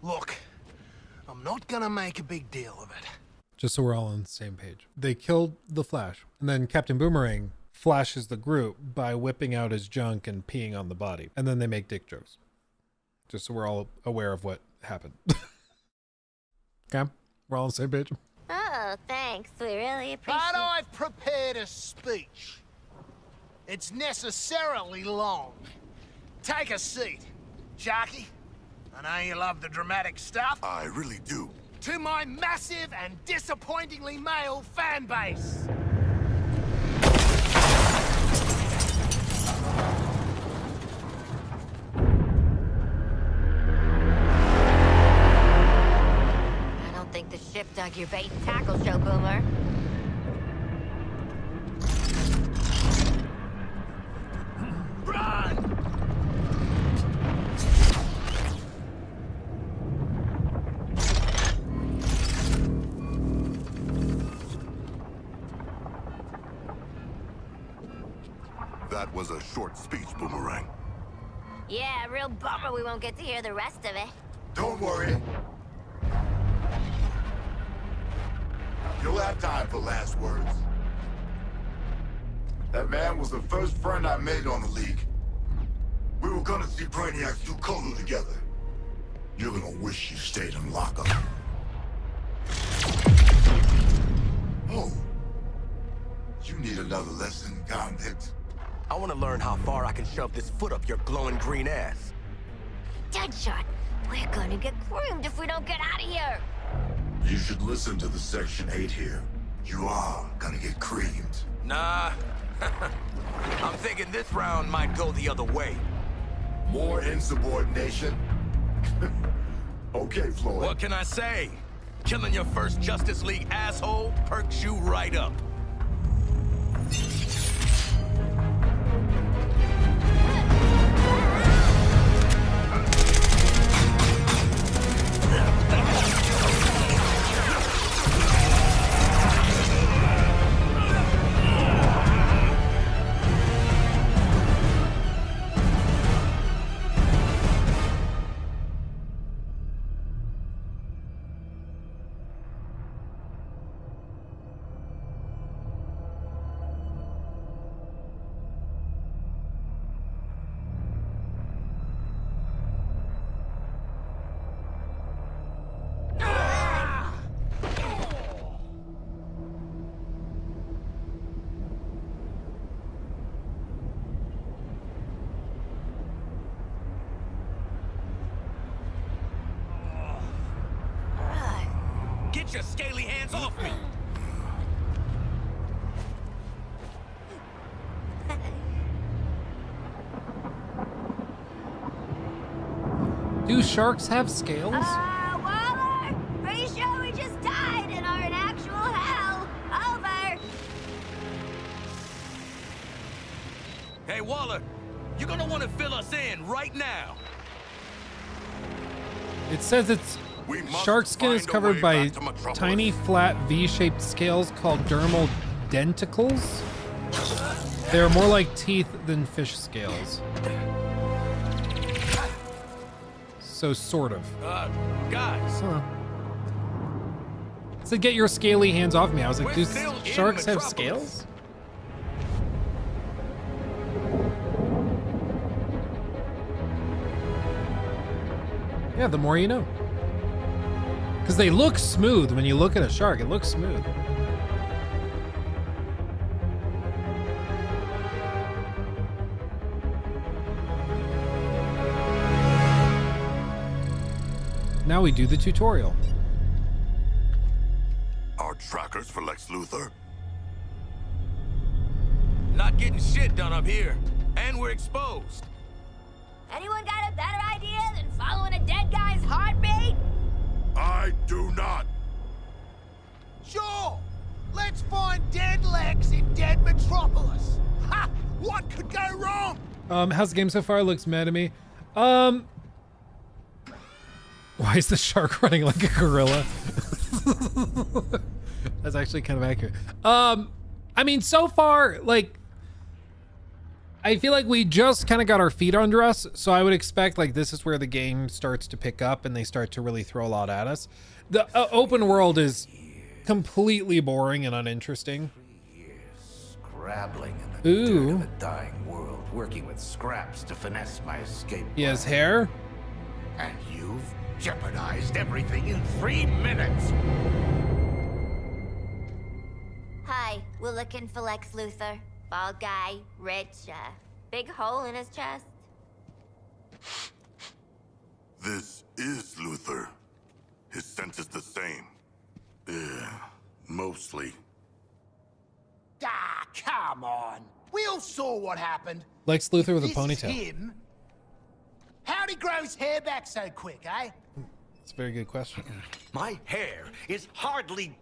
Speaker 8: Look, I'm not gonna make a big deal of it.
Speaker 1: Just so we're all on the same page. They killed the Flash, and then Captain Boomerang flashes the group by whipping out his junk and peeing on the body. And then they make dick jokes. Just so we're all aware of what happened. Okay? We're all on the same page.
Speaker 12: Oh, thanks. We really appreciate it.
Speaker 8: But I've prepared a speech. It's necessarily long. Take a seat, Sharky. I know you love the dramatic stuff.
Speaker 6: I really do.
Speaker 8: To my massive and disappointingly male fan base.
Speaker 12: I don't think the ship dug your bait and tackle show, Boomer.
Speaker 8: Run!
Speaker 6: That was a short speech, Boomerang.
Speaker 12: Yeah, real bummer we won't get to hear the rest of it.
Speaker 6: Don't worry.
Speaker 21: You'll have time for last words. That man was the first friend I made on the League. We were gonna see Brainiac do Kolu together. You're gonna wish you stayed in lockup. Oh. You need another lesson, convict.
Speaker 17: I want to learn how far I can shove this foot up your glowing green ass.
Speaker 12: Deadshot, we're gonna get groomed if we don't get out of here.
Speaker 21: You should listen to the Section 8 here. You are gonna get creamed.
Speaker 17: Nah. I'm thinking this round might go the other way.
Speaker 21: More insubordination? Okay, Floyd.
Speaker 17: What can I say? Killing your first Justice League asshole perks you right up.
Speaker 15: Get your scaly hands off me!
Speaker 1: Do sharks have scales?
Speaker 7: Waller! Pretty sure we just died and are in actual hell. Over.
Speaker 15: Hey, Waller, you're gonna want to fill us in right now.
Speaker 1: It says its shark skin is covered by tiny, flat, V-shaped scales called dermal denticles. They are more like teeth than fish scales. So sort of.
Speaker 15: Guys.
Speaker 1: Huh. It said get your scaly hands off me. I was like, do sharks have scales? Yeah, the more you know. Because they look smooth when you look at a shark. It looks smooth. Now we do the tutorial.
Speaker 6: Our trackers for Lex Luthor?
Speaker 15: Not getting shit done up here. And we're exposed.
Speaker 7: Anyone got a better idea than following a dead guy's heartbeat?
Speaker 6: I do not.
Speaker 8: Sure. Let's find dead Lex in dead Metropolis. Ha! What could go wrong?
Speaker 1: How's the game so far? Looks mad at me. Why is the shark running like a gorilla? That's actually kind of accurate. I mean, so far, like, I feel like we just kind of got our feet under us, so I would expect like this is where the game starts to pick up and they start to really throw a lot at us. The open world is completely boring and uninteresting.
Speaker 13: Scrabbling in the
Speaker 1: Ooh.
Speaker 13: dirt of a dying world, working with scraps to finesse my escape.
Speaker 1: He has hair.
Speaker 13: And you've jeopardized everything in 3 minutes.
Speaker 12: Hi, we're looking for Lex Luthor. Bald guy, rich, big hole in his chest.
Speaker 6: This is Luthor. His scent is the same. Yeah, mostly.
Speaker 8: Ah, come on. We all saw what happened.
Speaker 1: Lex Luthor with a
Speaker 8: This is
Speaker 1: ponytail.
Speaker 8: him. How'd he grow his hair back so quick, eh?
Speaker 1: It's a very good question.
Speaker 15: My hair is hardly...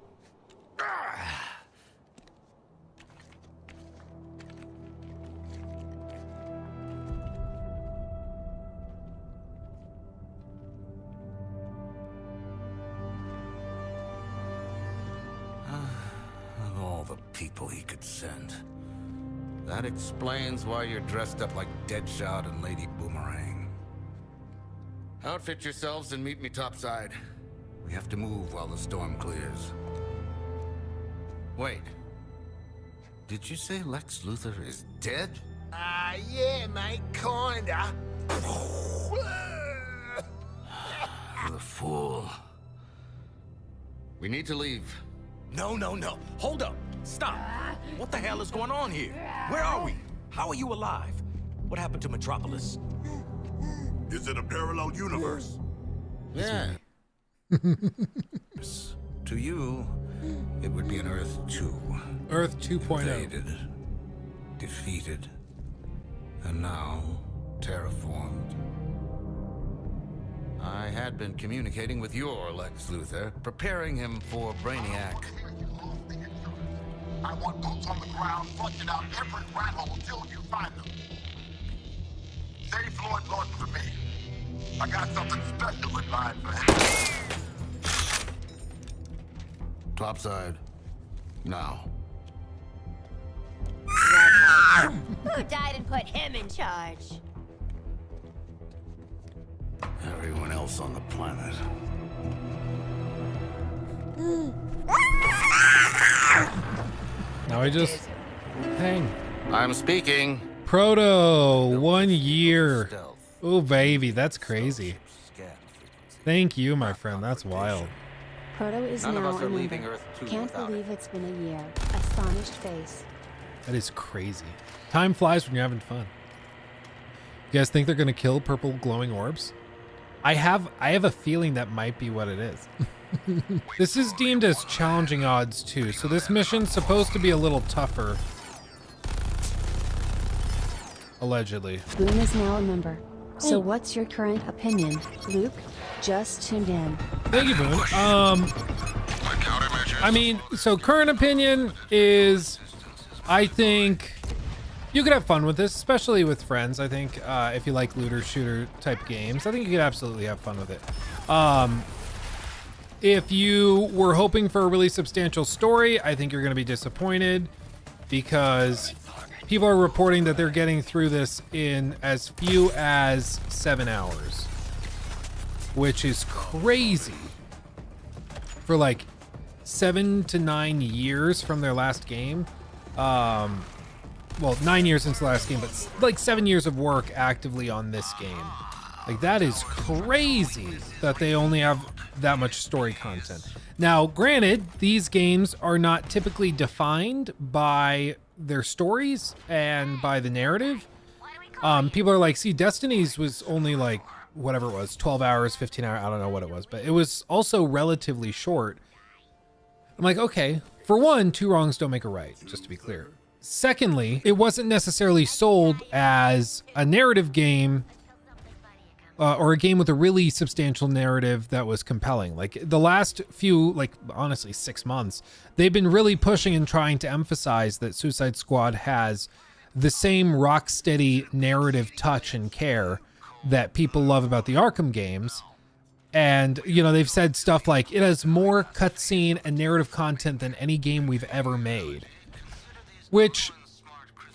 Speaker 13: Of all the people he could send. That explains why you're dressed up like Deadshot and Lady Boomerang. Outfit yourselves and meet me topside. We have to move while the storm clears. Wait. Did you say Lex Luthor is dead?
Speaker 8: Yeah, mate, kinda.
Speaker 13: The fool. We need to leave.
Speaker 15: No. Hold up. Stop. What the hell is going on here? Where are we? How are you alive? What happened to Metropolis?
Speaker 6: Is it a parallel universe?
Speaker 13: Yeah. To you, it would be an Earth 2.
Speaker 1: Earth 2.0.
Speaker 13: Invaded, defeated, and now terraformed. I had been communicating with your Lex Luthor, preparing him for Brainiac.
Speaker 21: I want boots on the ground, flushing out every rat hole till you find them. Save Floyd Gordon for me. I got something special in mind for him.
Speaker 13: Topside. Now.
Speaker 12: Who died and put him in charge?
Speaker 13: Everyone else on the planet.
Speaker 1: Now I just hang.
Speaker 13: I'm speaking.
Speaker 1: Proto, 1 year. Oh baby, that's crazy. Thank you, my friend. That's wild.
Speaker 2: Proto is
Speaker 13: None of
Speaker 2: now
Speaker 13: us are
Speaker 2: a
Speaker 13: leaving
Speaker 2: member.
Speaker 13: Earth 2
Speaker 2: Can't
Speaker 13: without
Speaker 2: believe it's been a year. Astonished face.
Speaker 1: That is crazy. Time flies when you're having fun. You guys think they're gonna kill purple glowing orbs? I have a feeling that might be what it is. This is deemed as challenging odds too, so this mission's supposed to be a little tougher. Allegedly.
Speaker 2: Boone is now a member. So what's your current opinion, Luke? Just tuned in.
Speaker 1: Thank you, Boone. I mean, so current opinion is, I think you could have fun with this, especially with friends. I think if you like looter shooter type games, I think you could absolutely have fun with it. If you were hoping for a really substantial story, I think you're going to be disappointed because people are reporting that they're getting through this in as few as 7 hours, which is crazy for like 7 to 9 years from their last game. Well, 9 years since the last game, but like 7 years of work actively on this game. Like, that is crazy that they only have that much story content. Now, granted, these games are not typically defined by their stories and by the narrative. People are like, see, Destiny's was only like, whatever it was, 12 hours, 15 hours, I don't know what it was, but it was also relatively short. I'm like, okay, for one, 2 wrongs don't make a right, just to be clear. Secondly, it wasn't necessarily sold as a narrative game or a game with a really substantial narrative that was compelling. Like the last few, like honestly 6 months, they've been really pushing and trying to emphasize that Suicide Squad has the same Rocksteady narrative touch and care that people love about the Arkham games. And, you know, they've said stuff like it has more cutscene and narrative content than any game we've ever made. Which,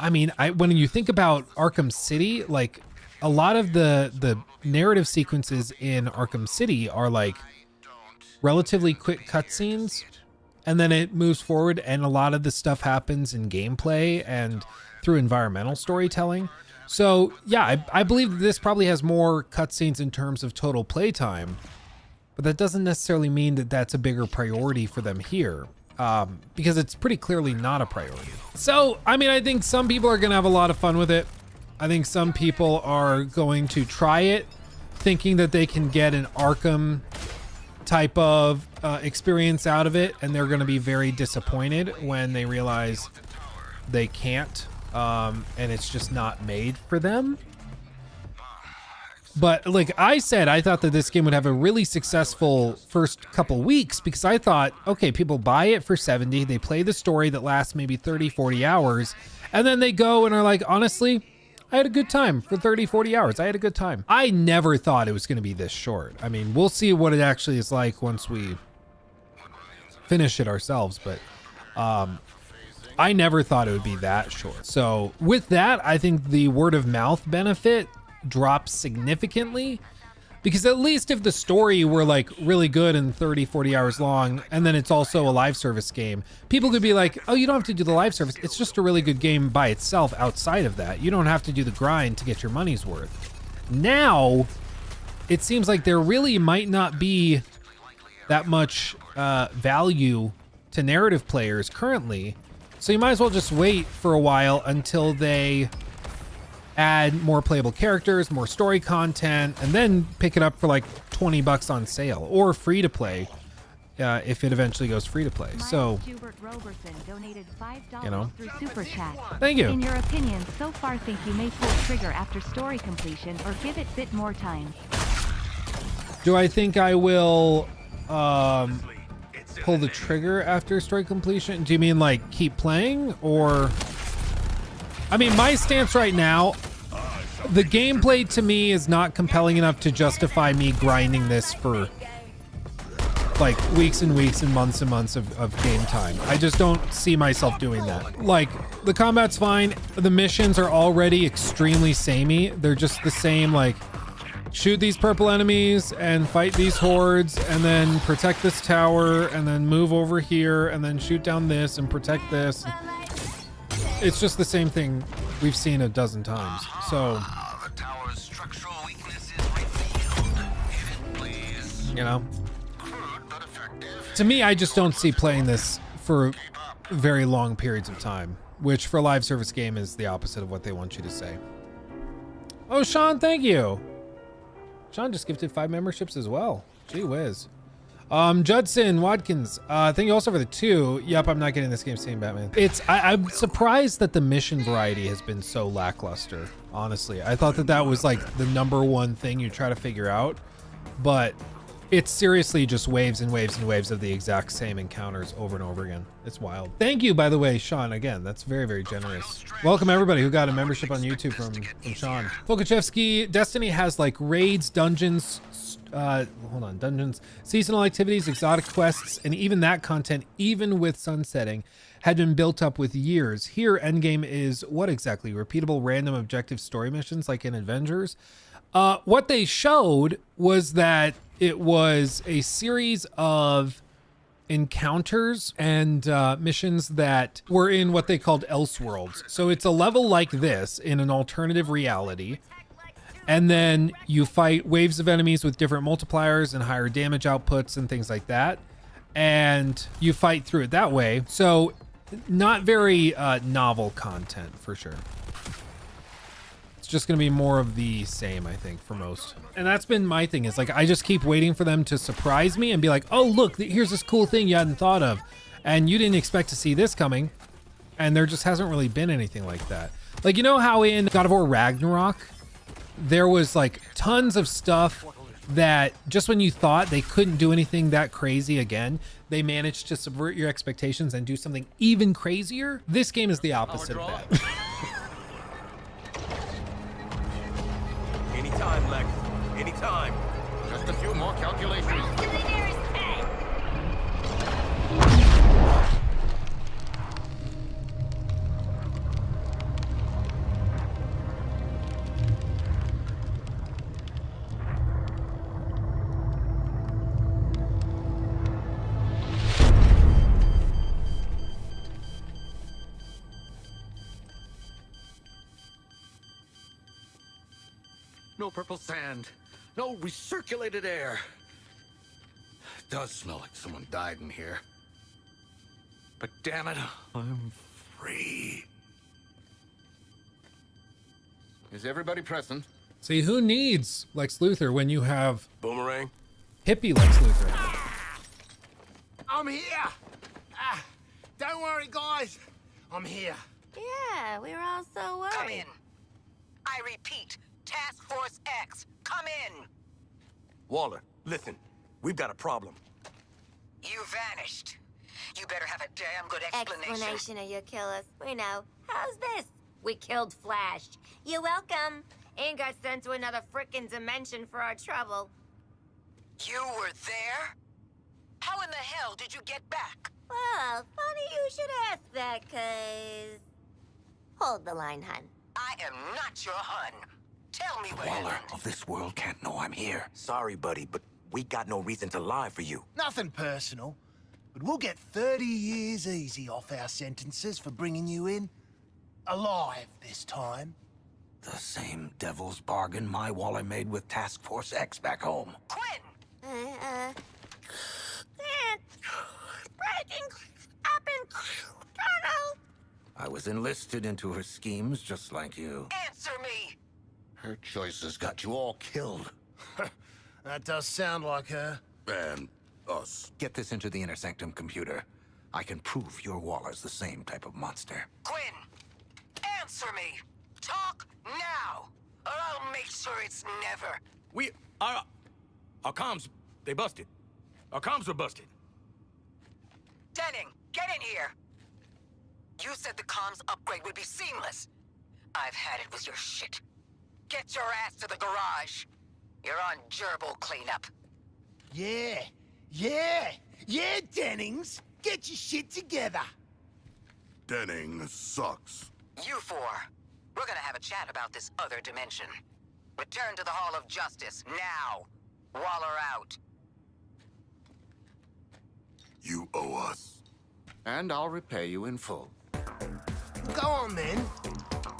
Speaker 1: I mean, when you think about Arkham City, like a lot of the narrative sequences in Arkham City are like relatively quick cutscenes, and then it moves forward, and a lot of the stuff happens in gameplay and through environmental storytelling. So yeah, I believe that this probably has more cutscenes in terms of total playtime, but that doesn't necessarily mean that that's a bigger priority for them here, because it's pretty clearly not a priority. So, I mean, I think some people are gonna have a lot of fun with it. I think some people are going to try it thinking that they can get an Arkham type of experience out of it, and they're going to be very disappointed when they realize they can't, and it's just not made for them. But like I said, I thought that this game would have a really successful first couple weeks, because I thought, okay, people buy it for $70, they play the story that lasts maybe 30, 40 hours, and then they go and are like, honestly, I had a good time for 30, 40 hours. I had a good time. I never thought it was going to be this short. I mean, we'll see what it actually is like once we finish it ourselves, but I never thought it would be that short. So with that, I think the word of mouth benefit drops significantly, because at least if the story were like really good and 30, 40 hours long, and then it's also a live service game, people could be like, oh, you don't have to do the live service. It's just a really good game by itself outside of that. You don't have to do the grind to get your money's worth. Now, it seems like there really might not be that much value to narrative players currently. So you might as well just wait for a while until they add more playable characters, more story content, and then pick it up for like $20 on sale or free to play if it eventually goes free to play. So, you know,
Speaker 4: through SuperCut.
Speaker 1: Thank you.
Speaker 4: In your opinion, so far think you may pull trigger after story completion or give it a bit more time?
Speaker 1: Do I think I will pull the trigger after story completion? Do you mean like keep playing, or? I mean, my stance right now, the gameplay to me is not compelling enough to justify me grinding this for like weeks and weeks and months of game time. I just don't see myself doing that. Like, the combat's fine. The missions are already extremely samey. They're just the same, like, shoot these purple enemies and fight these hordes and then protect this tower and then move over here and then shoot down this and protect this. It's just the same thing we've seen a dozen times. So, you know, to me, I just don't see playing this for very long periods of time, which for a live service game is the opposite of what they want you to say. Oh, Sean, thank you. Sean just gifted 5 memberships as well. Gee whiz. Judson Watkins, thank you also for the 2. Yep, I'm not getting this game saying Batman. I'm surprised that the mission variety has been so lackluster, honestly. I thought that was like the #1 thing you try to figure out, but it's seriously just waves and waves and waves of the exact same encounters over and over again. It's wild. Thank you, by the way, Sean. Again, that's very, very generous. Welcome everybody who got a membership on YouTube from Sean. Fokachevsky, Destiny has like raids, dungeons, dungeons, seasonal activities, exotic quests, and even that content, even with sunsetting, had been built up with years. Here, Endgame is what exactly? Repeatable random objective story missions like in Avengers? What they showed was that it was a series of encounters and missions that were in what they called Elseworlds. So it's a level like this in an alternative reality. And then you fight waves of enemies with different multipliers and higher damage outputs and things like that. And you fight through it that way. So not very novel content for sure. It's just going to be more of the same, I think, for most. And that's been my thing, is like, I just keep waiting for them to surprise me and be like, oh, look, here's this cool thing you hadn't thought of. And you didn't expect to see this coming. And there just hasn't really been anything like that. Like, you know how in God of War Ragnarok, there was like tons of stuff that just when you thought they couldn't do anything that crazy again, they managed to subvert your expectations and do something even crazier? This game is the opposite of that.
Speaker 15: Anytime, Lex. Anytime.
Speaker 21: Just a few more calculations. No purple sand. No recirculated air. It does smell like someone died in here. But damn it, I'm free. Is everybody present?
Speaker 1: See, who needs Lex Luthor when you have
Speaker 17: Boomerang?
Speaker 1: hippie Lex Luthor?
Speaker 8: I'm here. Don't worry, guys. I'm here.
Speaker 12: Yeah, we were all so worried.
Speaker 5: Come in. I repeat, Task Force X, come in.
Speaker 15: Waller, listen. We've got a problem.
Speaker 5: You vanished. You better have a damn good explanation.
Speaker 12: Or you kill us. We know. How's this? We killed Flash. You're welcome. And got sent to another frickin' dimension for our trouble.
Speaker 5: You were there? How in the hell did you get back?
Speaker 12: Well, funny you should ask that, 'cause... Hold the line, hun.
Speaker 5: I am not your hun. Tell me what
Speaker 15: Waller
Speaker 5: happened.
Speaker 15: of this world can't know I'm here. Sorry, buddy, but we got no reason to lie for you.
Speaker 8: Nothing personal, but we'll get 30 years easy off our sentences for bringing you in. Alive this time.
Speaker 15: The same devil's bargain my Waller made with Task Force X back home.
Speaker 12: Breaking up in tunnel.
Speaker 15: I was enlisted into her schemes just like you.
Speaker 5: Answer me!
Speaker 21: Her choices got you all killed.
Speaker 8: That does sound like her.
Speaker 21: And us.
Speaker 15: Get this into the inner sanctum computer. I can prove your Waller's the same type of monster.
Speaker 5: Quinn, answer me! Talk now, or I'll make sure it's never.
Speaker 15: Our comms, they busted. Our comms were busted.
Speaker 5: Denning, get in here! You said the comms upgrade would be seamless. I've had it with your shit. Get your ass to the garage. You're on gerbil cleanup.
Speaker 8: Yeah, Dennings. Get your shit together.
Speaker 6: Denning sucks.
Speaker 5: You four, we're gonna have a chat about this other dimension. Return to the Hall of Justice, now. Waller out.
Speaker 6: You owe us.
Speaker 13: And I'll repay you in full.
Speaker 8: Go on, then.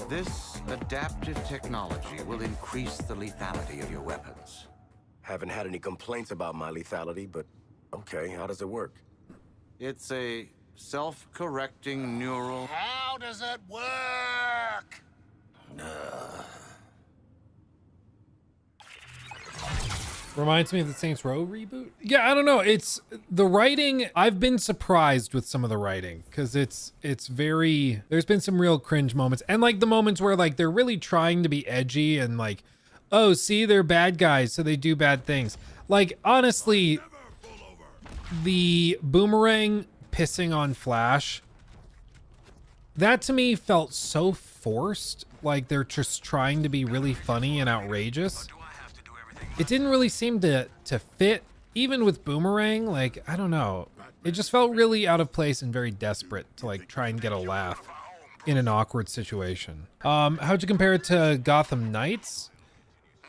Speaker 13: This adaptive technology will increase the lethality of your weapons.
Speaker 17: Haven't had any complaints about my lethality, but okay, how does it work?
Speaker 13: It's a self-correcting neural...
Speaker 8: How does it work?
Speaker 1: Reminds me of the Saints Row reboot. Yeah, I don't know. It's the writing. I've been surprised with some of the writing because it's very, there's been some real cringe moments, and like the moments where like they're really trying to be edgy and like, oh, see, they're bad guys, so they do bad things. Like, honestly, the Boomerang pissing on Flash, that to me felt so forced. Like they're just trying to be really funny and outrageous. It didn't really seem to fit, even with Boomerang. Like, I don't know. It just felt really out of place and very desperate to like try and get a laugh in an awkward situation. How'd you compare it to Gotham Knights?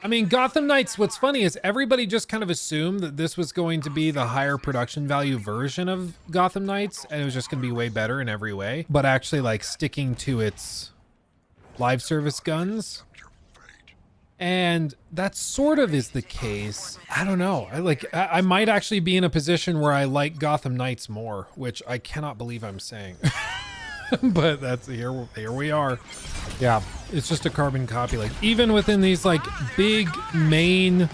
Speaker 1: I mean, Gotham Knights, what's funny is everybody just kind of assumed that this was going to be the higher production value version of Gotham Knights, and it was just going to be way better in every way, but actually like sticking to its live service guns. And that sort of is the case. I don't know. I might actually be in a position where I like Gotham Knights more, which I cannot believe I'm saying. But that's here we are. Yeah, it's just a carbon copy. Like even within these like big main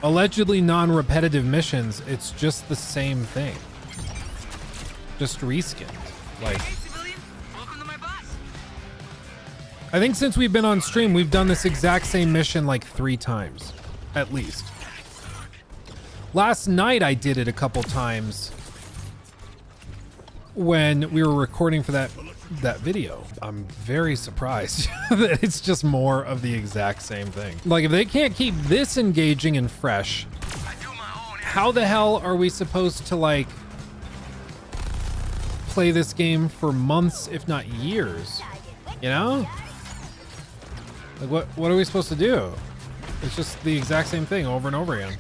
Speaker 1: allegedly non-repetitive missions, it's just the same thing. Just reskinned. Like, I think since we've been on stream, we've done this exact same mission like 3 times, at least. Last night I did it a couple times when we were recording for that video. I'm very surprised that it's just more of the exact same thing. Like if they can't keep this engaging and fresh, how the hell are we supposed to like play this game for months, if not years? You know? Like what are we supposed to do? It's just the exact same thing over and over again.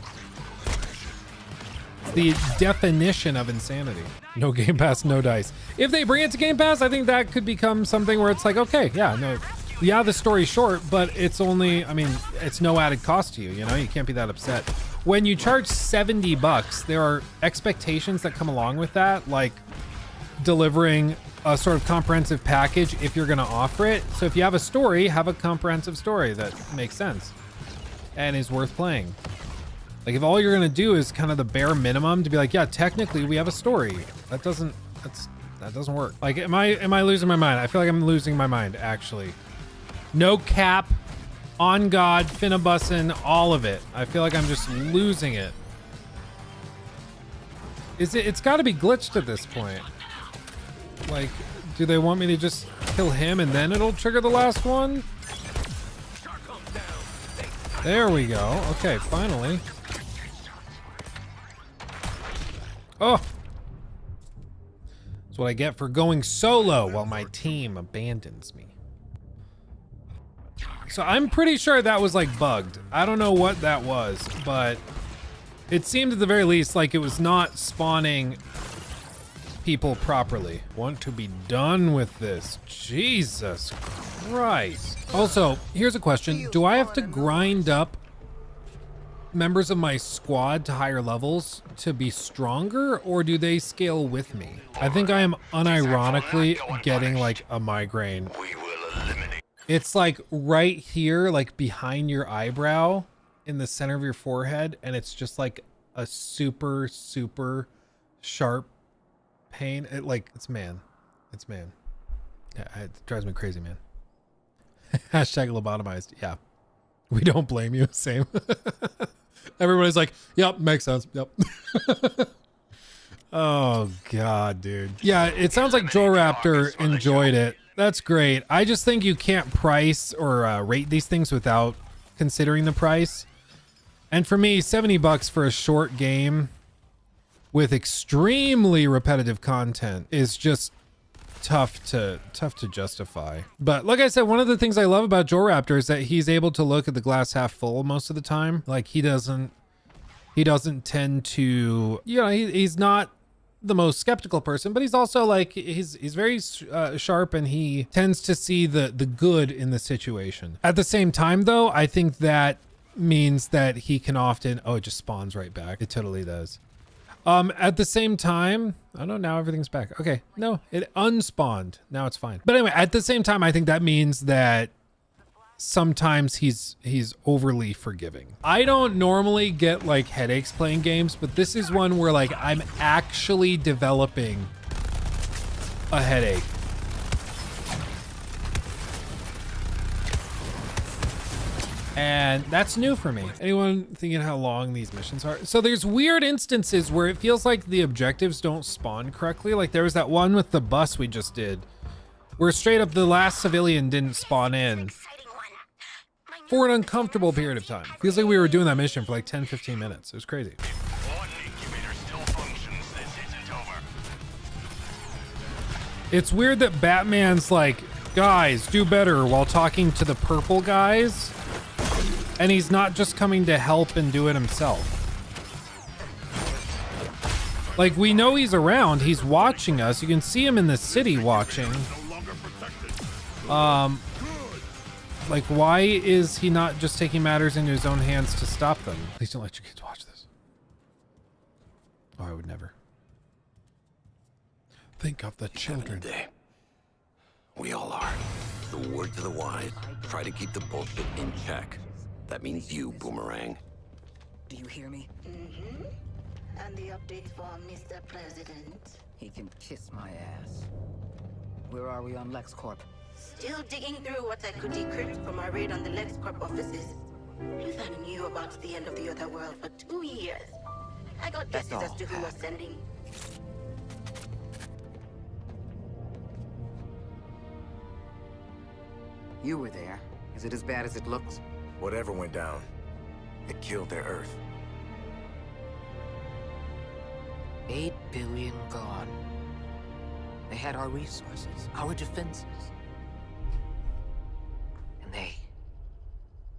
Speaker 1: It's the definition of insanity. No Game Pass, no dice. If they bring it to Game Pass, I think that could become something where it's like, okay, yeah, no, yeah, the story's short, but it's only, I mean, it's no added cost to you, you know? You can't be that upset. When you charge $70, there are expectations that come along with that, like delivering a sort of comprehensive package if you're gonna offer it. So if you have a story, have a comprehensive story that makes sense and is worth playing. Like if all you're gonna do is kind of the bare minimum to be like, yeah, technically we have a story. That doesn't work. Like, am I losing my mind? I feel like I'm losing my mind, actually. No cap, on God, Finnabussin, all of it. I feel like I'm just losing it. It's gotta be glitched at this point. Like, do they want me to just kill him and then it'll trigger the last one? There we go. Okay, finally. Oh! That's what I get for going solo while my team abandons me. So I'm pretty sure that was like bugged. I don't know what that was, but it seemed at the very least like it was not spawning people properly. Want to be done with this. Jesus Christ. Also, here's a question. Do I have to grind up members of my squad to higher levels to be stronger, or do they scale with me? I think I am unironically getting like a migraine. It's like right here, like behind your eyebrow in the center of your forehead, and it's just like a super sharp pain. It's man. Yeah, it drives me crazy, man. Hashtag lobotomized. Yeah, we don't blame you. Same. Everybody's like, yep, makes sense. Yep. Oh God, dude. Yeah, it sounds like Joe Raptor enjoyed it. That's great. I just think you can't price or rate these things without considering the price. And for me, $70 for a short game with extremely repetitive content is just tough to justify. But like I said, one of the things I love about Joe Raptor is that he's able to look at the glass half full most of the time. Like he doesn't tend to, you know, he's not the most skeptical person, but he's also like, he's very sharp, and he tends to see the good in the situation. At the same time though, I think that means that he can often, oh, it just spawns right back. It totally does. At the same time, I don't know, now everything's back. Okay, no, it unspawned. Now it's fine. But anyway, at the same time, I think that means that sometimes he's overly forgiving. I don't normally get like headaches playing games, but this is one where like I'm actually developing a headache. And that's new for me. Anyone thinking how long these missions are? So there's weird instances where it feels like the objectives don't spawn correctly. Like there was that one with the bus we just did, where straight up the last civilian didn't spawn in for an uncomfortable period of time. Feels like we were doing that mission for like 10, 15 minutes. It was crazy. It's weird that Batman's like, guys, do better, while talking to the purple guys. And he's not just coming to help and do it himself. Like, we know he's around. He's watching us. You can see him in the city watching. Like, why is he not just taking matters into his own hands to stop them? Please don't let your kids watch this. Oh, I would never. Think of the children.
Speaker 11: We all are. The word to the wise. Try to keep the bullshit in check. That means you, Boomerang.
Speaker 19: Do you hear me?
Speaker 3: Mm-hmm. And the update for Mr. President.
Speaker 19: He can kiss my ass. Where are we on LexCorp?
Speaker 3: Still digging through what I could decrypt from our raid on the LexCorp offices. Luther knew about the end of the other world for 2 years. I got guesses as to who was sending.
Speaker 19: You were there. Is it as bad as it looks?
Speaker 9: Whatever went down, it killed their Earth.
Speaker 19: 8 billion gone. They had our resources, our defenses. And they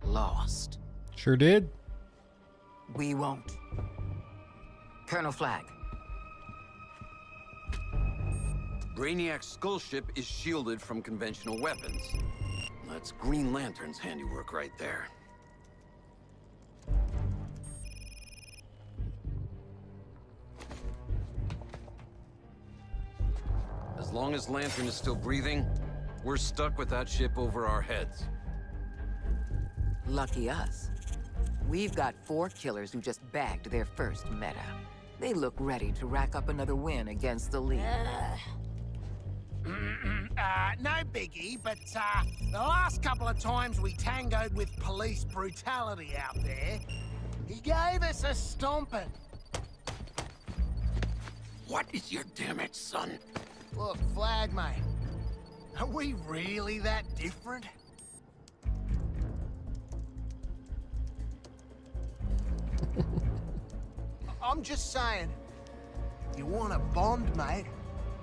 Speaker 19: lost.
Speaker 1: Sure did.
Speaker 19: We won't. Colonel Flagg.
Speaker 11: Brainiac's skull ship is shielded from conventional weapons. That's Green Lantern's handiwork right there. As long as Lantern is still breathing, we're stuck with that ship over our heads.
Speaker 19: Lucky us. We've got 4 killers who just bagged their first meta. They look ready to rack up another win against the League.
Speaker 8: No biggie, but the last couple of times we tangoed with police brutality out there, he gave us a stomping.
Speaker 11: What is your damage, son?
Speaker 8: Look, Flagg, mate, are we really that different? I'm just saying, you want a bond, mate?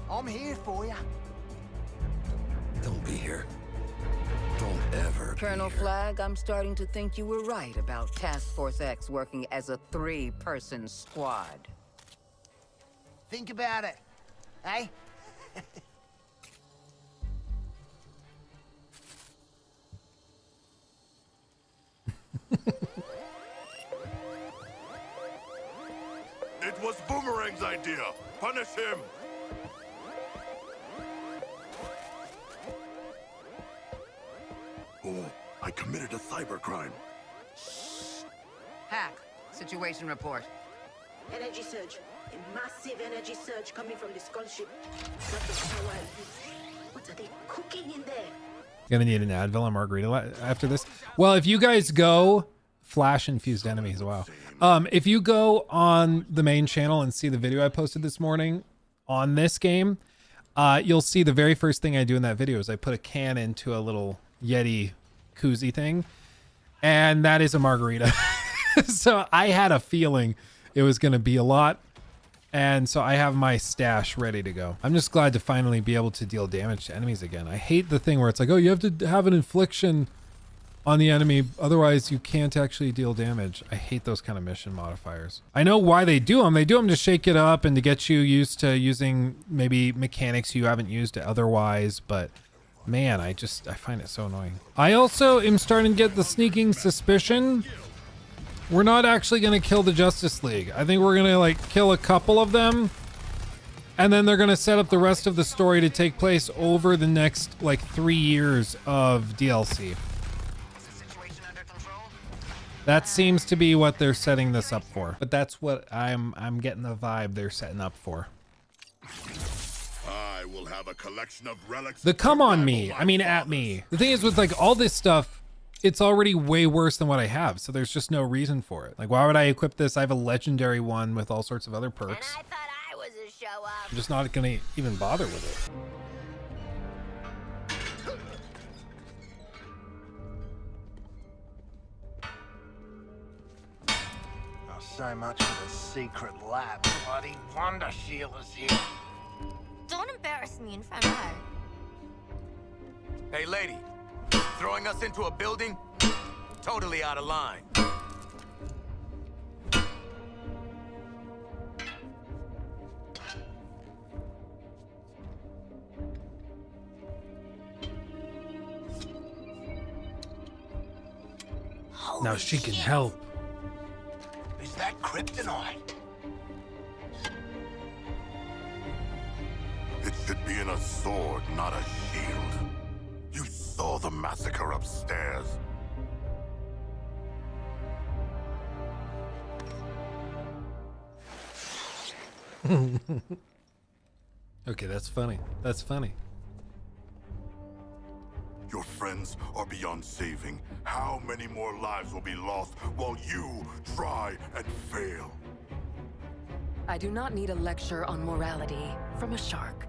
Speaker 8: I'm here for you.
Speaker 11: Don't be here. Don't ever
Speaker 19: Colonel Flagg, I'm starting to think you were right about Task Force X working as a 3-person squad.
Speaker 8: Think about it, eh?
Speaker 6: It was Boomerang's idea. Punish him. Oh, I committed a cybercrime.
Speaker 19: Hack, situation report.
Speaker 3: Energy surge. A massive energy surge coming from the skull ship. Not the power. What are they cooking in there?
Speaker 1: Gonna need an Advil and margarita after this. Well, if you guys go flash infused enemies, wow. If you go on the main channel and see the video I posted this morning on this game, you'll see the very first thing I do in that video is I put a can into a little Yeti koozie thing, and that is a margarita. So I had a feeling it was going to be a lot, and so I have my stash ready to go. I'm just glad to finally be able to deal damage to enemies again. I hate the thing where it's like, oh, you have to have an infliction on the enemy, otherwise you can't actually deal damage. I hate those kind of mission modifiers. I know why they do them. They do them to shake it up and to get you used to using maybe mechanics you haven't used otherwise, but man, I find it so annoying. I also am starting to get the sneaking suspicion we're not actually going to kill the Justice League. I think we're going to like kill a couple of them, and then they're going to set up the rest of the story to take place over the next like 3 years of DLC. That seems to be what they're setting this up for. But that's what I'm getting the vibe they're setting up for.
Speaker 6: I will have a collection of relics.
Speaker 1: The come on me. I mean, at me. The thing is with like all this stuff, it's already way worse than what I have. So there's just no reason for it. Like, why would I equip this? I have a legendary one with all sorts of other perks.
Speaker 12: And I thought I was a show off.
Speaker 1: I'm just not gonna even bother with it.
Speaker 8: So much for the secret lab. Bloody Wonder Sheila's here.
Speaker 12: Don't embarrass me in front of her.
Speaker 15: Hey, lady. Throwing us into a building? Totally out of line.
Speaker 1: Now she can help.
Speaker 8: Is that kryptonite?
Speaker 6: It should be in a sword, not a shield. You saw the massacre upstairs.
Speaker 1: Okay, that's funny. That's funny.
Speaker 6: Your friends are beyond saving. How many more lives will be lost while you try and fail?
Speaker 14: I do not need a lecture on morality from a shark.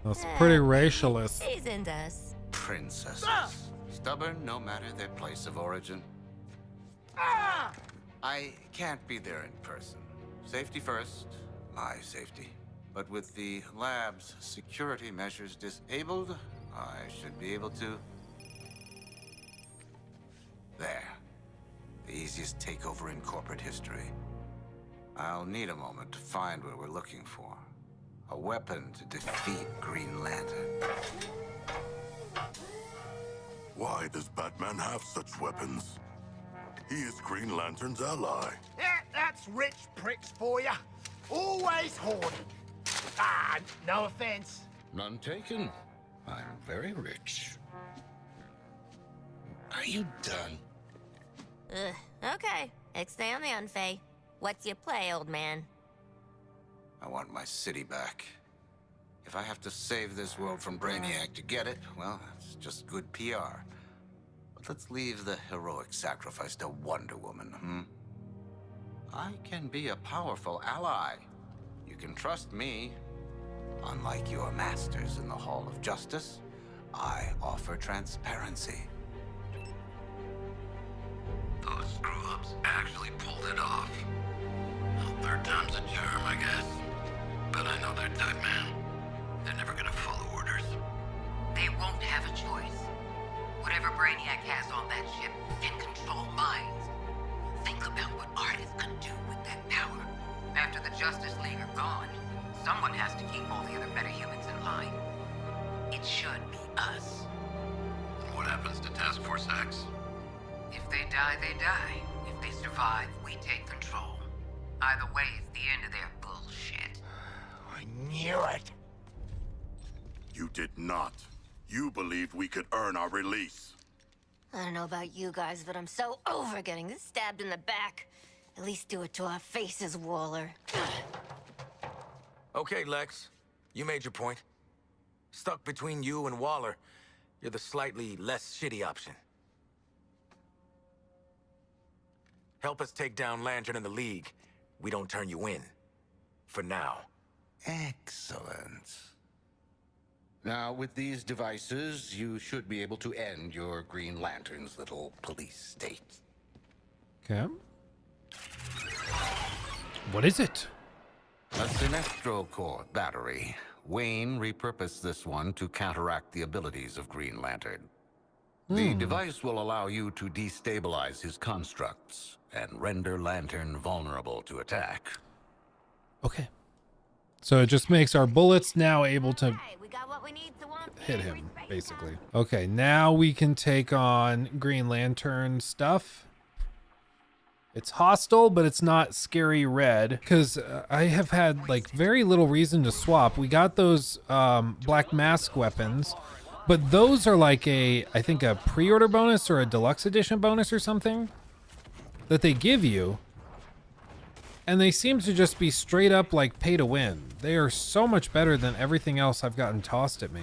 Speaker 1: That's pretty racialist.
Speaker 12: Seasoned us.
Speaker 13: Princesses. Stubborn no matter their place of origin. I can't be there in person. Safety first, my safety. But with the lab's security measures disabled, I should be able to... There. The easiest takeover in corporate history. I'll need a moment to find what we're looking for. A weapon to defeat Green Lantern.
Speaker 6: Why does Batman have such weapons? He is Green Lantern's ally.
Speaker 8: Yeah, that's rich pricks for you. Always hoarding. Ah, no offense.
Speaker 13: None taken. I'm very rich. Are you done?
Speaker 12: Okay. Stay on the unfay. What's your play, old man?
Speaker 13: I want my city back. If I have to save this world from Brainiac to get it, well, that's just good PR. But let's leave the heroic sacrifice to Wonder Woman, I can be a powerful ally. You can trust me. Unlike your masters in the Hall of Justice, I offer transparency.
Speaker 11: Those screw-ups actually pulled it off. Well, third time's a charm, I guess. But I know their type, man. They're never gonna follow orders.
Speaker 19: They won't have a choice. Whatever Brainiac has on that ship can control minds. Think about what artists could do with that power. After the Justice League are gone, someone has to keep all the other metahumans in line. It should be us.
Speaker 11: What happens to Task Force X?
Speaker 19: If they die, they die. If they survive, we take control. Either way, it's the end of their bullshit.
Speaker 8: I knew it.
Speaker 6: You did not. You believed we could earn our release.
Speaker 12: I don't know about you guys, but I'm so over getting stabbed in the back. At least do it to our faces, Waller.
Speaker 15: Okay, Lex. You made your point. Stuck between you and Waller, you're the slightly less shitty option. Help us take down Lantern and the League. We don't turn you in. For now.
Speaker 13: Excellent. Now, with these devices, you should be able to end your Green Lantern's little police state.
Speaker 1: Okay. What is it?
Speaker 13: A Sinestro Core battery. Wayne repurposed this one to counteract the abilities of Green Lantern. The device will allow you to destabilize his constructs and render Lantern vulnerable to attack.
Speaker 1: Okay. So it just makes our bullets now able to
Speaker 12: We got what we need to
Speaker 1: hit him, basically. Okay, now we can take on Green Lantern stuff. It's hostile, but it's not scary red, because I have had like very little reason to swap. We got those Black Mask weapons. But those are like I think a pre-order bonus or a deluxe edition bonus or something that they give you. And they seem to just be straight up like pay to win. They are so much better than everything else I've gotten tossed at me.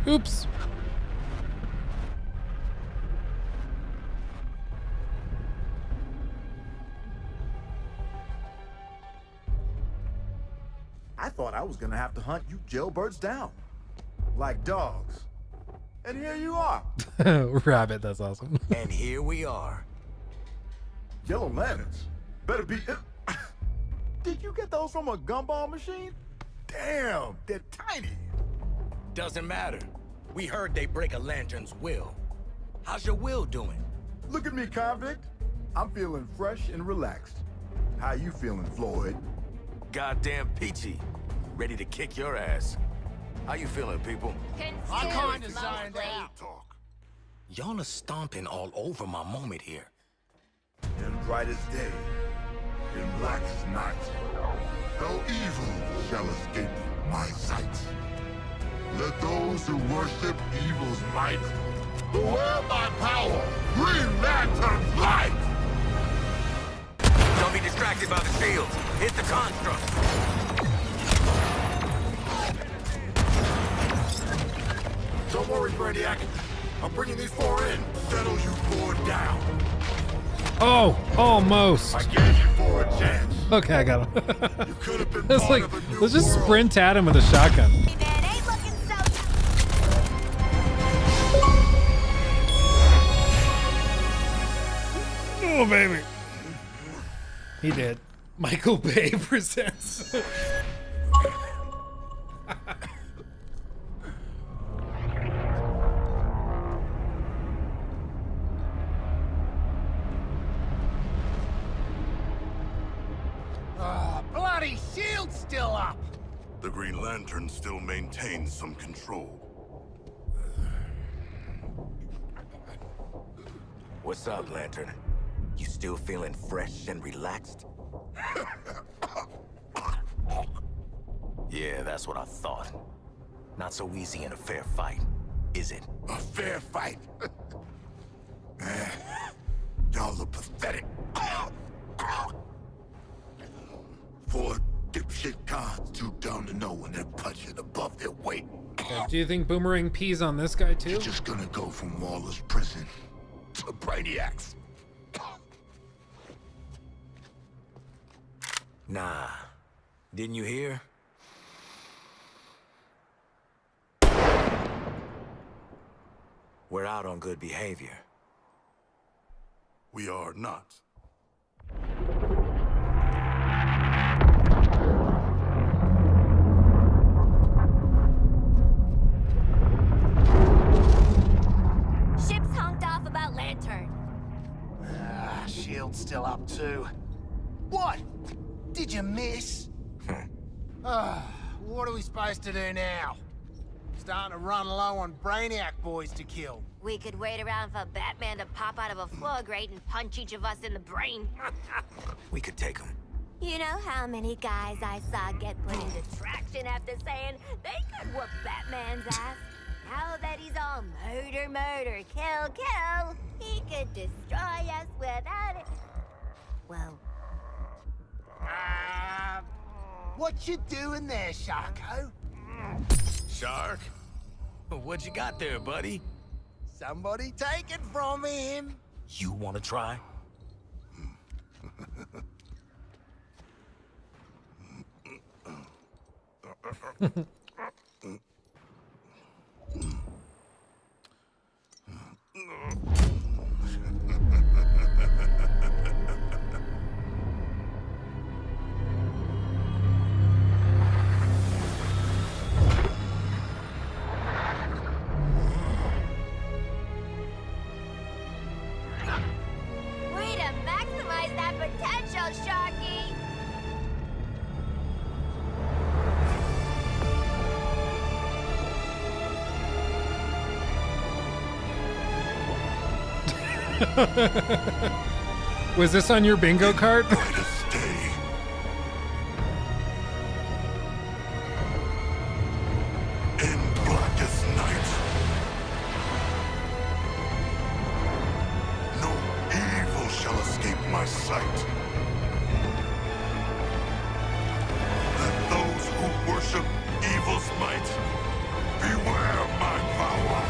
Speaker 1: Oops.
Speaker 10: I thought I was gonna have to hunt you jailbirds down. Like dogs. And here you are.
Speaker 1: Rabbit, that's awesome.
Speaker 15: And here we are.
Speaker 10: Yellow lanterns. Better be... Did you get those from a gumball machine? Damn, they're tiny.
Speaker 15: Doesn't matter. We heard they break a lantern's will. How's your will doing?
Speaker 10: Look at me, convict. I'm feeling fresh and relaxed. How you feeling, Floyd?
Speaker 15: Goddamn peachy. Ready to kick your ass. How you feeling, people?
Speaker 8: I kinda zoned out.
Speaker 15: Y'all are stomping all over my moment here.
Speaker 6: In brightest day, in blackest night, no evil shall escape my sight. Let those who worship evil's might beware my power, Green Lantern's light!
Speaker 15: Don't be distracted by the shields. Hit the construct.
Speaker 6: Don't worry, Brainiac. I'm bringing these 4 in. Settle you 4 down.
Speaker 1: Oh, almost.
Speaker 6: I gave you 4 a chance.
Speaker 1: Okay, I got him.
Speaker 6: You could have been
Speaker 1: It's
Speaker 6: part
Speaker 1: like,
Speaker 6: of a new
Speaker 1: let's just
Speaker 6: world.
Speaker 1: sprint at him with a shotgun. Oh, baby. He did. Michael Bay presents.
Speaker 8: Bloody shield's still up!
Speaker 6: The Green Lantern still maintains some control.
Speaker 15: What's up, Lantern? You still feeling fresh and relaxed? Yeah, that's what I thought. Not so easy in a fair fight, is it?
Speaker 6: A fair fight? Y'all look pathetic. 4 dipshit cons too dumb to know when they're punching above their weight.
Speaker 1: Do you think Boomerang pees on this guy too?
Speaker 6: You're just gonna go from Waller's prison to Brainiac's.
Speaker 15: Nah. Didn't you hear? We're out on good behavior.
Speaker 6: We are not.
Speaker 7: Ship's honked off about Lantern.
Speaker 8: Shield's still up too. What? Did you miss? What are we supposed to do now? Starting to run low on Brainiac boys to kill.
Speaker 12: We could wait around for Batman to pop out of a floor grate and punch each of us in the brain.
Speaker 15: We could take him.
Speaker 12: You know how many guys I saw get put into traction after saying they could whoop Batman's ass? Now that he's all murder, murder, kill, kill, he could destroy us without it. Well...
Speaker 8: What you doing there, Sharko?
Speaker 15: Shark? What you got there, buddy?
Speaker 8: Somebody take it from him.
Speaker 15: You wanna try?
Speaker 12: Way to maximize that potential, Sharky!
Speaker 1: Was this on your bingo card?
Speaker 6: Brightest day. In blackest night. No evil shall escape my sight. Let those who worship evil's might beware my power.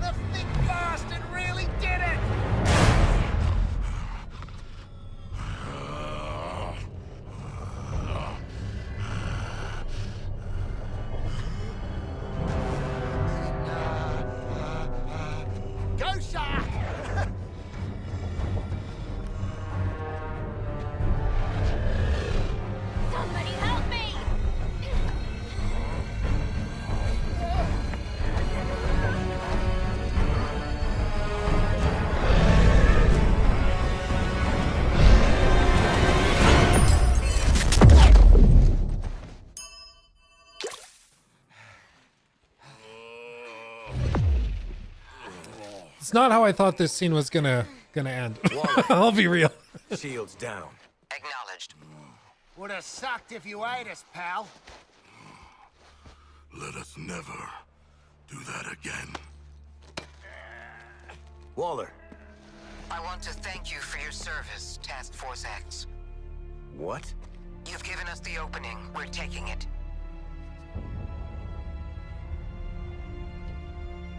Speaker 8: The thick bastard really did it! Go, Shark!
Speaker 7: Somebody help me!
Speaker 1: It's not how I thought this scene was gonna end. I'll be real.
Speaker 15: Shields down.
Speaker 5: Acknowledged.
Speaker 8: Would have sucked if you ate us, pal.
Speaker 6: Let us never do that again.
Speaker 15: Waller.
Speaker 5: I want to thank you for your service, Task Force X.
Speaker 15: What?
Speaker 5: You've given us the opening. We're taking it.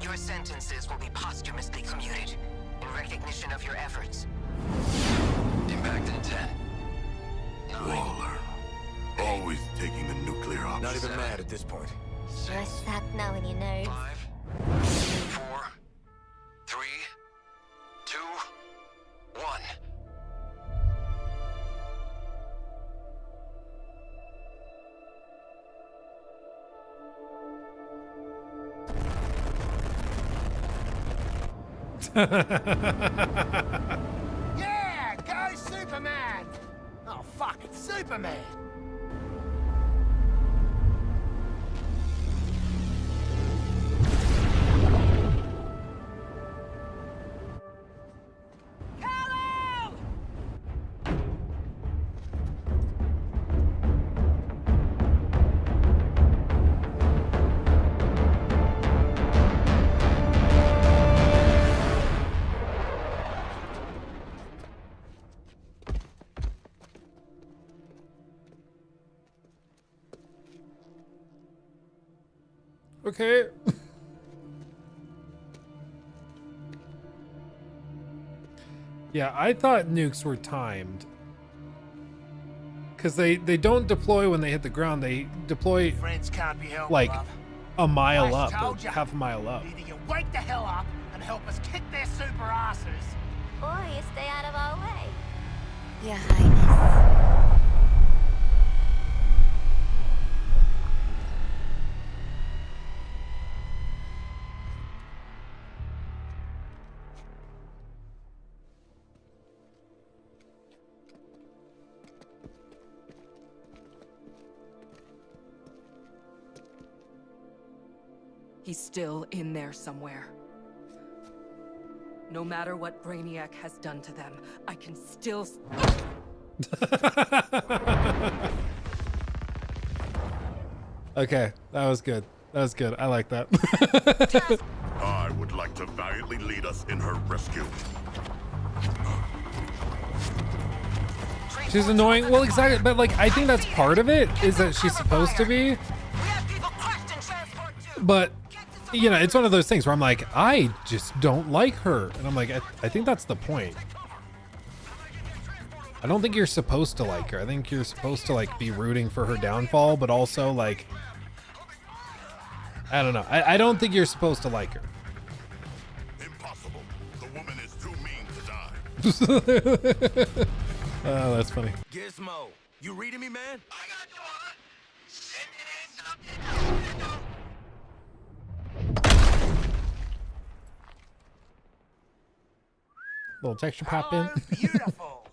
Speaker 5: Your sentences will be posthumously commuted in recognition of your efforts.
Speaker 11: Impact in 10.
Speaker 6: Waller. Always taking the nuclear option.
Speaker 15: Not even mad at this point.
Speaker 12: Sure suck knowing your nerves.
Speaker 11: 5, 4, 3, 2, 1.
Speaker 8: Yeah, go Superman! Oh, fuck, it's Superman!
Speaker 1: Okay. Yeah, I thought nukes were timed. Because they don't deploy when they hit the ground. They deploy
Speaker 8: Friends can't be helped,
Speaker 1: like
Speaker 8: love.
Speaker 1: a mile
Speaker 8: I
Speaker 1: up, or
Speaker 8: told ya.
Speaker 1: half a mile up.
Speaker 8: Either you wake the hell up and help us kick their super asses,
Speaker 12: Or you stay out of our way. Your Highness.
Speaker 14: He's still in there somewhere. No matter what Brainiac has done to them, I can still...
Speaker 1: Okay, that was good. That was good. I like that.
Speaker 6: I would like to valiantly lead us in her rescue.
Speaker 1: She's annoying. Well, exactly. But like, I think that's part of it, is that she's supposed to be. But, you know, it's one of those things where I'm like, I just don't like her. And I'm like, I think that's the point. I don't think you're supposed to like her. I think you're supposed to like be rooting for her downfall, but also like, I don't know. I don't think you're supposed to like her.
Speaker 6: Impossible. The woman is too mean to die.
Speaker 1: Oh, that's funny.
Speaker 15: Gizmo, You reading me, man?
Speaker 1: Little texture pop in.
Speaker 8: Beautiful.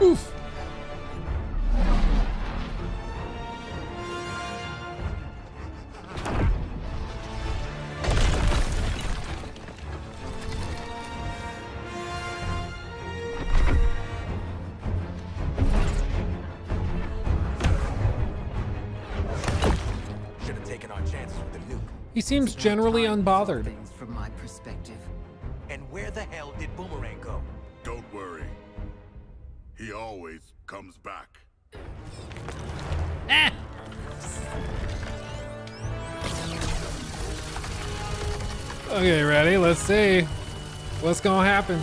Speaker 1: Oof.
Speaker 15: Should have taken our chances with the nuke.
Speaker 1: He seems generally unbothered.
Speaker 5: Things from my perspective.
Speaker 15: And where the hell did Boomerang go?
Speaker 6: Don't worry. He always comes back.
Speaker 1: Ah! Okay, ready? Let's see what's gonna happen.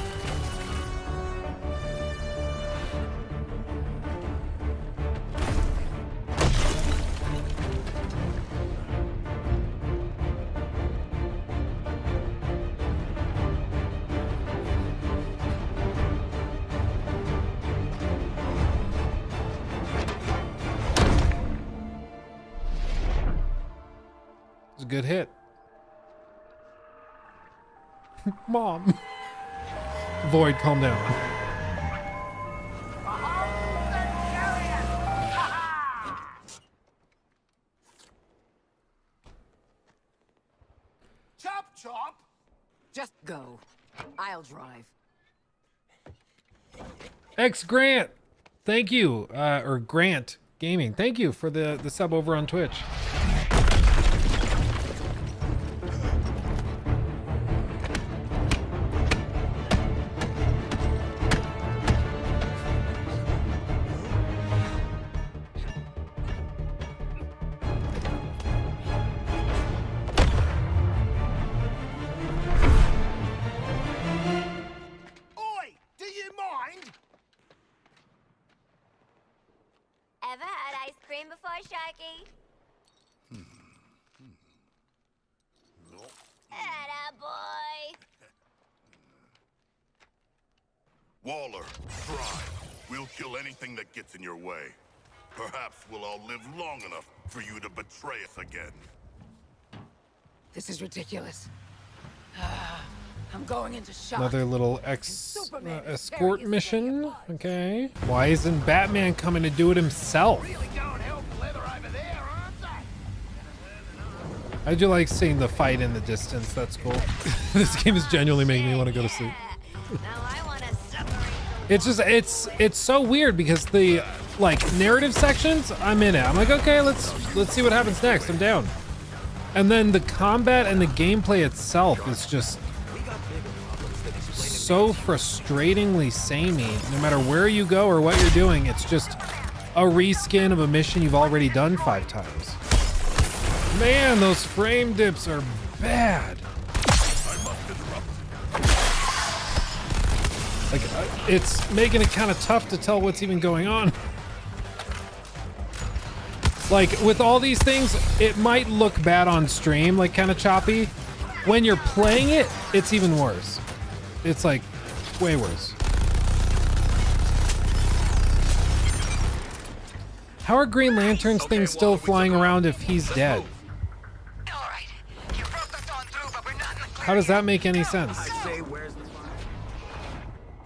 Speaker 1: It's a good hit. Mom. Void, calm down.
Speaker 8: Chop chop.
Speaker 5: Just go. I'll drive.
Speaker 1: X Grant, thank you, or Grant Gaming, thank you for the sub over on Twitch.
Speaker 8: Oi, do you mind?
Speaker 12: Ever had ice cream before, Sharky? Atta boy.
Speaker 6: Waller, drive. We'll kill anything that gets in your way. Perhaps we'll all live long enough for you to betray us again.
Speaker 5: This is ridiculous. I'm going into shock.
Speaker 1: Another little escort mission. Okay. Why isn't Batman coming to do it himself? I do like seeing the fight in the distance. That's cool. This game is genuinely making me want to go to sleep. It's just it's so weird because the like narrative sections, I'm in it. I'm like, okay, let's see what happens next. I'm down. And then the combat and the gameplay itself is just so frustratingly samey. No matter where you go or what you're doing, it's just a reskin of a mission you've already done 5 times. Man, those frame dips are bad. Like, it's making it kind of tough to tell what's even going on. Like, with all these things, it might look bad on stream, like kind of choppy. When you're playing it, it's even worse. It's like, way worse. How are Green Lantern's things still flying around if he's dead? How does that make any sense?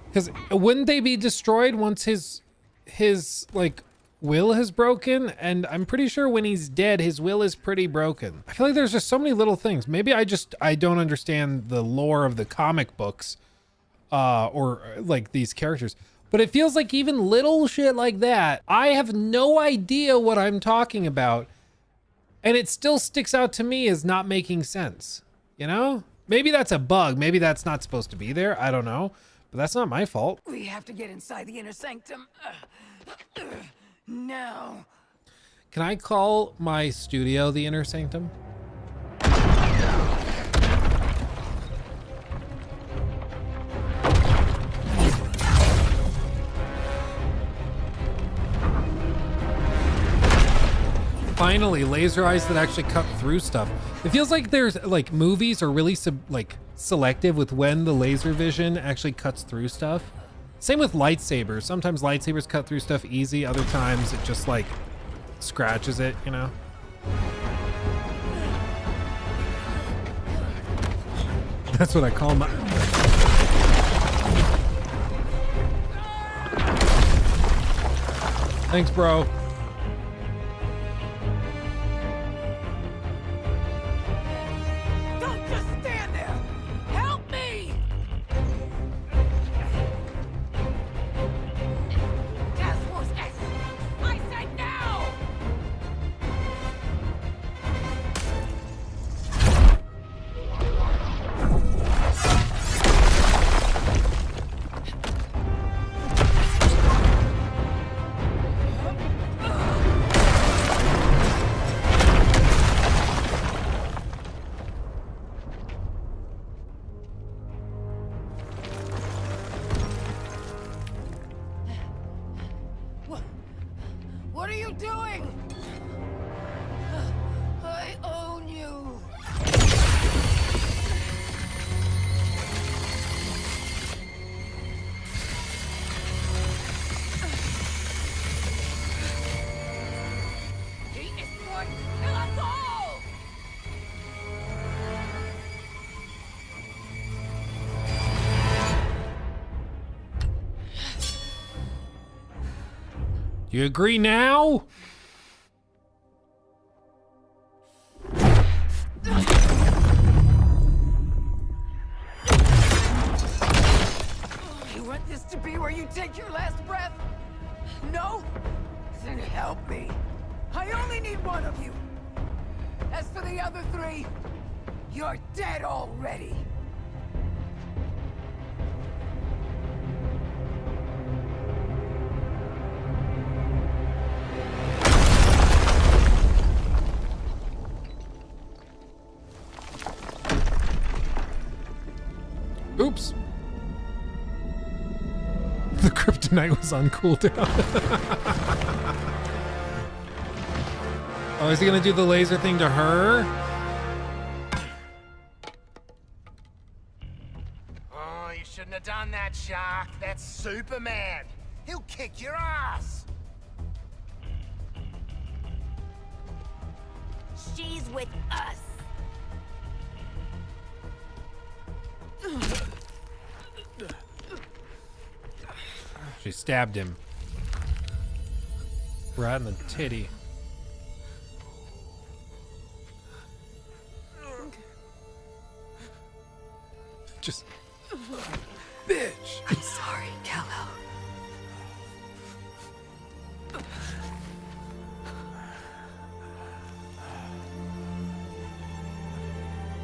Speaker 1: Because wouldn't they be destroyed once his like will has broken? And I'm pretty sure when he's dead, his will is pretty broken. I feel like there's just so many little things. Maybe I don't understand the lore of the comic books, or like these characters. But it feels like even little shit like that, I have no idea what I'm talking about. And it still sticks out to me as not making sense, you know? Maybe that's a bug. Maybe that's not supposed to be there. I don't know. But that's not my fault.
Speaker 5: We have to get inside the inner sanctum. Now.
Speaker 1: Can I call my studio the Inner Sanctum? Finally, laser eyes that actually cut through stuff. It feels like there's like movies are really selective with when the laser vision actually cuts through stuff. Same with lightsabers. Sometimes lightsabers cut through stuff easy. Other times it just like scratches it, you know? That's what I call my... Thanks, bro.
Speaker 5: Don't just stand there! Help me! Task Force X! I said now! What are you doing? I own you. He is going to kill us all!
Speaker 1: You agree now?
Speaker 5: You want this to be where you take your last breath? No? Then help me. I only need one of you. As for the other three, you're dead already.
Speaker 1: Oops. The kryptonite was on cooldown. Oh, is he gonna do the laser thing to her?
Speaker 8: Oh, you shouldn't have done that, Shark. That's Superman. He'll kick your ass.
Speaker 12: She's with us.
Speaker 1: She stabbed him. Right in the titty. Just... Bitch!
Speaker 14: I'm sorry, Kal-El.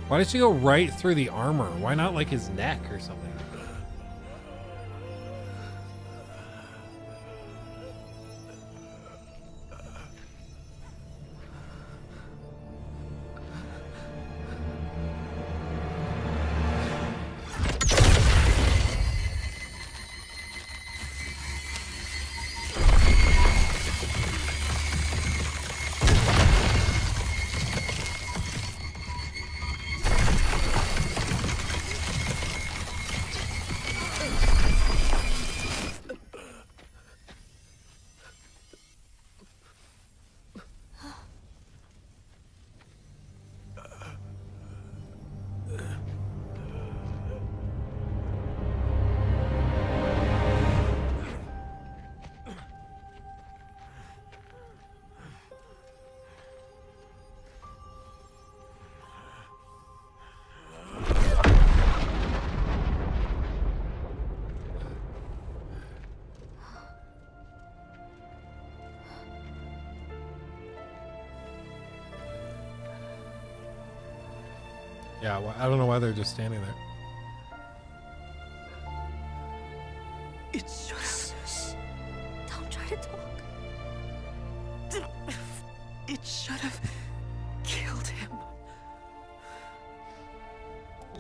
Speaker 1: Why did she go right through the armor? Why not like his neck or something? Yeah, well, I don't know why they're just standing there.
Speaker 14: It's just...
Speaker 12: Don't try to talk.
Speaker 14: It should have killed him.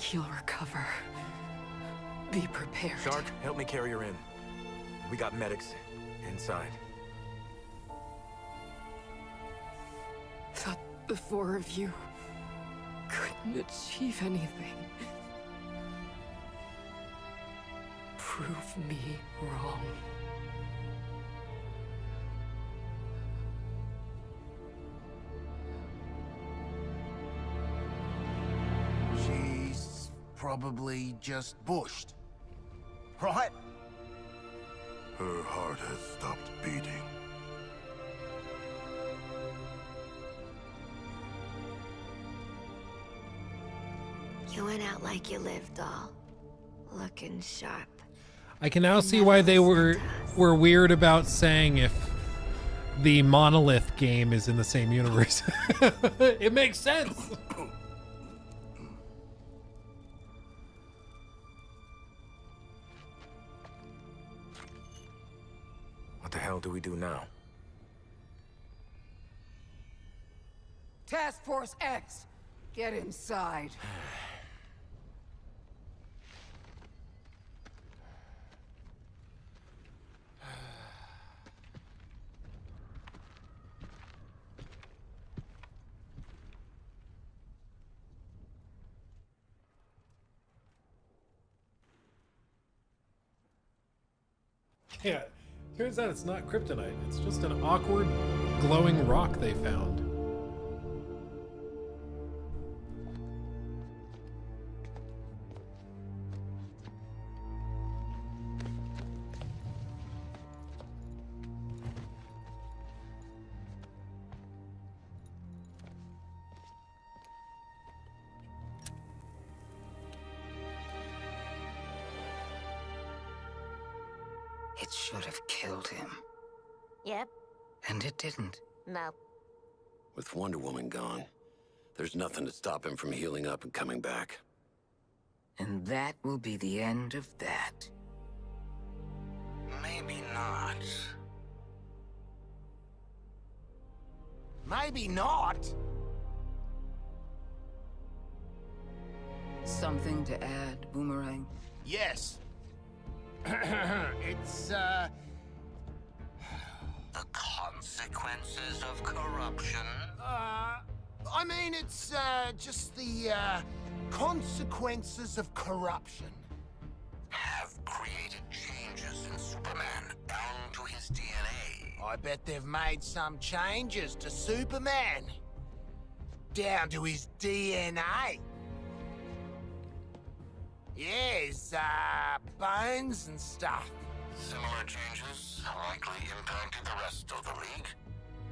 Speaker 14: He'll recover. Be prepared.
Speaker 15: Shark, help me carry her in. We got medics inside.
Speaker 14: Thought the four of you couldn't achieve anything. Prove me wrong.
Speaker 8: She's probably just bushed. Right?
Speaker 6: Her heart has stopped beating.
Speaker 18: You went out like you lived, doll. Looking sharp.
Speaker 1: I can now see why they were weird about saying if the Monolith game is in the same universe. It makes sense.
Speaker 15: What the hell do we do now?
Speaker 14: Task Force X, get inside.
Speaker 1: Yeah, turns out it's not kryptonite. It's just an awkward, glowing rock they found.
Speaker 5: It should have killed him.
Speaker 12: Yep.
Speaker 5: And it didn't.
Speaker 12: No.
Speaker 11: With Wonder Woman gone, there's nothing to stop him from healing up and coming back.
Speaker 5: And that will be the end of that. Maybe not.
Speaker 8: Maybe not.
Speaker 5: Something to add, Boomerang?
Speaker 8: Yes. It's, The
Speaker 13: consequences of corruption.
Speaker 8: I mean, it's, just the, consequences of corruption.
Speaker 13: Have created changes in Superman down to his DNA.
Speaker 8: I bet they've made some changes to Superman. Down to his DNA. Yeah, his, bones and stuff.
Speaker 13: Similar changes likely impacted the rest of the League.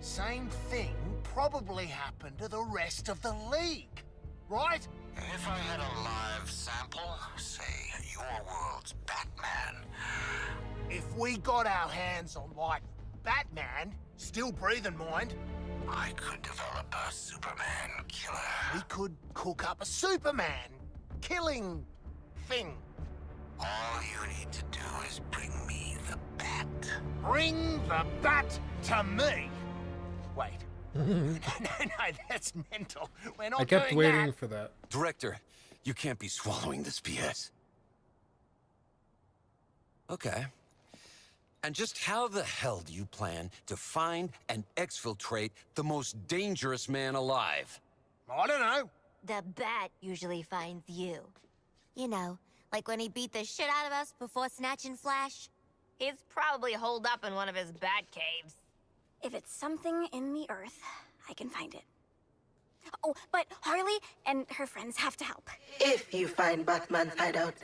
Speaker 8: Same thing probably happened to the rest of the League, right?
Speaker 13: If I had a live sample, say your world's Batman.
Speaker 8: If we got our hands on, like, Batman, still breathing, mind,
Speaker 13: I could develop a Superman killer.
Speaker 8: we could cook up a Superman killing thing.
Speaker 13: All you need to do is bring me the bat.
Speaker 8: Bring the bat to me. Wait. No, that's mental. We're not
Speaker 1: I kept
Speaker 8: doing
Speaker 1: waiting
Speaker 8: that.
Speaker 1: for that.
Speaker 11: Director, you can't be swallowing this BS. Okay. And just how the hell do you plan to find and exfiltrate the most dangerous man alive?
Speaker 8: I don't know.
Speaker 12: The bat usually finds you. You know, like when he beat the shit out of us before snatching Flash. He's probably holed up in one of his bat caves.
Speaker 7: If it's something in the earth, I can find it. Oh, but Harley and her friends have to help.
Speaker 3: If you find Batman's hideout,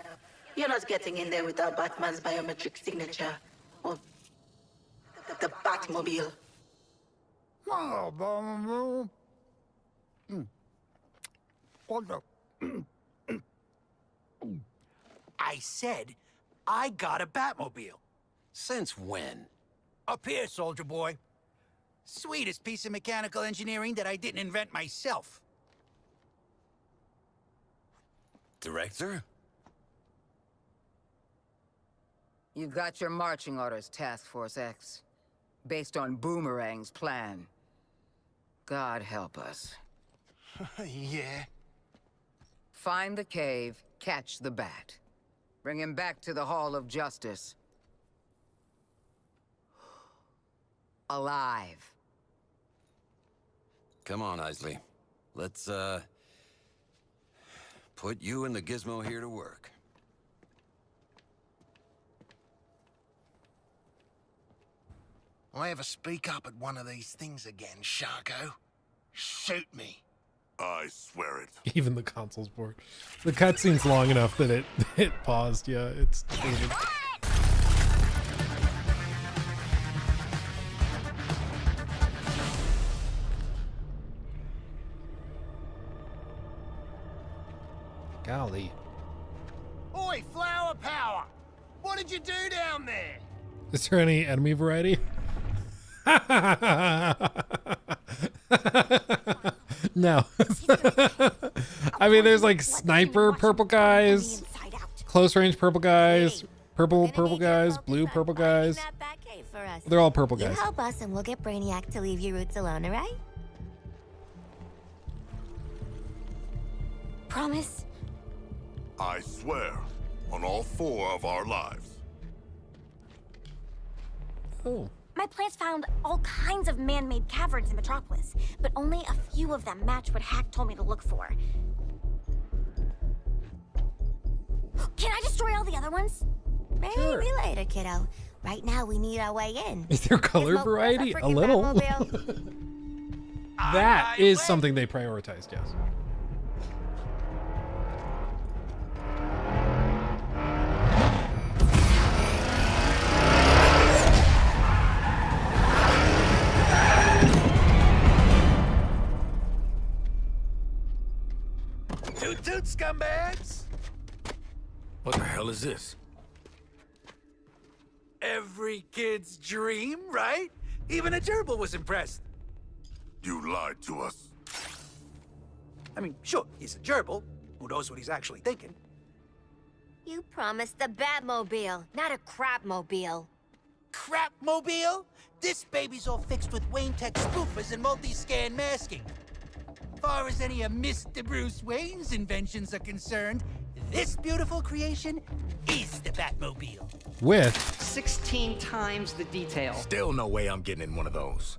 Speaker 3: you're not getting in there without Batman's biometric signature. Or the Batmobile.
Speaker 8: I said I got a Batmobile.
Speaker 11: Since when?
Speaker 16: Up here, soldier boy. Sweetest piece of mechanical engineering that I didn't invent myself.
Speaker 11: Director?
Speaker 5: You got your marching orders, Task Force X. Based on Boomerang's plan. God help us.
Speaker 8: Yeah.
Speaker 5: Find the cave, catch the bat. Bring him back to the Hall of Justice. Alive.
Speaker 11: Come on, Isley. Let's, put you and the gizmo here to work.
Speaker 8: I ever speak up at one of these things again, Sharko, shoot me.
Speaker 6: I swear it.
Speaker 1: Even the console's board. The cutscene's long enough that it paused. Yeah, it's dated. Golly.
Speaker 8: Oi, flower power! What did you do down there?
Speaker 1: Is there any enemy variety? No. I mean, there's like sniper purple guys, close range purple guys, purple guys, blue purple guys. They're all purple guys.
Speaker 12: You help us and we'll get Brainiac to leave your roots alone, alright? Promise?
Speaker 6: I swear on all 4 of our lives.
Speaker 1: Oh.
Speaker 7: My plants found all kinds of man-made caverns in Metropolis, but only a few of them match what Hack told me to look for. Can I destroy all the other ones?
Speaker 12: Maybe later, kiddo. Right now, we need our way in.
Speaker 1: Is there color variety? A little. That is something they prioritized, yes.
Speaker 16: Toot scumbags!
Speaker 15: What the hell is this?
Speaker 16: Every kid's dream, right? Even a gerbil was impressed.
Speaker 6: You lied to us.
Speaker 16: I mean, sure, he's a gerbil. Who knows what he's actually thinking?
Speaker 12: You promised the Batmobile, not a crapmobile.
Speaker 16: Crapmobile? This baby's all fixed with Wayne Tech spoofers and multi-scan masking. Far as any of Mr. Bruce Wayne's inventions are concerned, this beautiful creation is the Batmobile.
Speaker 1: With
Speaker 20: 16 times the detail.
Speaker 15: Still no way I'm getting in one of those.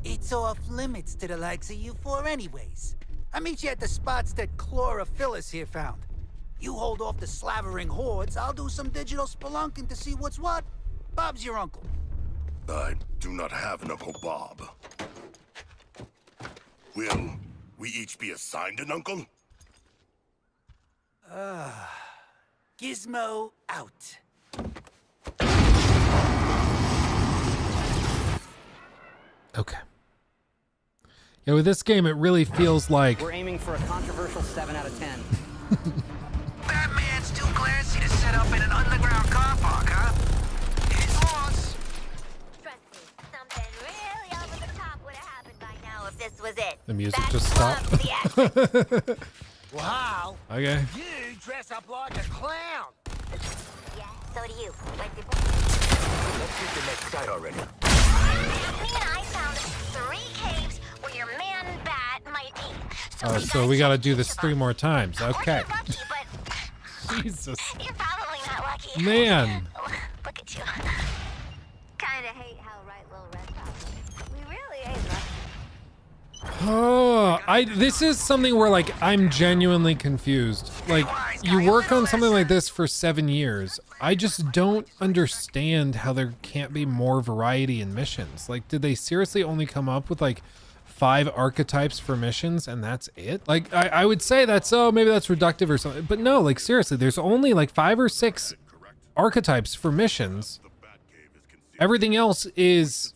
Speaker 16: It's off limits to the likes of you 4 anyways. I'll meet you at the spots that Chlorophyllus here found. You hold off the slavering hordes, I'll do some digital spelunking to see what's what. Bob's your uncle.
Speaker 6: I do not have an Uncle Bob. Will we each be assigned an uncle?
Speaker 16: Gizmo out.
Speaker 1: okay. Yeah, with this game, it really feels like
Speaker 20: We're aiming for a controversial 7 out of 10.
Speaker 5: Batman's too classy to set up in an underground car park, huh? His loss.
Speaker 12: Trust me, something really over the top would have happened by now if this was it.
Speaker 1: the music
Speaker 12: That's
Speaker 1: just stopped.
Speaker 12: the action.
Speaker 8: Wow.
Speaker 1: Okay.
Speaker 8: You dress up like a clown.
Speaker 12: Yeah, so do you.
Speaker 15: Let's hit the next site already.
Speaker 7: Me and I found 3 caves where your man bat might be.
Speaker 1: So we got to do this 3 more times. Okay.
Speaker 7: Lucky, but
Speaker 1: Jesus.
Speaker 7: you're probably not lucky.
Speaker 1: Man.
Speaker 7: Look at you.
Speaker 12: Kinda hate how right Lil Red Top. We really ain't lucky.
Speaker 1: Oh, this is something where like I'm genuinely confused. Like you work on something like this for 7 years. I just don't understand how there can't be more variety in missions. Like, did they seriously only come up with like 5 archetypes for missions and that's it? Like I would say that's, oh, maybe that's reductive or something, but no, like seriously, there's only like 5 or 6 archetypes for missions. Everything else is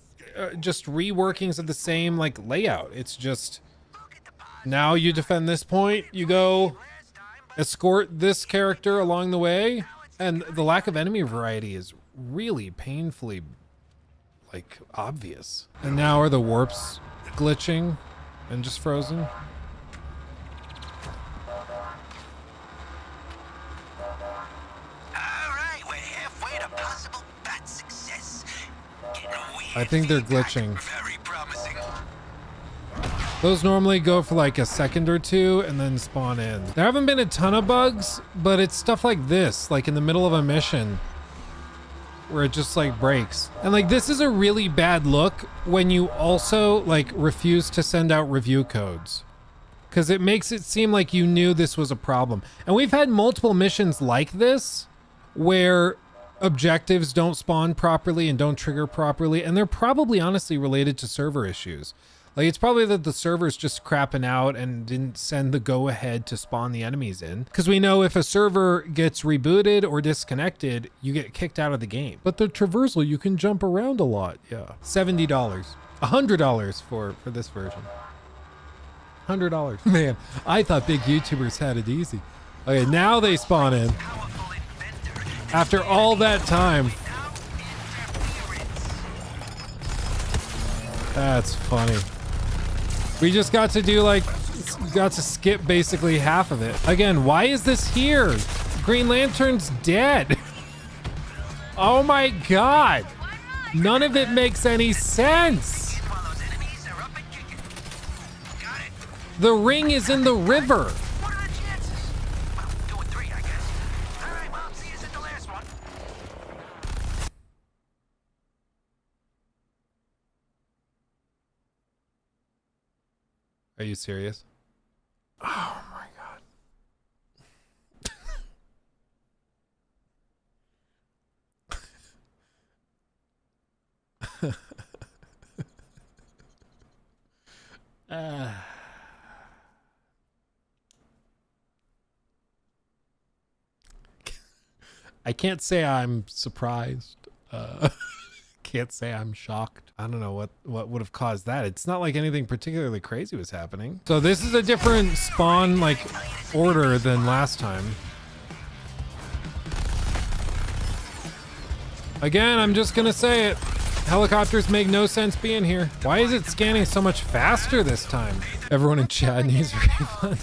Speaker 1: just reworkings of the same like layout. It's just now you defend this point, you go escort this character along the way, and the lack of enemy variety is really painfully like obvious. And now are the warps glitching and just frozen?
Speaker 5: Alright, we're halfway to possible bat success.
Speaker 1: I think they're glitching.
Speaker 5: Very promising.
Speaker 1: Those normally go for like a second or two and then spawn in. There haven't been a ton of bugs, but it's stuff like this, like in the middle of a mission where it just like breaks. And like, this is a really bad look when you also like refuse to send out review codes, because it makes it seem like you knew this was a problem. And we've had multiple missions like this where objectives don't spawn properly and don't trigger properly, and they're probably honestly related to server issues. Like, it's probably that the server's just crapping out and didn't send the go-ahead to spawn the enemies in. Because we know if a server gets rebooted or disconnected, you get kicked out of the game. But the traversal, you can jump around a lot. Yeah. $70. $100 for this version. $100. Man, I thought big YouTubers had it easy. Okay, now they spawn in. After all that time. That's funny. We just got to do like, got to skip basically half of it. Again, why is this here? Green Lantern's dead. Oh my God. None of it makes any sense. The ring is in the river. Are you serious? Oh my God. I can't say I'm surprised. Can't say I'm shocked. I don't know what would have caused that. It's not like anything particularly crazy was happening. So this is a different spawn like order than last time. Again, I'm just gonna say it. Helicopters make no sense being here. Why is it scanning so much faster this time? Everyone in chat needs a refund.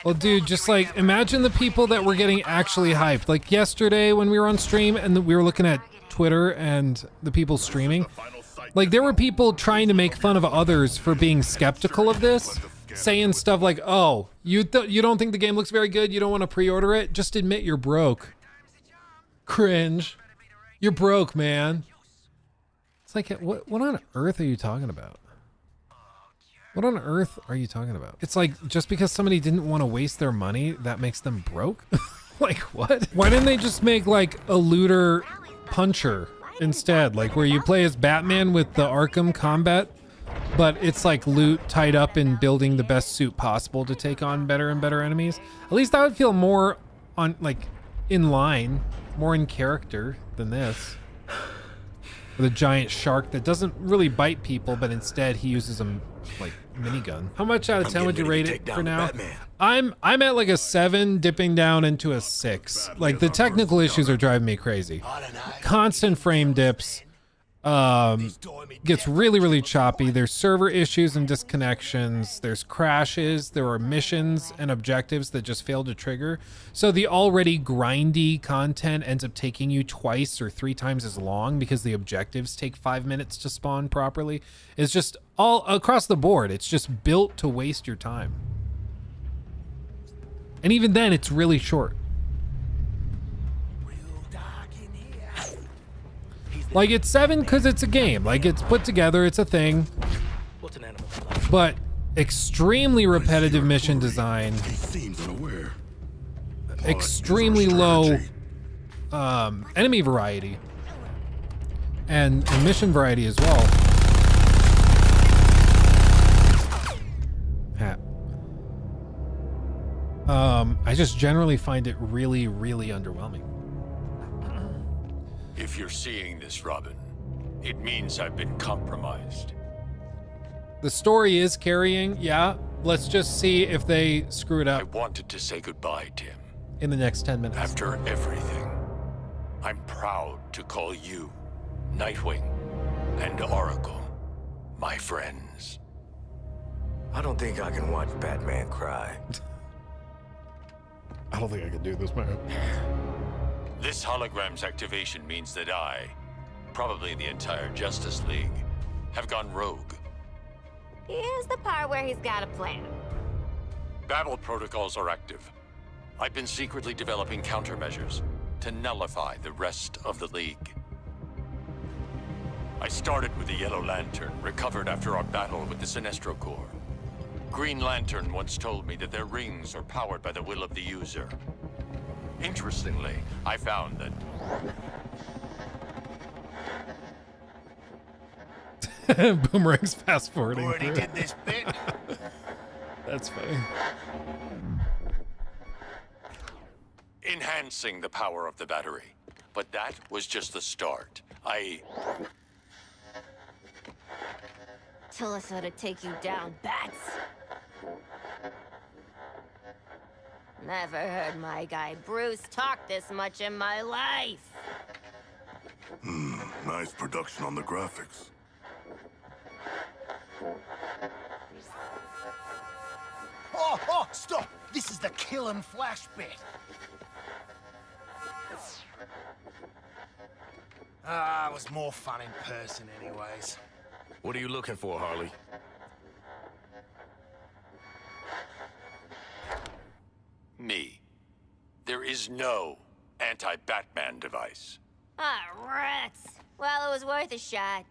Speaker 1: Well, dude, just like imagine the people that were getting actually hyped. Like yesterday when we were on stream and we were looking at Twitter and the people streaming, like there were people trying to make fun of others for being skeptical of this, saying stuff like, "Oh, you don't think the game looks very good? You don't want to pre-order it? Just admit you're broke." Cringe. You're broke, man. It's like, what on earth are you talking about? What on earth are you talking about? It's like, just because somebody didn't want to waste their money, that makes them broke? Like, what? Why didn't they just make like a looter puncher instead? Like where you play as Batman with the Arkham combat, but it's like loot tied up in building the best suit possible to take on better and better enemies. At least I would feel more on like in line, more in character than this. With a giant shark that doesn't really bite people, but instead he uses them like minigun. How much out of 10 would you rate it for now? I'm at like a 7 dipping down into a 6. Like the technical issues are driving me crazy. Constant frame dips. Gets really choppy. There's server issues and disconnections. There's crashes. There are missions and objectives that just fail to trigger. So the already grindy content ends up taking you twice or 3 times as long because the objectives take 5 minutes to spawn properly. It's just all across the board. It's just built to waste your time. And even then, it's really short. Like it's 7 because it's a game. Like it's put together, it's a thing. But extremely repetitive mission design. Extremely low enemy variety. And mission variety as well. I just generally find it really underwhelming.
Speaker 2: If you're seeing this, Robin, it means I've been compromised.
Speaker 1: The story is carrying, yeah. Let's just see if they screw it up.
Speaker 2: I wanted to say goodbye, Tim.
Speaker 1: In the next 10 minutes.
Speaker 2: After everything, I'm proud to call you, Nightwing, and Oracle, my friends.
Speaker 22: I don't think I can watch Batman cry.
Speaker 1: I don't think I can do this, man.
Speaker 2: This hologram's activation means that I, probably the entire Justice League, have gone rogue.
Speaker 12: Here's the part where he's got a plan.
Speaker 2: Battle protocols are active. I've been secretly developing countermeasures to nullify the rest of the League. I started with the Yellow Lantern, recovered after our battle with the Sinestro Corps. Green Lantern once told me that their rings are powered by the will of the user. Interestingly, I found that...
Speaker 1: Boomerang's fast forwarding.
Speaker 8: Already did this bit.
Speaker 1: That's funny.
Speaker 2: enhancing the power of the battery. But that was just the start.
Speaker 12: Tell us how to take you down, bats. Never heard my guy Bruce talk this much in my life.
Speaker 6: Nice production on the graphics.
Speaker 8: Oh, stop! This is the kill and flash bit. It was more fun in person anyways.
Speaker 15: What are you looking for, Harley?
Speaker 2: Me. There is no anti-Batman device.
Speaker 12: Ah, rats. Well, it was worth a shot.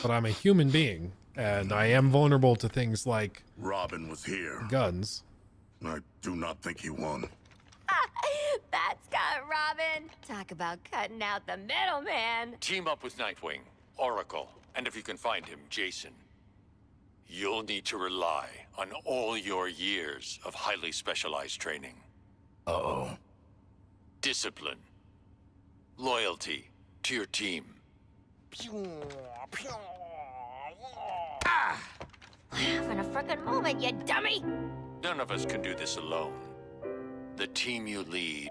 Speaker 1: But I'm a human being, and I am vulnerable to things like
Speaker 6: Robin was here.
Speaker 1: Guns.
Speaker 6: I do not think he won.
Speaker 12: Bats got Robin. Talk about cutting out the middleman.
Speaker 2: Team up with Nightwing, Oracle, and if you can find him, Jason. You'll need to rely on all your years of highly specialized training.
Speaker 15: Uh-oh.
Speaker 2: Discipline. Loyalty to your team.
Speaker 12: Having a frickin' moment, you dummy!
Speaker 2: None of us can do this alone. The team you lead.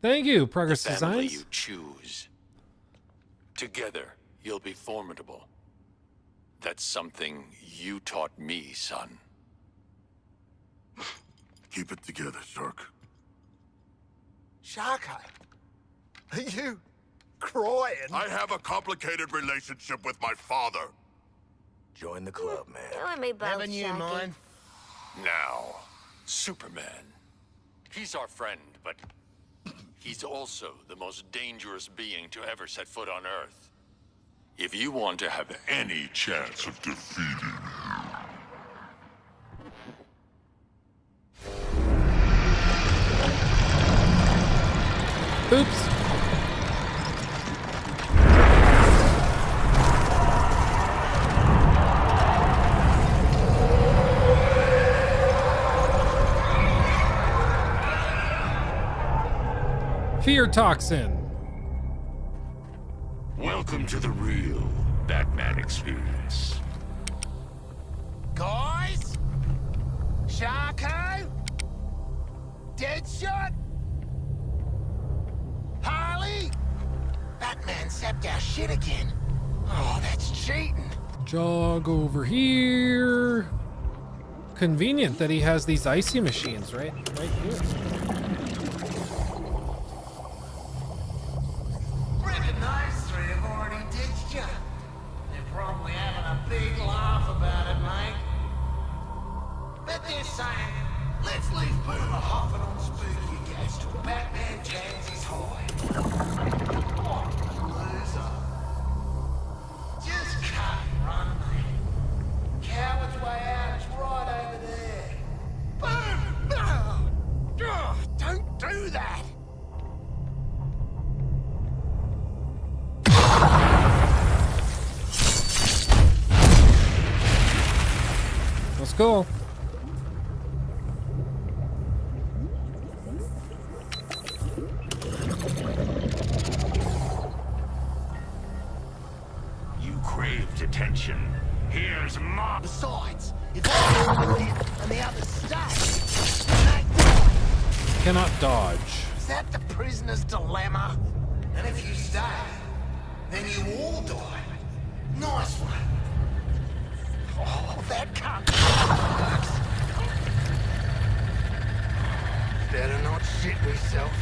Speaker 1: Thank you, Progress
Speaker 2: the family
Speaker 1: Designs.
Speaker 2: you choose. Together, you'll be formidable. That's something you taught me, son.
Speaker 6: Keep it together, Shark.
Speaker 8: Sharko, are you crying?
Speaker 6: I have a complicated relationship with my father.
Speaker 15: Join the club, man.
Speaker 12: You and me both,
Speaker 8: Never knew
Speaker 12: Sharky.
Speaker 8: mine.
Speaker 2: Now, Superman. He's our friend, but he's also the most dangerous being to ever set foot on Earth. If you want to have any chance of defeating him...
Speaker 1: Oops. Fear toxin.
Speaker 2: Welcome to the real Batman experience.
Speaker 8: Guys? Sharko? Deadshot? Harley? Batman zapped our shit again. Oh, that's cheating.
Speaker 1: Jog over here. Convenient that he has these icy machines right here.
Speaker 8: Reckon those three have already ditched you. They're probably having a big laugh about it, mate. Bet they're saying, let's leave Boomer huffing on spooky gas till Batman jams his high. What a loser. Just cut and run, mate. Coward's way out is right over there. Boom! No! Don't do that!
Speaker 1: Let's go.
Speaker 2: You craved attention. Here's my...
Speaker 8: Besides, if I live and the others stay, then they die.
Speaker 1: Cannot dodge.
Speaker 8: Is that the prisoner's dilemma? And if you stay, then you all die. Nice one. Oh, that cunt. Better not shit myself.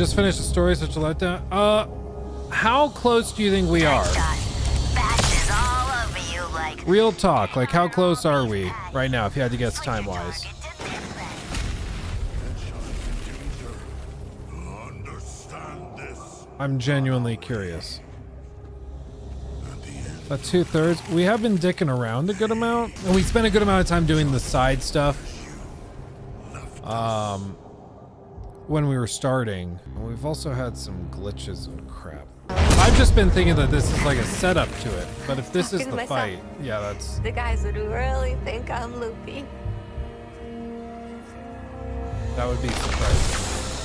Speaker 1: Just finished the story, such a letdown. How close do you think we are? Real talk, like how close are we right now, if you had to guess time-wise? I'm genuinely curious. About 2/3. We have been dicking around a good amount, and we spent a good amount of time doing the side stuff. When we were starting. And we've also had some glitches and crap. I've just been thinking that this is like a setup to it, but if this is the fight, yeah, that's...
Speaker 18: The guys would really think I'm loopy.
Speaker 1: That would be surprising.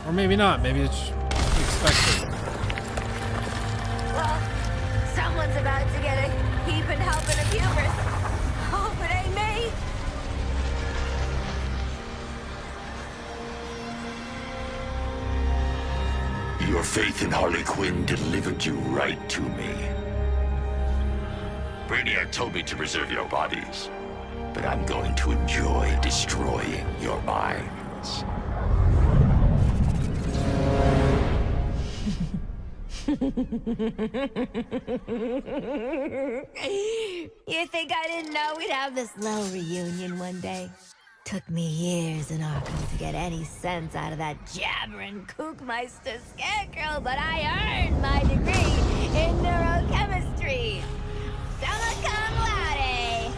Speaker 1: Or maybe not, maybe it's expected.
Speaker 18: Well, someone's about to get a heaping helping of hubris. Hope it ain't me.
Speaker 2: Your faith in Harley Quinn delivered you right to me. Brainiac told me to preserve your bodies, but I'm going to enjoy destroying your minds.
Speaker 12: You think I didn't know we'd have this little reunion one day? Took me years in Arkham to get any sense out of that jabbering kookmeister scarecrow, but I earned my degree in neurochemistry. Summa cum laude.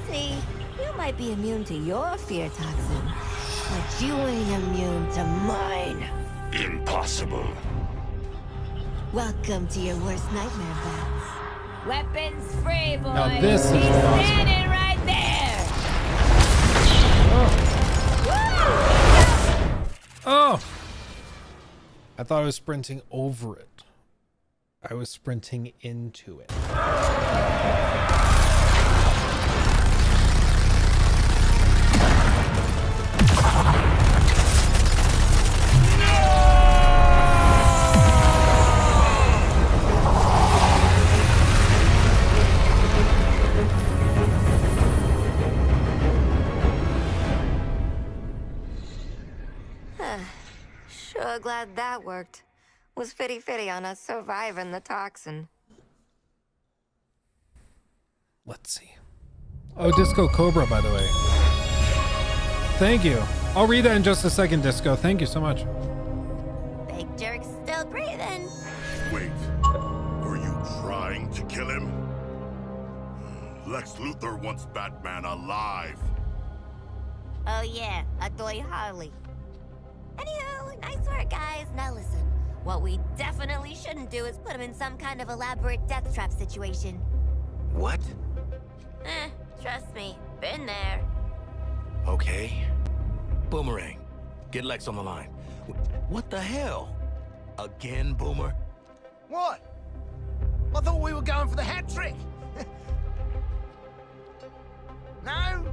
Speaker 12: See, you might be immune to your fear toxin, but you ain't immune to mine.
Speaker 2: Impossible.
Speaker 12: Welcome to your worst nightmare, Bats. Weapons free, boys.
Speaker 1: Now this is
Speaker 12: He's
Speaker 1: awesome.
Speaker 12: standing right there.
Speaker 1: Oh! I thought I was sprinting over it. I was sprinting into it.
Speaker 18: Sure glad that worked. Was fitty-fitty on us surviving the toxin.
Speaker 1: Let's see. Oh, Disco Cobra, by the way. Thank you. I'll read that in just a second, Disco. Thank you so much.
Speaker 12: Big jerk's still breathing.
Speaker 6: Wait, were you trying to kill him? Lex Luthor wants Batman alive.
Speaker 12: Oh yeah, Adoy Harley. Anywho, nice work, guys. Now listen. What we definitely shouldn't do is put him in some kind of elaborate death trap situation.
Speaker 15: What?
Speaker 12: Trust me. Been there.
Speaker 15: Okay. Boomerang, get Lex on the line. What the hell? Again, Boomer?
Speaker 8: What? I thought we were going for the hat trick. No?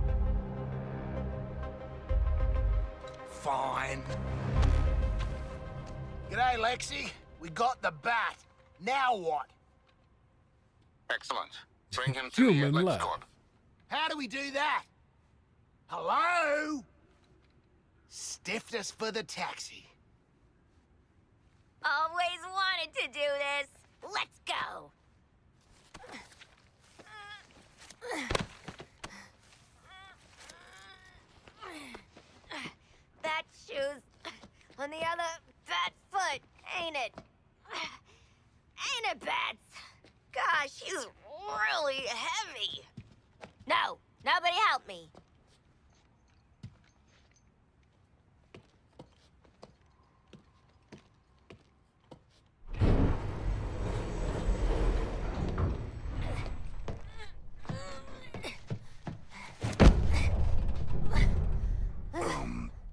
Speaker 8: Fine. G'day, Lexi. We got the bat. Now what?
Speaker 13: Excellent. Bring him to me at LexCorp.
Speaker 8: How do we do that? Hello? Stiffed us for the taxi.
Speaker 12: Always wanted to do this. Let's go. That shoe's on the other bat foot, ain't it? Ain't it, Bats? Gosh, he's really heavy. No, nobody help me.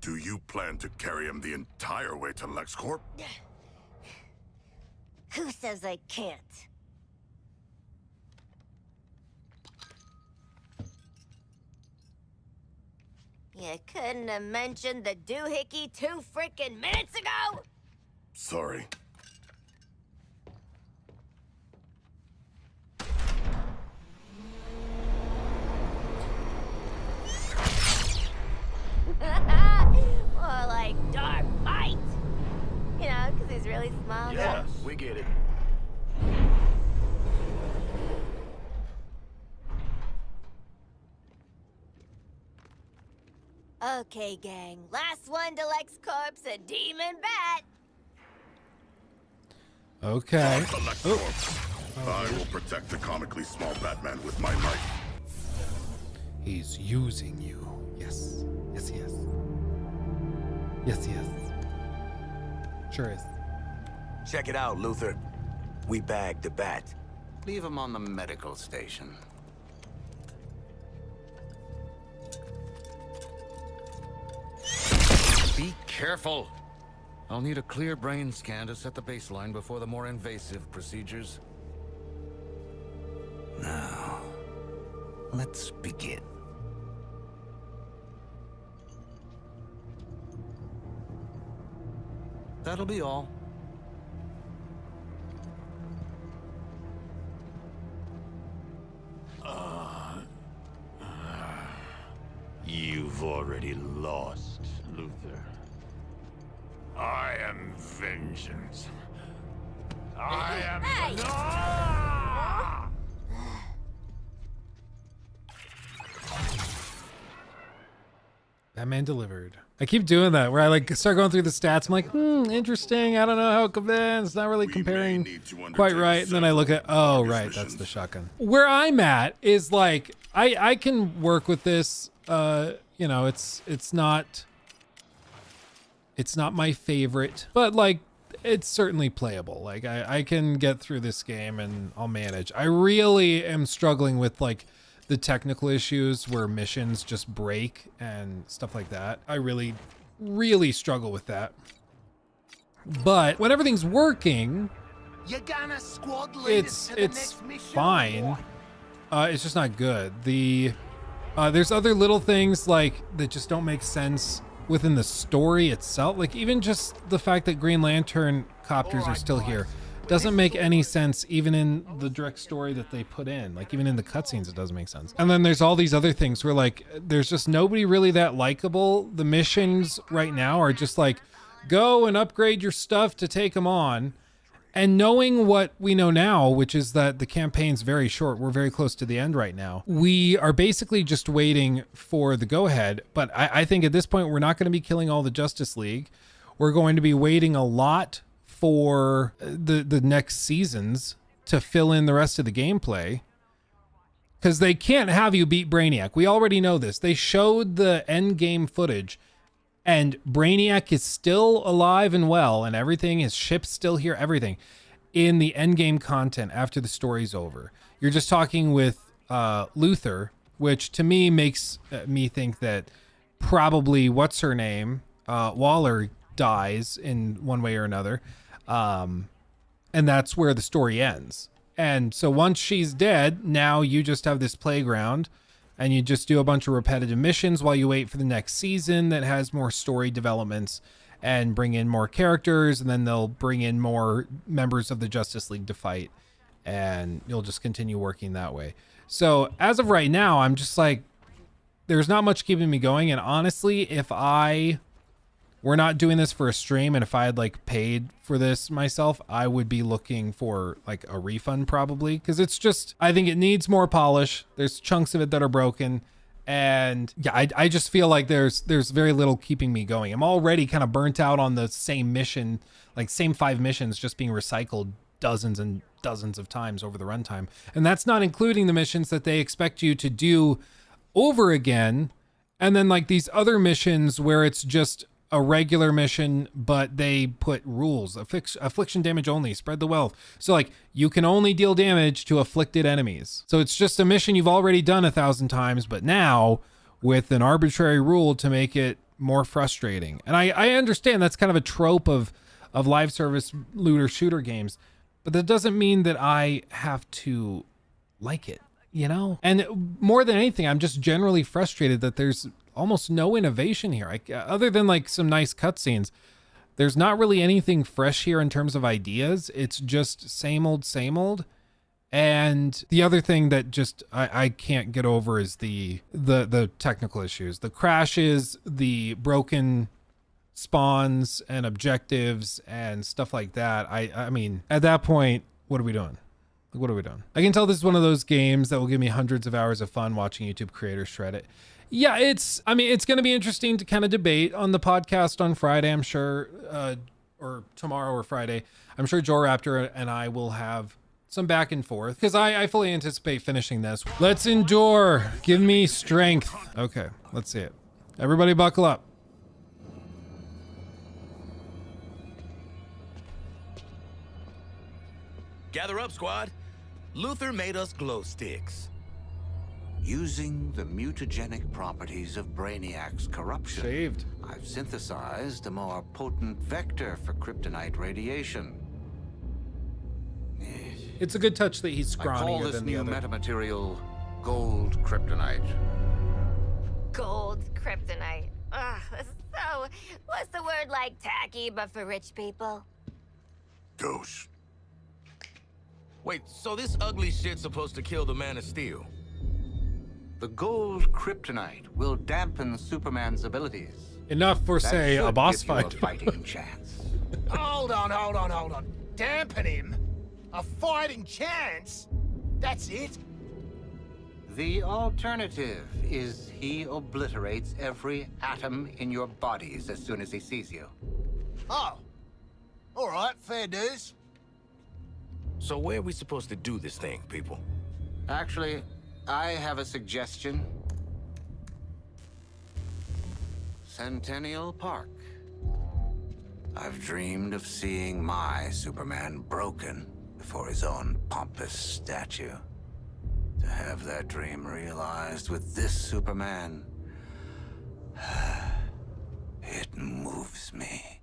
Speaker 6: Do you plan to carry him the entire way to LexCorp?
Speaker 12: Who says I can't? You couldn't have mentioned the doohickey 2 frickin' minutes ago?
Speaker 6: Sorry.
Speaker 12: is really small.
Speaker 15: Yeah, we get it.
Speaker 12: Okay, gang. Last one to LexCorp's a demon bat.
Speaker 1: Okay.
Speaker 6: I will protect the comically small Batman with my knife.
Speaker 1: He's using you. Yes. Yes, he is. Yes, he is. Sure is.
Speaker 9: Check it out, Luther. We bagged the bat.
Speaker 13: Leave him on the medical station. Be careful. I'll need a clear brain scan to set the baseline before the more invasive procedures. Now, let's begin. That'll be all.
Speaker 2: You've already lost, Luther. I am vengeance. I am...
Speaker 1: Batman delivered. I keep doing that where I like start going through the stats. I'm like, interesting. I don't know how it compares. It's not really comparing quite right. And then I look at, oh, right, that's the shotgun. Where I'm at is like, I can work with this. You know, it's not my favorite, but like, it's certainly playable. Like I can get through this game and I'll manage. I really am struggling with like the technical issues where missions just break and stuff like that. I really, really struggle with that. But when everything's working, it's fine. It's just not good. There's other little things like that just don't make sense within the story itself. Like even just the fact that Green Lantern copters are still here doesn't make any sense even in the direct story that they put in. Like even in the cutscenes, it doesn't make sense. And then there's all these other things where like, there's just nobody really that likable. The missions right now are just like, go and upgrade your stuff to take them on. And knowing what we know now, which is that the campaign's very short, we're very close to the end right now. We are basically just waiting for the go-ahead. But I think at this point, we're not going to be killing all the Justice League. We're going to be waiting a lot for the next seasons to fill in the rest of the gameplay. Because they can't have you beat Brainiac. We already know this. They showed the Endgame footage. And Brainiac is still alive and well, and everything, his ship's still here, everything in the Endgame content after the story's over. You're just talking with Luther, which to me makes me think that probably, what's her name? Waller dies in one way or another. And that's where the story ends. And so once she's dead, now you just have this playground. And you just do a bunch of repetitive missions while you wait for the next season that has more story developments and bring in more characters. And then they'll bring in more members of the Justice League to fight. And you'll just continue working that way. So as of right now, I'm just like, there's not much keeping me going. And honestly, if we're not doing this for a stream, and if I had like paid for this myself, I would be looking for like a refund probably, because it's just, I think it needs more polish. There's chunks of it that are broken, and yeah, I just feel like there's very little keeping me going. I'm already kind of burnt out on the same mission, like same 5 missions just being recycled dozens and dozens of times over the runtime, and that's not including the missions that they expect you to do over again, and then like these other missions where it's just a regular mission, but they put rules, affliction damage only, spread the wealth. So like you can only deal damage to afflicted enemies. So it's just a mission you've already done 1,000 times, but now with an arbitrary rule to make it more frustrating. And I understand that's kind of a trope of live service looter shooter games, but that doesn't mean that I have to like it, you know? And more than anything, I'm just generally frustrated that there's almost no innovation here. Other than like some nice cutscenes, there's not really anything fresh here in terms of ideas. It's just same old, same old. And the other thing that just I can't get over is the technical issues, the crashes, the broken spawns and objectives and stuff like that, I mean, at that point, what are we doing? What are we doing? I can tell this is one of those games that will give me hundreds of hours of fun watching YouTube creators shred it. Yeah, it's going to be interesting to kind of debate on the podcast on Friday, I'm sure, or tomorrow or Friday. I'm sure Joe Raptor and I will have some back and forth because I fully anticipate finishing this. Let's endure. Give me strength. Okay, let's see it. Everybody buckle up.
Speaker 15: Gather up, squad. Luther made us glow sticks.
Speaker 13: Using the mutagenic properties of Brainiac's corruption,
Speaker 1: saved.
Speaker 13: I've synthesized a more potent vector for kryptonite radiation.
Speaker 1: It's a good touch that he's
Speaker 13: I call
Speaker 1: scrawnier
Speaker 13: this
Speaker 1: than the
Speaker 13: new
Speaker 1: other.
Speaker 13: metamaterial gold kryptonite.
Speaker 12: Gold kryptonite. Ugh, so, what's the word like tacky but for rich people?
Speaker 6: Gauche.
Speaker 15: Wait, so this ugly shit's supposed to kill the Man of Steel?
Speaker 13: The gold kryptonite will dampen Superman's abilities.
Speaker 1: Enough for,
Speaker 13: That
Speaker 1: say, a
Speaker 13: should
Speaker 1: boss
Speaker 13: give you
Speaker 1: fight.
Speaker 13: a fighting chance.
Speaker 8: Hold on. Dampen him? A fighting chance? That's it?
Speaker 13: The alternative is he obliterates every atom in your bodies as soon as he sees you.
Speaker 8: Oh. All right, fair dues.
Speaker 15: So where are we supposed to do this thing, people?
Speaker 13: Actually, I have a suggestion. Centennial Park. I've dreamed of seeing my Superman broken before his own pompous statue. To have that dream realized with this Superman, it moves me.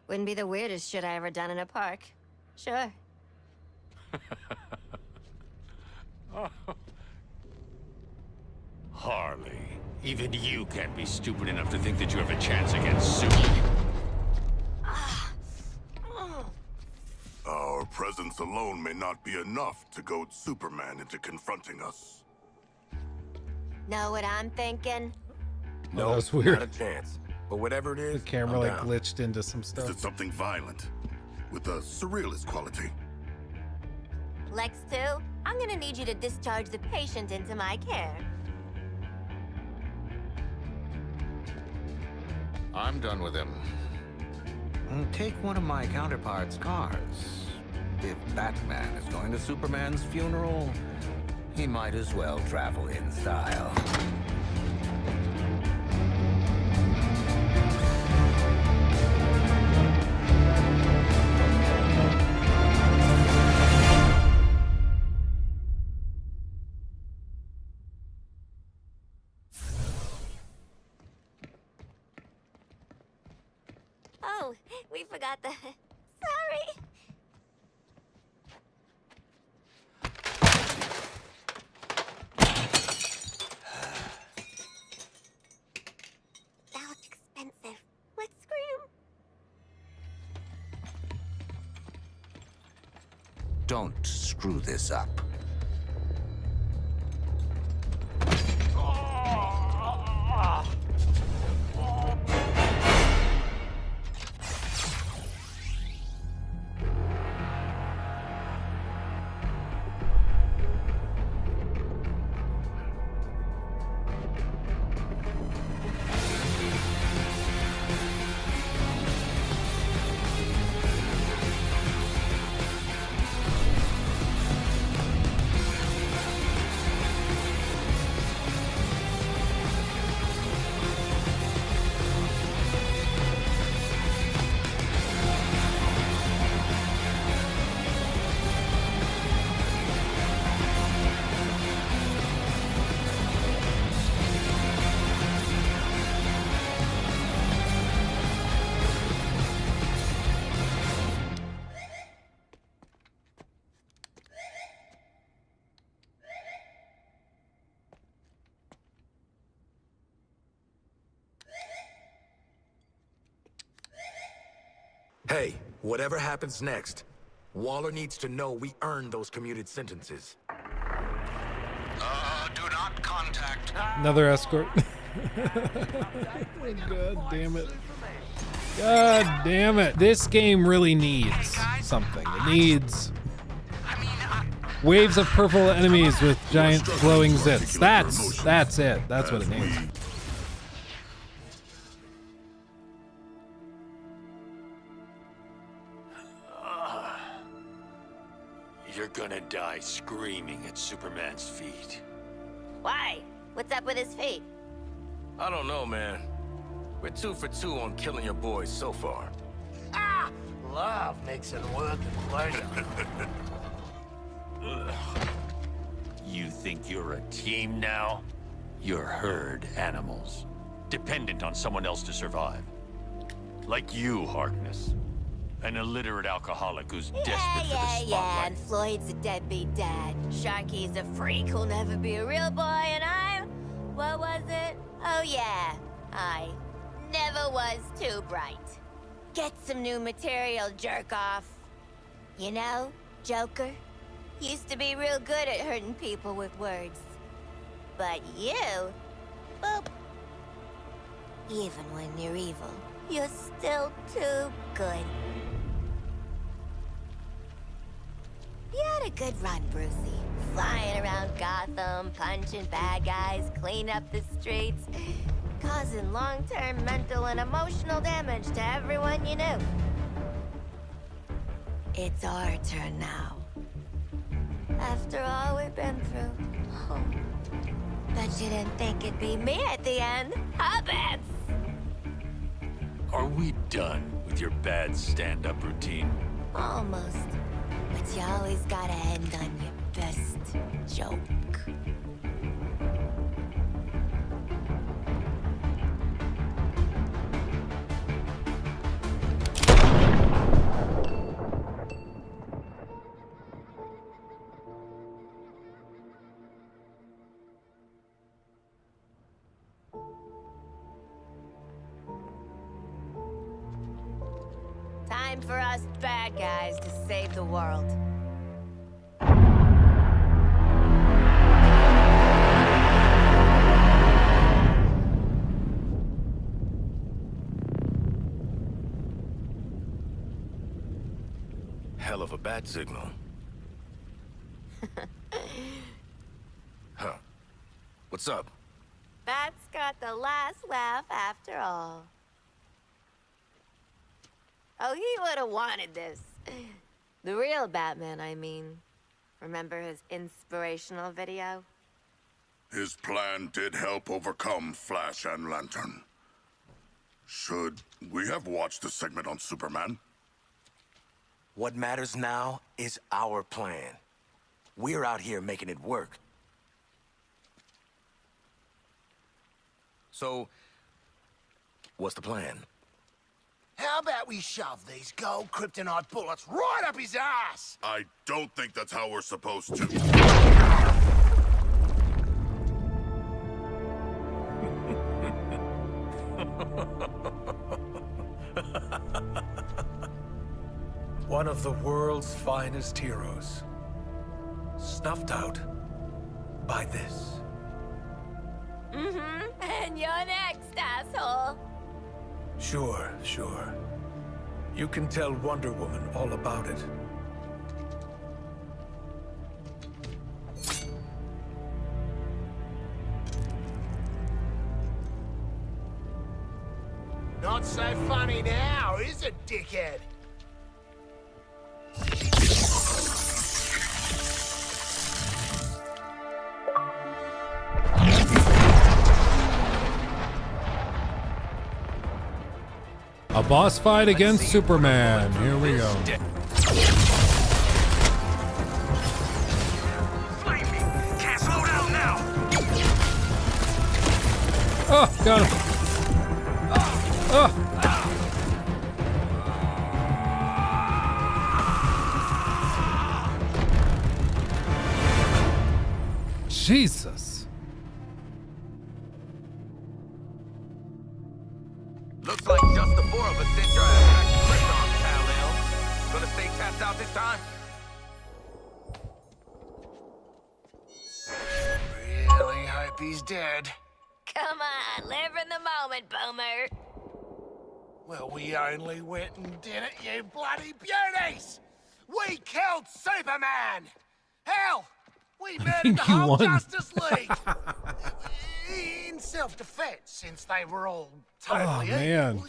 Speaker 12: Wouldn't be the weirdest shit I ever done in a park. Sure.
Speaker 2: Harley, even you can't be stupid enough to think that you have a chance against Superman.
Speaker 6: Our presence alone may not be enough to goad Superman into confronting us.
Speaker 12: Know what I'm thinking?
Speaker 1: No, that was weird.
Speaker 15: Not a chance. But whatever it is,
Speaker 1: The camera
Speaker 15: I'm
Speaker 1: like
Speaker 15: down.
Speaker 1: glitched into some
Speaker 6: Is
Speaker 1: stuff.
Speaker 6: it something violent? With a surrealist quality?
Speaker 12: Lex 2, I'm gonna need you to discharge the patient into my care.
Speaker 13: I'm done with him. Take one of my counterpart's cars. If Batman is going to Superman's funeral, he might as well travel in style.
Speaker 12: Oh, we forgot the... Sorry. That looked expensive. Let's scream.
Speaker 13: Don't screw this up.
Speaker 15: Hey, whatever happens next, Waller needs to know we earned those commuted sentences.
Speaker 13: Do not
Speaker 1: Another escort. God damn it. God damn it. This game really needs something. It needs waves of purple enemies with giant glowing zits. That's it. That's what it needs.
Speaker 2: You're gonna die screaming at Superman's feet.
Speaker 12: Why? What's up with his feet?
Speaker 15: I don't know, man. We're 2 for 2 on killing your boys so far.
Speaker 8: Ah! Love makes it worth the pleasure.
Speaker 2: You think you're a team now? You're herd animals, dependent on someone else to survive. Like you, Harkness. An illiterate alcoholic who's desperate for the spotlight.
Speaker 12: And Floyd's a deadbeat dad. Sharky's a freak who'll never be a real boy, and I'm... What was it? Oh yeah, I never was too bright. Get some new material, jerk off. You know, Joker used to be real good at hurting people with words. But you, boop. Even when you're evil, you're still too good. You had a good run, Brucey. Flying around Gotham, punching bad guys, cleaning up the streets, causing long-term mental and emotional damage to everyone you knew. It's our turn now. After all we've been through. Oh. Bet you didn't think it'd be me at the end, huh, Bats?
Speaker 2: Are we done with your bad stand-up routine?
Speaker 12: Almost. But you always gotta end on your best joke. Time for us bad guys to save the world.
Speaker 15: Hell of a bat signal. Huh. What's up?
Speaker 12: Bat's got the last laugh after all. Oh, he would have wanted this. The real Batman, I mean. Remember his inspirational video?
Speaker 6: His plan did help overcome Flash and Lantern. Should we have watched the segment on Superman?
Speaker 15: What matters now is our plan. We're out here making it work. So, what's the plan?
Speaker 8: How about we shove these gold kryptonite bullets right up his ass?
Speaker 6: I don't think that's how we're supposed to.
Speaker 4: One of the world's finest heroes. Snuffed out by this.
Speaker 12: Mm-hmm. And you're next, asshole.
Speaker 4: Sure. You can tell Wonder Woman all about it.
Speaker 8: Not so funny now, is it, dickhead?
Speaker 1: A boss fight against Superman. Here we go.
Speaker 17: Can't slow down now.
Speaker 1: Oh, got him. Oh. Jesus.
Speaker 15: Looks like just the 4 of us sent your ass back to Krypton, Kal-El. Gonna stay tapped out this time?
Speaker 8: Really hope Happy's dead.
Speaker 12: Come on, live in the moment, Boomer.
Speaker 8: Well, we only went and did it, you bloody beauties! We killed Superman! Hell, we murdered the whole Justice League! In self-defense, since they were all totally
Speaker 1: man.
Speaker 8: evil.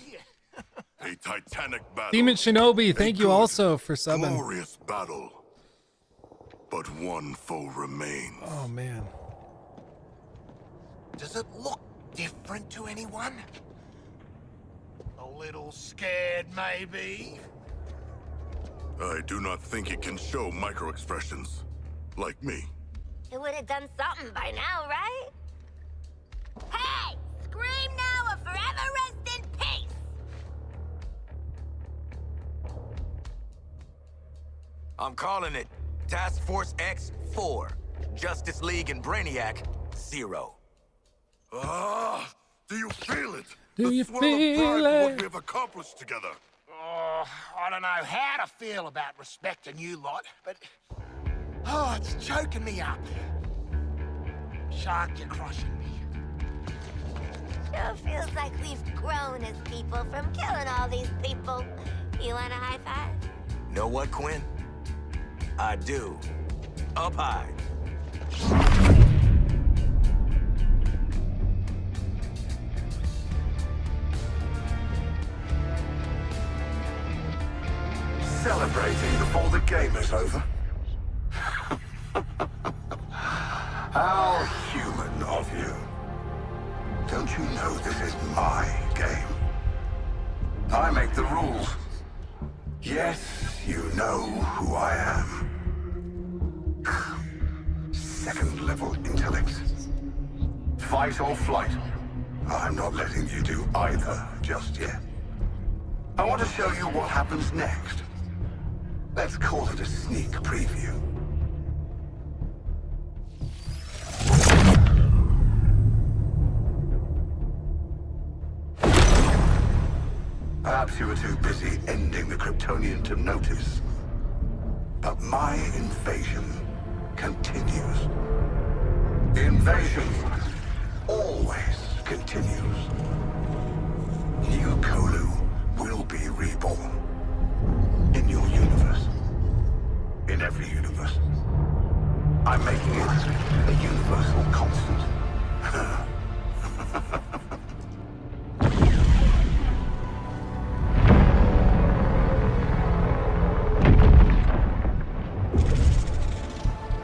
Speaker 6: A titanic battle.
Speaker 1: Demon Shinobi, thank you also for subbing.
Speaker 6: Glorious battle. But one foe remains.
Speaker 1: Oh, man.
Speaker 8: Does it look different to anyone? A little scared, maybe?
Speaker 6: I do not think it can show micro-expressions. Like me.
Speaker 12: It would have done something by now, right? Hey! Scream now or forever rest in peace!
Speaker 15: I'm calling it Task Force X4. Justice League and Brainiac, 0.
Speaker 6: Ah, do you feel it?
Speaker 1: Do you
Speaker 6: Swell of
Speaker 1: feel
Speaker 6: pride for
Speaker 1: it?
Speaker 6: what we have accomplished together.
Speaker 8: Oh, I don't know how to feel about respecting you lot, but... Oh, it's choking me up. Shark, you're crushing me.
Speaker 12: Sure feels like we've grown as people from killing all these people. You want a high five?
Speaker 15: Know what, Quinn? I do. Up high.
Speaker 13: Celebrating before the game is over. How human of you. Don't you know this is my game? I make the rules. Yes, you know who I am. Second level intellect. Fight or flight. I'm not letting you do either just yet. I want to show you what happens next. Let's call it a sneak preview. Perhaps you were too busy ending the Kryptonian to notice. But my invasion continues. The invasion always continues. New Kolu will be reborn. In your universe. In every universe. I'm making it a universal constant.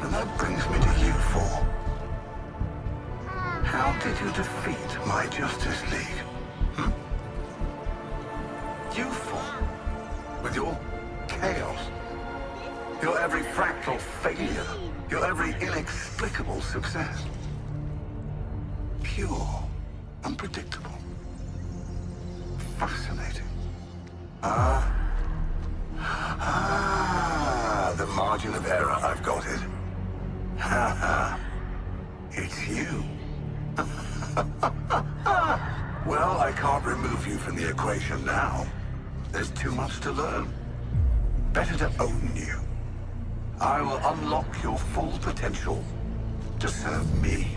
Speaker 13: And that brings me to you four. How did you defeat my Justice League? You four. With your chaos. Your every fractal failure. Your every inexplicable success. Pure. Unpredictable. Fascinating. The margin of error, I've got it. It's you. Well, I can't remove you from the equation now. There's too much to learn. Better to own you. I will unlock your full potential to serve me.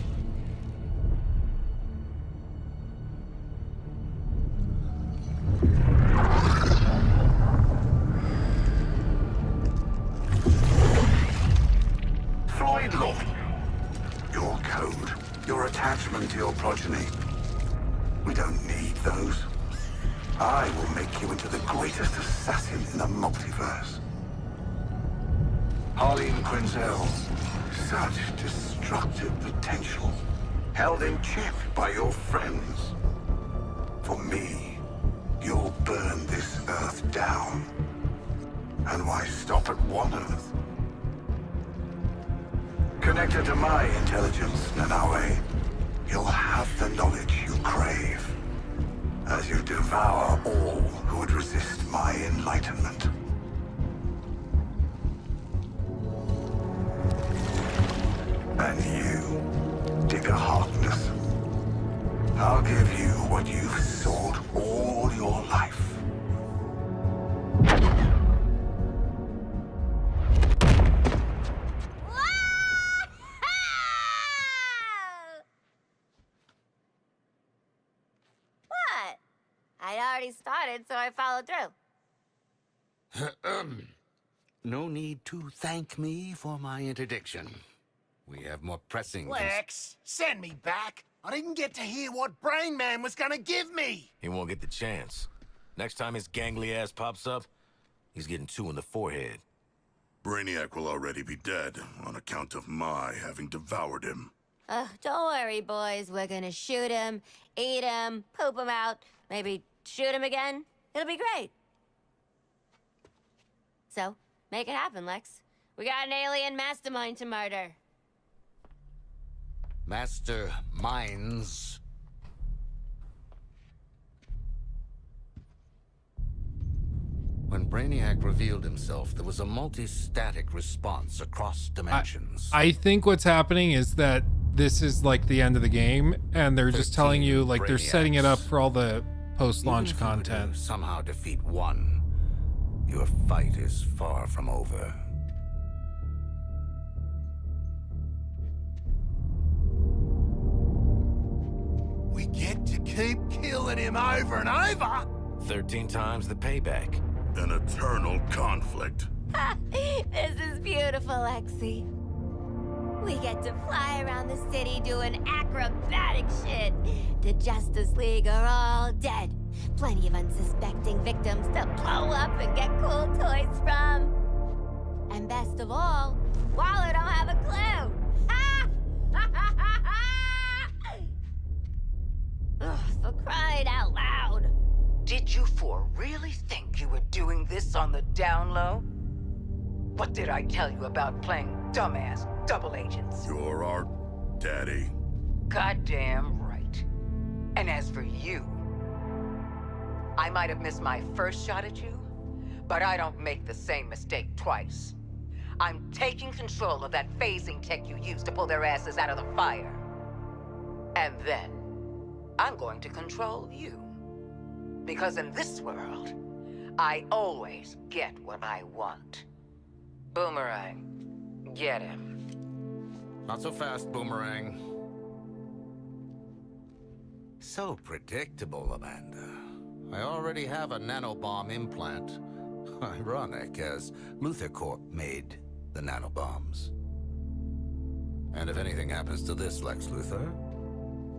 Speaker 13: Floyd Law. Your code, your attachment to your progeny. We don't need those. I will make you into the greatest assassin in the multiverse. Harleen Quinzel, such destructive potential, held in check by your friends. For me, you'll burn this Earth down. And why stop at one Earth? Connected to my intelligence, Nanawe, you'll have the knowledge you crave. As you devour all who would resist my enlightenment. And you, Digger Harkness, I'll give you what you've sought all your life.
Speaker 18: already started, so I followed through.
Speaker 13: No need to thank me for my interdiction. We have more pressing...
Speaker 8: Lex, send me back. I didn't get to hear what Brain Man was gonna give me.
Speaker 22: He won't get the chance. Next time his gangly ass pops up, he's getting 2 in the forehead.
Speaker 6: Brainiac will already be dead on account of my having devoured him.
Speaker 18: Don't worry, boys. We're gonna shoot him, eat him, poop him out, maybe shoot him again. It'll be great. So, make it happen, Lex. We got an alien mastermind to murder.
Speaker 13: Master minds. When Brainiac revealed himself, there was a multi-static response across dimensions.
Speaker 1: I think what's happening is that this is like the end of the game, and they're just telling you, like, they're setting it up for all the post-launch content.
Speaker 13: Somehow defeat one, your fight is far from over.
Speaker 8: We get to keep killing him over and over.
Speaker 22: 13 times the payback.
Speaker 6: An eternal conflict.
Speaker 18: This is beautiful, Lexi. We get to fly around the city doing acrobatic shit. The Justice League are all dead. Plenty of unsuspecting victims to blow up and get cool toys from. And best of all, Waller don't have a clue. Ugh, for crying out loud.
Speaker 5: Did you four really think you were doing this on the down low? What did I tell you about playing dumbass double agents?
Speaker 6: You're our daddy.
Speaker 5: Goddamn right. And as for you, I might have missed my first shot at you, but I don't make the same mistake twice. I'm taking control of that phasing tech you used to pull their asses out of the fire. And then, I'm going to control you. Because in this world, I always get what I want. Boomerang, get him.
Speaker 13: Not so fast, Boomerang. So predictable, Amanda. I already have a nanobomb implant. Ironic, as Luthor Corp made the nanobombs. And if anything happens to this Lex Luthor,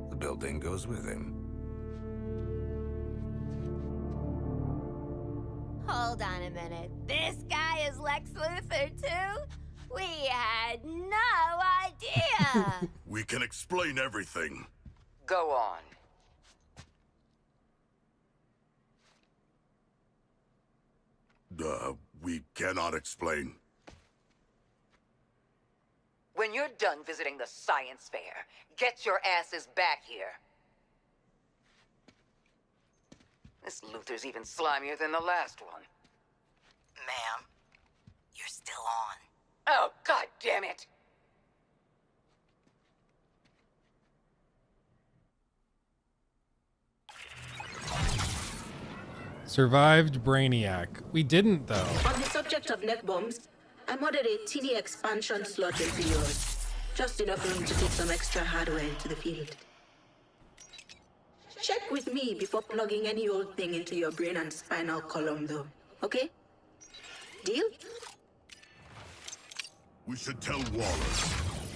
Speaker 13: the building goes with him.
Speaker 18: Hold on a minute. This guy is Lex Luthor, too? We had no idea.
Speaker 6: We can explain everything.
Speaker 5: Go on.
Speaker 6: We cannot explain.
Speaker 5: When you're done visiting the science fair, get your asses back here. This Luthor's even slimier than the last one.
Speaker 19: Ma'am, you're still on.
Speaker 5: Oh, God damn it!
Speaker 1: Survived Brainiac. We didn't, though.
Speaker 3: On the subject of neck bombs, I modded a teeny expansion slot into yours. Just enough room to take some extra hardware into the field. Check with me before plugging any old thing into your brain and spinal column, though. Okay? Deal?
Speaker 6: We should tell Waller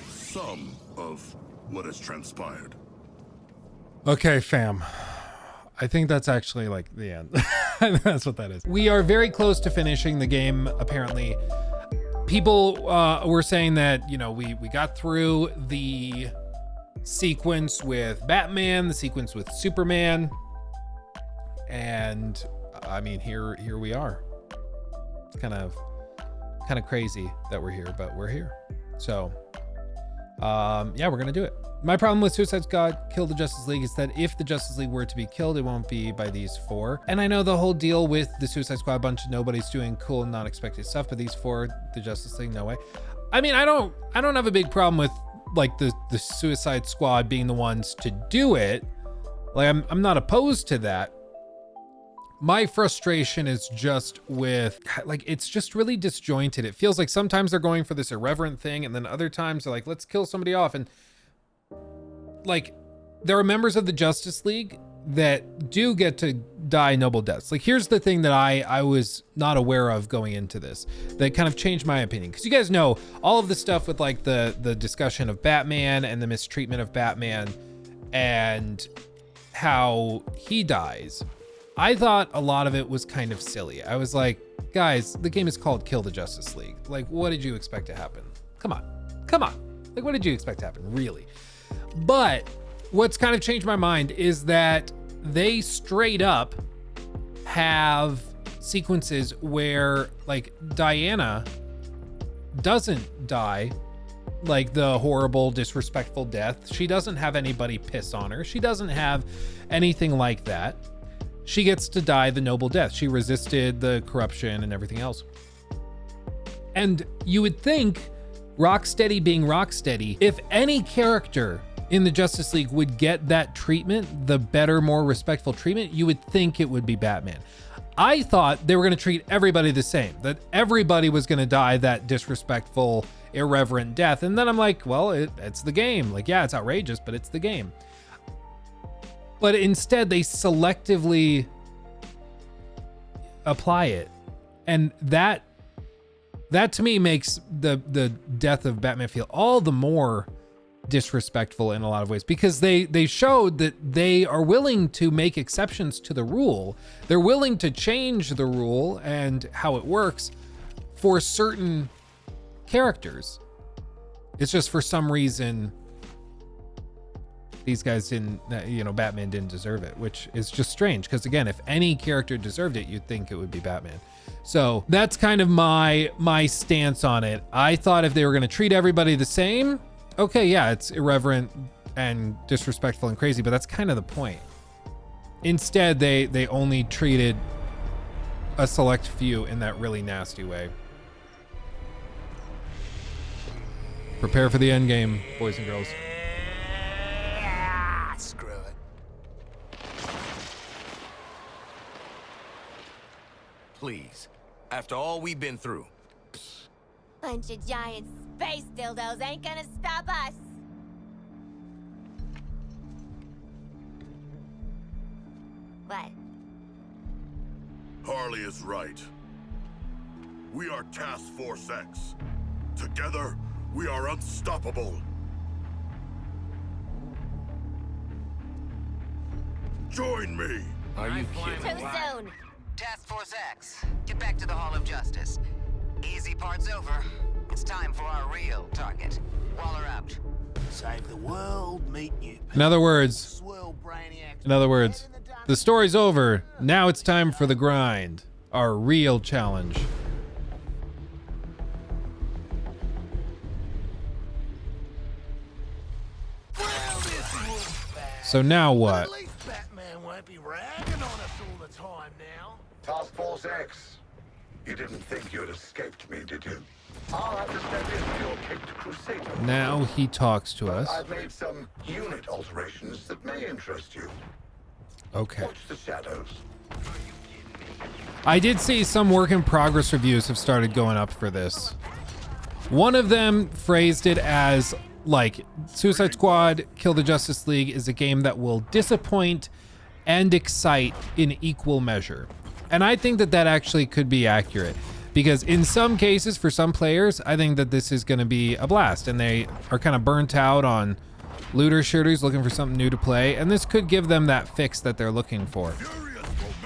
Speaker 6: some of what has transpired.
Speaker 1: Okay, fam. I think that's actually like the end. That's what that is. We are very close to finishing the game, apparently. People were saying that, you know, we got through the sequence with Batman, the sequence with Superman, and I mean, here we are. It's kind of crazy that we're here, but we're here. So yeah, we're gonna do it. My problem with Suicide Squad Kill the Justice League is that if the Justice League were to be killed, it won't be by these four. And I know the whole deal with the Suicide Squad bunch of nobody's doing cool and unexpected stuff, but these four, the Justice League, no way. I mean, I don't have a big problem with like the Suicide Squad being the ones to do it. Like I'm not opposed to that. My frustration is just with, like, it's just really disjointed. It feels like sometimes they're going for this irreverent thing, and then other times they're like, let's kill somebody off. And like, there are members of the Justice League that do get to die noble deaths. Like, here's the thing that I was not aware of going into this that kind of changed my opinion. Because you guys know all of the stuff with like the discussion of Batman and the mistreatment of Batman and how he dies. I thought a lot of it was kind of silly. I was like, guys, the game is called Kill the Justice League. Like, what did you expect to happen? Come on. Like, what did you expect to happen, really? But what's kind of changed my mind is that they straight up have sequences where, like, Diana doesn't die like the horrible, disrespectful death. She doesn't have anybody piss on her. She doesn't have anything like that. She gets to die the noble death. She resisted the corruption and everything else. And you would think, Rocksteady being Rocksteady, if any character in the Justice League would get that treatment, the better, more respectful treatment, you would think it would be Batman. I thought they were going to treat everybody the same, that everybody was going to die that disrespectful, irreverent death. And then I'm like, well, it's the game. Like, yeah, it's outrageous, but it's the game. But instead, they selectively apply it. And that to me makes the death of Batman feel all the more disrespectful in a lot of ways, because they showed that they are willing to make exceptions to the rule. They're willing to change the rule and how it works for certain characters. It's just for some reason these guys didn't, Batman didn't deserve it, which is just strange, because again, if any character deserved it, you'd think it would be Batman. So that's kind of my stance on it. I thought if they were going to treat everybody the same, okay, yeah, it's irreverent and disrespectful and crazy, but that's kind of the point. Instead, they only treated a select few in that really nasty way. Prepare for the end game, boys and girls.
Speaker 8: Screw it.
Speaker 22: Please, after all we've been through.
Speaker 18: Bunch of giant space dildos ain't gonna stop us. What?
Speaker 6: Harley is right. We are Task Force X. Together, we are unstoppable. Join me.
Speaker 22: Are you
Speaker 18: Too
Speaker 22: kidding?
Speaker 18: soon.
Speaker 5: Task Force X, get back to the Hall of Justice. Easy part's over. It's time for our real target. Waller out.
Speaker 8: Save the world, meet you.
Speaker 1: In other words, the story's over. Now it's time for the grind, our real challenge. So now what?
Speaker 8: At least Batman won't be ragging on us all the time now.
Speaker 13: Task Force X. You didn't think you'd escaped me, did you? I'll have to step into your Caped Crusader.
Speaker 1: Now he talks to us.
Speaker 13: I've made some unit alterations that may interest you.
Speaker 1: Okay.
Speaker 13: Watch the shadows.
Speaker 1: I did see some work in progress reviews have started going up for this. One of them phrased it as like Suicide Squad Kill the Justice League is a game that will disappoint and excite in equal measure. And I think that that actually could be accurate, because in some cases for some players, I think that this is going to be a blast and they are kind of burnt out on looter shooters looking for something new to play, and this could give them that fix that they're looking for.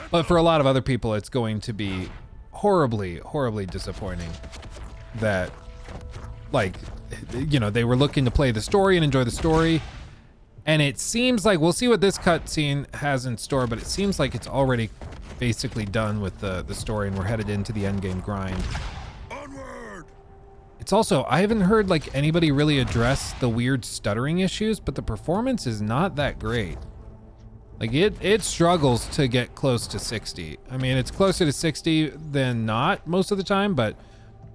Speaker 1: But for a lot of other people, it's going to be horribly, horribly disappointing that, like, they were looking to play the story and enjoy the story. And it seems like, we'll see what this cutscene has in store, but it seems like it's already basically done with the story and we're headed into the endgame grind.
Speaker 6: Onward!
Speaker 1: It's also, I haven't heard like anybody really address the weird stuttering issues, but the performance is not that great. Like it struggles to get close to 60. I mean, it's closer to 60 than not most of the time, but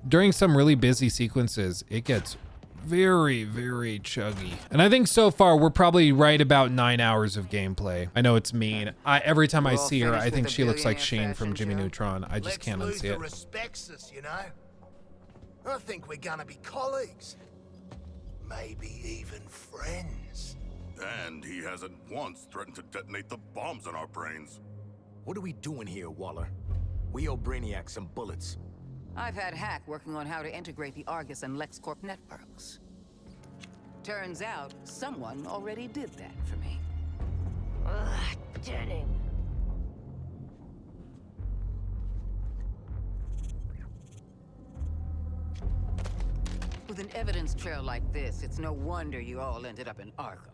Speaker 1: during some really busy sequences, it gets very, very chuggy. And I think so far we're probably right about 9 hours of gameplay. I know it's mean. Every time I see her, I think she looks like Shane from Jimmy Neutron. I just can't unsee it.
Speaker 8: Respects us, you know. I think we're gonna be colleagues, maybe even friends.
Speaker 6: And he hasn't once threatened to detonate the bombs in our brains.
Speaker 22: What are we doing here, Waller? We owe Brainiac some bullets.
Speaker 5: I've had Hack working on how to integrate the Argus and LexCorp networks. Turns out, someone already did that for me.
Speaker 12: Ugh, Denning.
Speaker 5: With an evidence trail like this, it's no wonder you all ended up in Arkham.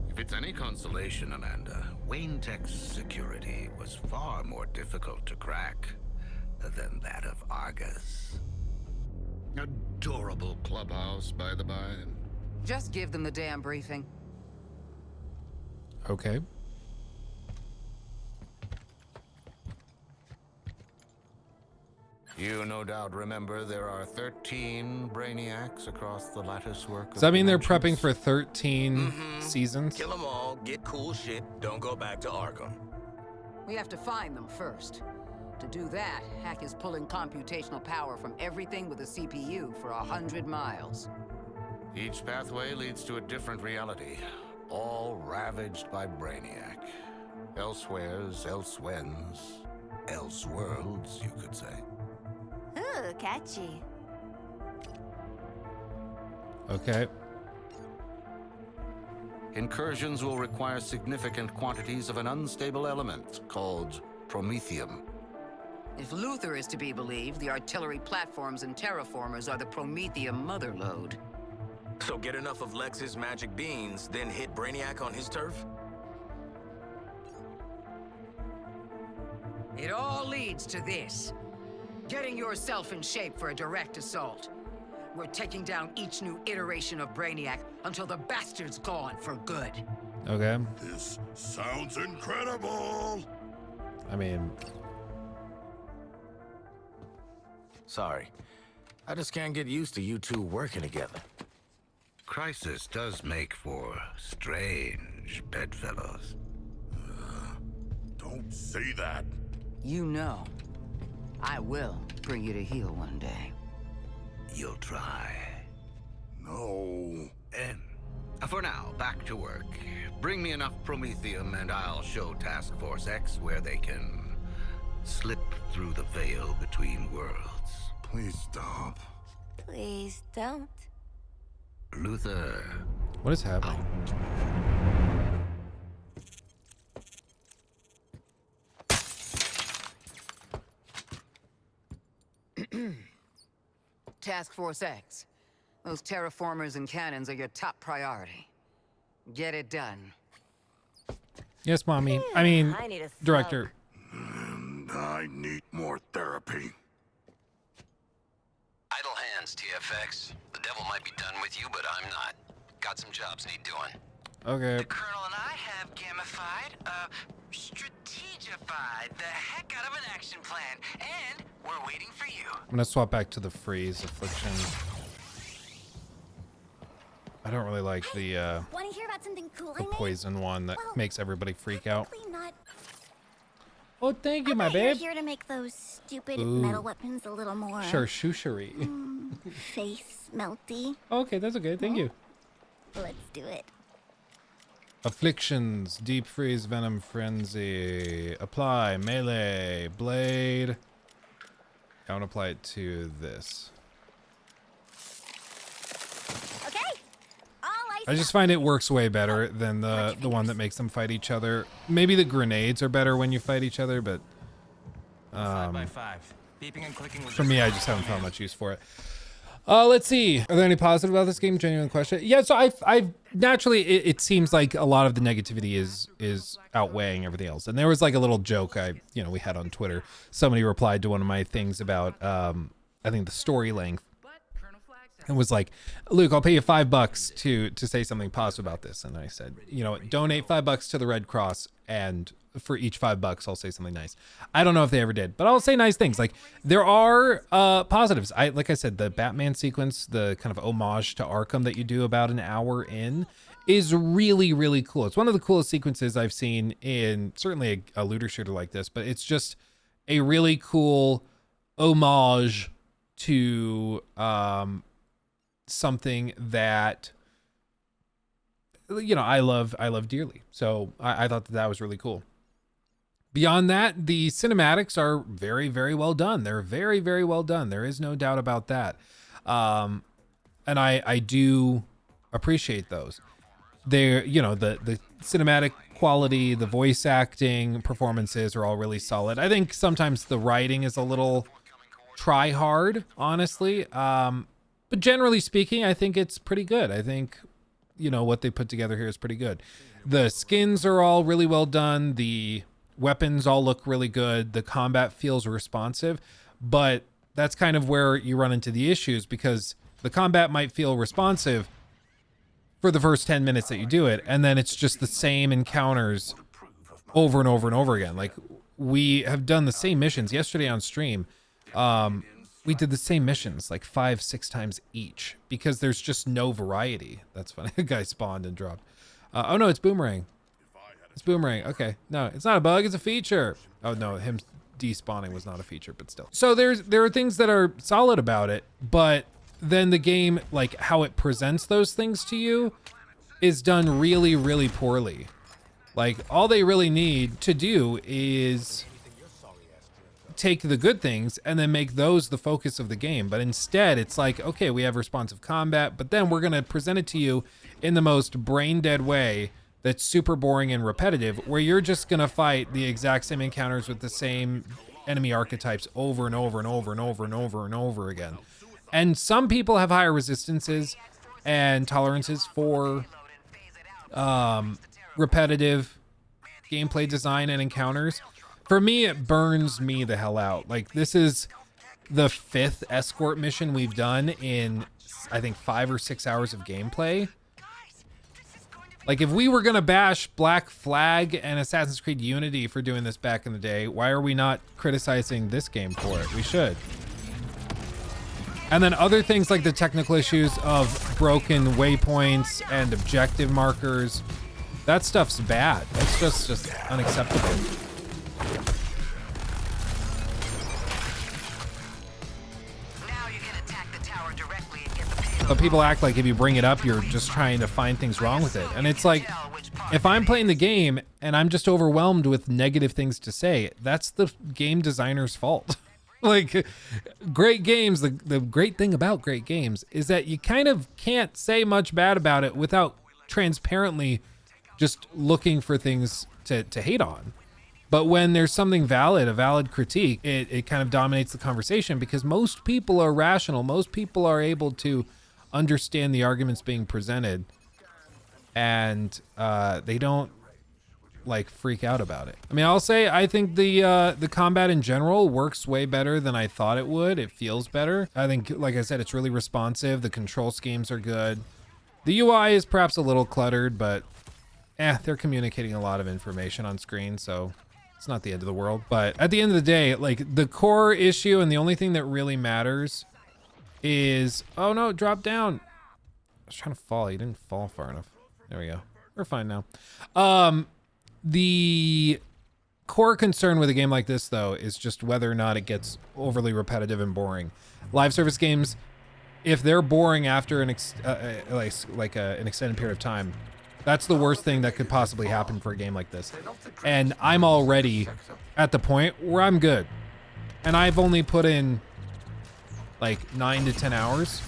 Speaker 13: If it's any consolation, Amanda, Wayne Tech's security was far more difficult to crack than that of Argus. Adorable clubhouse, by the by.
Speaker 5: Just give them the damn briefing.
Speaker 1: Okay.
Speaker 13: You no doubt remember there are 13 Brainiacs across the lattice work.
Speaker 1: Does that mean they're prepping for 13 seasons?
Speaker 22: Kill them all, get cool shit, don't go back to Arkham.
Speaker 5: We have to find them first. To do that, Hack is pulling computational power from everything with a CPU for 100 miles.
Speaker 13: Each pathway leads to a different reality, all ravaged by Brainiac. Elsewheres, elsewhens, elseworlds, you could say.
Speaker 12: Ooh, catchy.
Speaker 1: Okay.
Speaker 13: Incursions will require significant quantities of an unstable element called promethium.
Speaker 5: If Luther is to be believed, the artillery platforms and terraformers are the promethium motherlode.
Speaker 22: So get enough of Lex's magic beans, then hit Brainiac on his turf?
Speaker 5: It all leads to this. Getting yourself in shape for a direct assault. We're taking down each new iteration of Brainiac until the bastard's gone for good.
Speaker 1: Okay.
Speaker 6: This sounds incredible!
Speaker 1: I mean...
Speaker 22: Sorry. I just can't get used to you two working together.
Speaker 13: Crisis does make for strange bedfellows.
Speaker 6: Don't say that.
Speaker 5: You know, I will bring you to heel one day.
Speaker 13: You'll try.
Speaker 6: No.
Speaker 13: And for now, back to work. Bring me enough promethium and I'll show Task Force X where they can slip through the veil between worlds.
Speaker 6: Please stop.
Speaker 12: Please don't.
Speaker 13: Luther.
Speaker 1: What is happening?
Speaker 5: Task Force X. Those terraformers and cannons are your top priority. Get it done.
Speaker 1: Yes, Mommy. I mean,
Speaker 12: I need a
Speaker 1: Director.
Speaker 6: And I need more therapy.
Speaker 11: Idle hands, TFX. The devil might be done with you, but I'm not. Got some jobs need doing.
Speaker 1: Okay.
Speaker 8: The Colonel and I have gamified, strategified the heck out of an action plan, and we're waiting for you.
Speaker 1: I'm gonna swap back to the freeze affliction. I don't really like the
Speaker 7: Want to hear about something cool I made?
Speaker 1: poison one that
Speaker 7: Well,
Speaker 1: makes everybody freak out.
Speaker 7: Technically not.
Speaker 1: Oh, thank you, my
Speaker 7: You're
Speaker 1: babe.
Speaker 7: here to make those stupid
Speaker 1: Ooh.
Speaker 7: metal weapons a little more
Speaker 1: Charcuterie.
Speaker 7: face melty.
Speaker 1: Okay, that's okay. Thank you.
Speaker 7: Let's do it.
Speaker 1: Afflictions, deep freeze, venom, frenzy. Apply, melee, blade. I want to apply it to this.
Speaker 7: Okay.
Speaker 1: I just find it works way better than the one that makes them fight each other. Maybe the grenades are better when you fight each other, but
Speaker 15: 5x5. Beeping and clicking was
Speaker 1: for me, I just haven't found much use for it. Let's see. Are there any positive about this game? Genuine question. Yeah, so I've naturally, it seems like a lot of the negativity is outweighing everything else. And there was like a little joke we had on Twitter. Somebody replied to one of my things about, I think the story length. And was like, Luke, I'll pay you $5 to say something positive about this. And I said, donate $5 to the Red Cross, and for each $5 I'll say something nice. I don't know if they ever did, but I'll say nice things. Like, there are positives. Like I said, the Batman sequence, the kind of homage to Arkham that you do about an hour in, is really, really cool. It's one of the coolest sequences I've seen in certainly a looter shooter like this, but it's just a really cool homage to something that, you know, I love dearly. So I thought that was really cool. Beyond that, the cinematics are very, very well done. They're very, very well done. There is no doubt about that. And I do appreciate those. They're, you know, the cinematic quality, the voice acting, performances are all really solid. I think sometimes the writing is a little try hard, honestly. But generally speaking, I think it's pretty good. I think, you know, what they put together here is pretty good. The skins are all really well done. The weapons all look really good. The combat feels responsive, but that's kind of where you run into the issues, because the combat might feel responsive for the first 10 minutes that you do it, and then it's just the same encounters over and over and over again. Like, we have done the same missions yesterday on stream. We did the same missions like 5-6 times each because there's just no variety. That's funny. A guy spawned and dropped. Oh no, it's Boomerang. It's Boomerang. Okay. No, it's not a bug, it's a feature. Oh no, him despawning was not a feature, but still. So there are things that are solid about it, but then the game, like how it presents those things to you, is done really, really poorly. Like, all they really need to do is take the good things and then make those the focus of the game. But instead, it's like, okay, we have responsive combat, but then we're going to present it to you in the most brain dead way that's super boring and repetitive, where you're just going to fight the exact same encounters with the same enemy archetypes over and over and over and over and over and over again. And some people have higher resistances and tolerances for repetitive gameplay design and encounters. For me, it burns me the hell out. Like, this is the 5th escort mission we've done in, I think, 5 or 6 hours of gameplay. Like, if we were gonna bash Black Flag and Assassin's Creed Unity for doing this back in the day, why are we not criticizing this game for it? We should. And then other things like the technical issues of broken waypoints and objective markers, that stuff's bad. That's just unacceptable. But people act like if you bring it up, you're just trying to find things wrong with it. And it's like, if I'm playing the game and I'm just overwhelmed with negative things to say, that's the game designer's fault. Like, great games, the great thing about great games is that you kind of can't say much bad about it without transparently just looking for things to hate on. But when there's something valid, a valid critique, it kind of dominates the conversation, because most people are rational. Most people are able to understand the arguments being presented, and they don't like freak out about it. I mean, I'll say I think the combat in general works way better than I thought it would. It feels better. I think, like I said, it's really responsive. The control schemes are good. The UI is perhaps a little cluttered, but they're communicating a lot of information on screen, so it's not the end of the world. But at the end of the day, like, the core issue and the only thing that really matters is, oh no, drop down. I was trying to fall. You didn't fall far enough. There we go. We're fine now. The core concern with a game like this, though, is just whether or not it gets overly repetitive and boring. Live service games, if they're boring after an extended period of time, that's the worst thing that could possibly happen for a game like this. And I'm already at the point where I'm good. And I've only put in like 9 to 10 hours.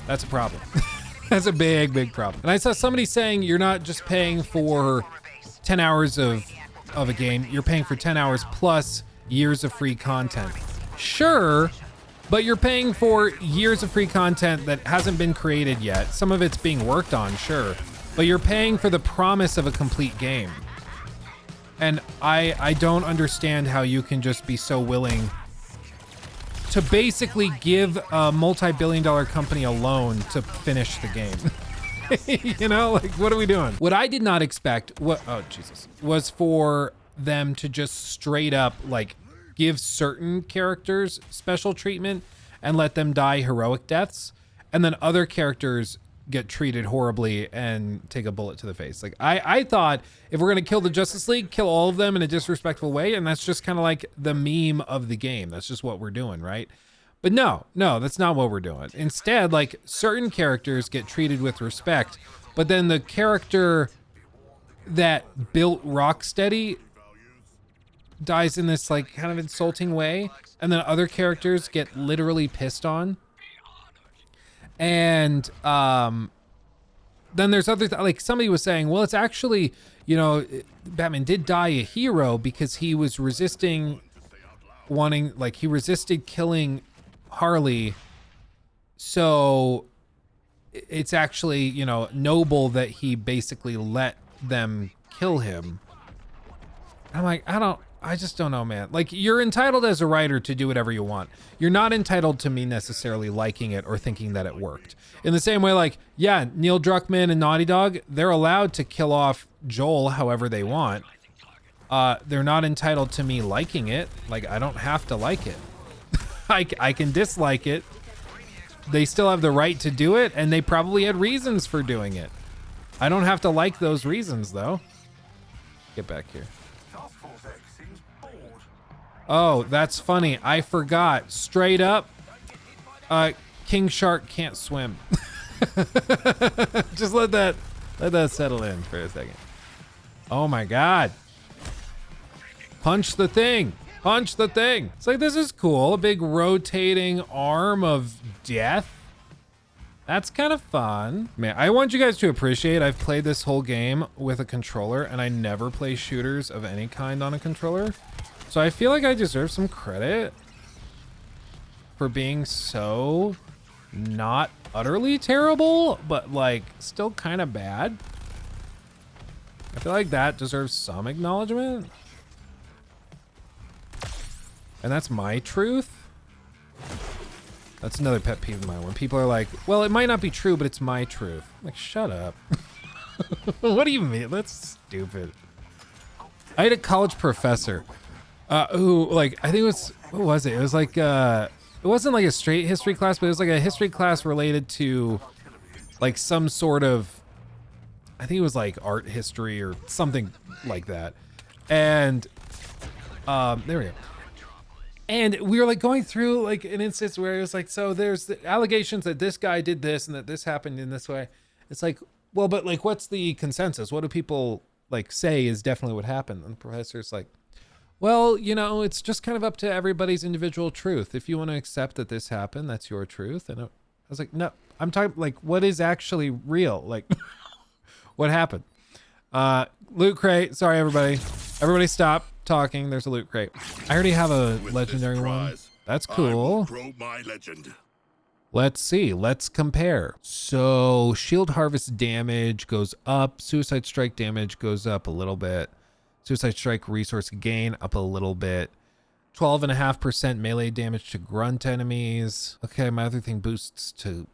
Speaker 1: That's a problem. That's a big, big problem. And I saw somebody saying you're not just paying for 10 hours of a game, you're paying for 10 hours plus years of free content. Sure, but you're paying for years of free content that hasn't been created yet. Some of it's being worked on, sure, but you're paying for the promise of a complete game. And I don't understand how you can just be so willing to basically give a multi-billion-dollar company a loan to finish the game. You know, like, what are we doing? What I did not expect, was for them to just straight up, like, give certain characters special treatment and let them die heroic deaths, and then other characters get treated horribly and take a bullet to the face. Like I thought if we're gonna kill the Justice League, kill all of them in a disrespectful way, and that's just kind of like the meme of the game. That's just what we're doing, right? But no, that's not what we're doing. Instead, like certain characters get treated with respect, but then the character that built Rocksteady dies in this like kind of insulting way, and then other characters get literally pissed on. And then there's other like somebody was saying, well, it's actually, you know, Batman did die a hero because he was resisting he resisted killing Harley, so it's actually, you know, noble that he basically let them kill him. I'm like, I just don't know, man. Like, you're entitled as a writer to do whatever you want. You're not entitled to me necessarily liking it or thinking that it worked. In the same way, like, yeah, Neil Druckmann and Naughty Dog, they're allowed to kill off Joel however they want. They're not entitled to me liking it. Like, I don't have to like it. I can dislike it. They still have the right to do it, and they probably had reasons for doing it. I don't have to like those reasons, though. Get back here. Oh, that's funny. I forgot. Straight up, King Shark can't swim. Just let that settle in for a second. Oh my God. Punch the thing. Punch the thing. It's like, this is cool. A big rotating arm of death. That's kind of fun. Man, I want you guys to appreciate I've played this whole game with a controller, and I never play shooters of any kind on a controller. So I feel like I deserve some credit for being so not utterly terrible, but like still kind of bad. I feel like that deserves some acknowledgement. And that's my truth. That's another pet peeve of mine, when people are like, well, it might not be true, but it's my truth. I'm like, shut up. What do you mean? That's stupid. I had a college professor who, like, I think it was, what was it? It was like, it wasn't like a straight history class, but it was like a history class related to like some sort of, I think it was like art history or something like that. And there we go. And we were like going through like an instance where it was like, so there's the allegations that this guy did this and that this happened in this way. It's like, well, but like, what's the consensus? What do people like say is definitely what happened? And the professor's like, well, you know, it's just kind of up to everybody's individual truth. If you want to accept that this happened, that's your truth. And I was like, no, I'm talking like, what is actually real? Like, what happened? Loot crate. Sorry, everybody. Everybody stop talking. There's a loot crate. I already have a legendary one. That's cool.
Speaker 6: Grow my legend.
Speaker 1: Let's see. Let's compare. So shield harvest damage goes up. Suicide strike damage goes up a little bit. Suicide strike resource gain up a little bit. 12.5% melee damage to grunt enemies. Okay, my other thing boosts to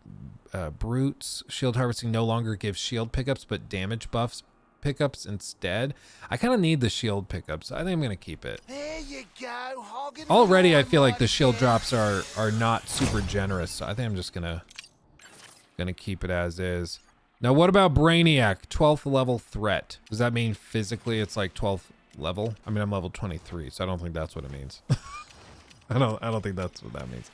Speaker 1: brutes. Shield harvesting no longer gives shield pickups, but damage buffs pickups instead. I kind of need the shield pickups. I think I'm gonna keep it.
Speaker 8: There you go.
Speaker 1: Already I feel like the shield drops are not super generous, so I think I'm just gonna keep it as is. Now what about Brainiac? 12th level threat. Does that mean physically it's like 12th level? I mean, I'm level 23, so I don't think that's what it means. I don't think that's what that means.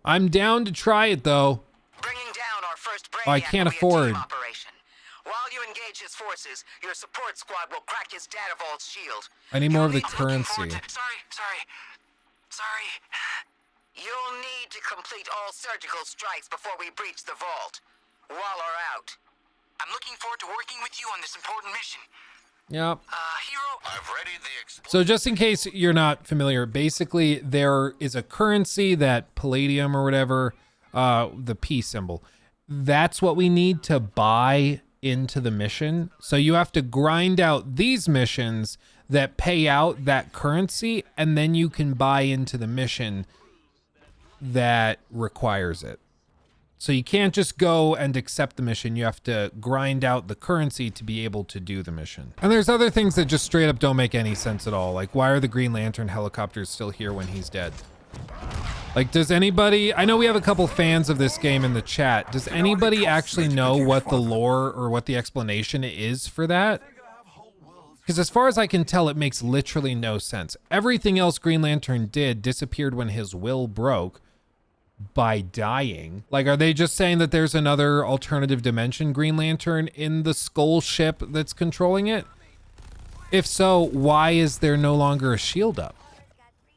Speaker 1: I'm down to try it though.
Speaker 5: Bringing down our first Brainiac.
Speaker 1: Oh, I can't afford.
Speaker 5: While you engage his forces, your support squad will crack his data vault's shield.
Speaker 1: I need more of the currency.
Speaker 5: Sorry. You'll need to complete all surgical strikes before we breach the vault. Waller out. I'm looking forward to working with you on this important mission.
Speaker 1: Yep.
Speaker 5: Hero, I've readied the
Speaker 1: So just in case you're not familiar, basically there is a currency, that palladium or whatever, the P symbol. That's what we need to buy into the mission. So you have to grind out these missions that pay out that currency, and then you can buy into the mission that requires it. So you can't just go and accept the mission. You have to grind out the currency to be able to do the mission. And there's other things that just straight up don't make any sense at all. Like, why are the Green Lantern helicopters still here when he's dead? Like, does anybody, I know we have a couple fans of this game in the chat. Does anybody actually know what the lore or what the explanation is for that? Because as far as I can tell, it makes literally no sense. Everything else Green Lantern did disappeared when his will broke by dying. Like, are they just saying that there's another alternative dimension Green Lantern in the Skull ship that's controlling it? If so, why is there no longer a shield up?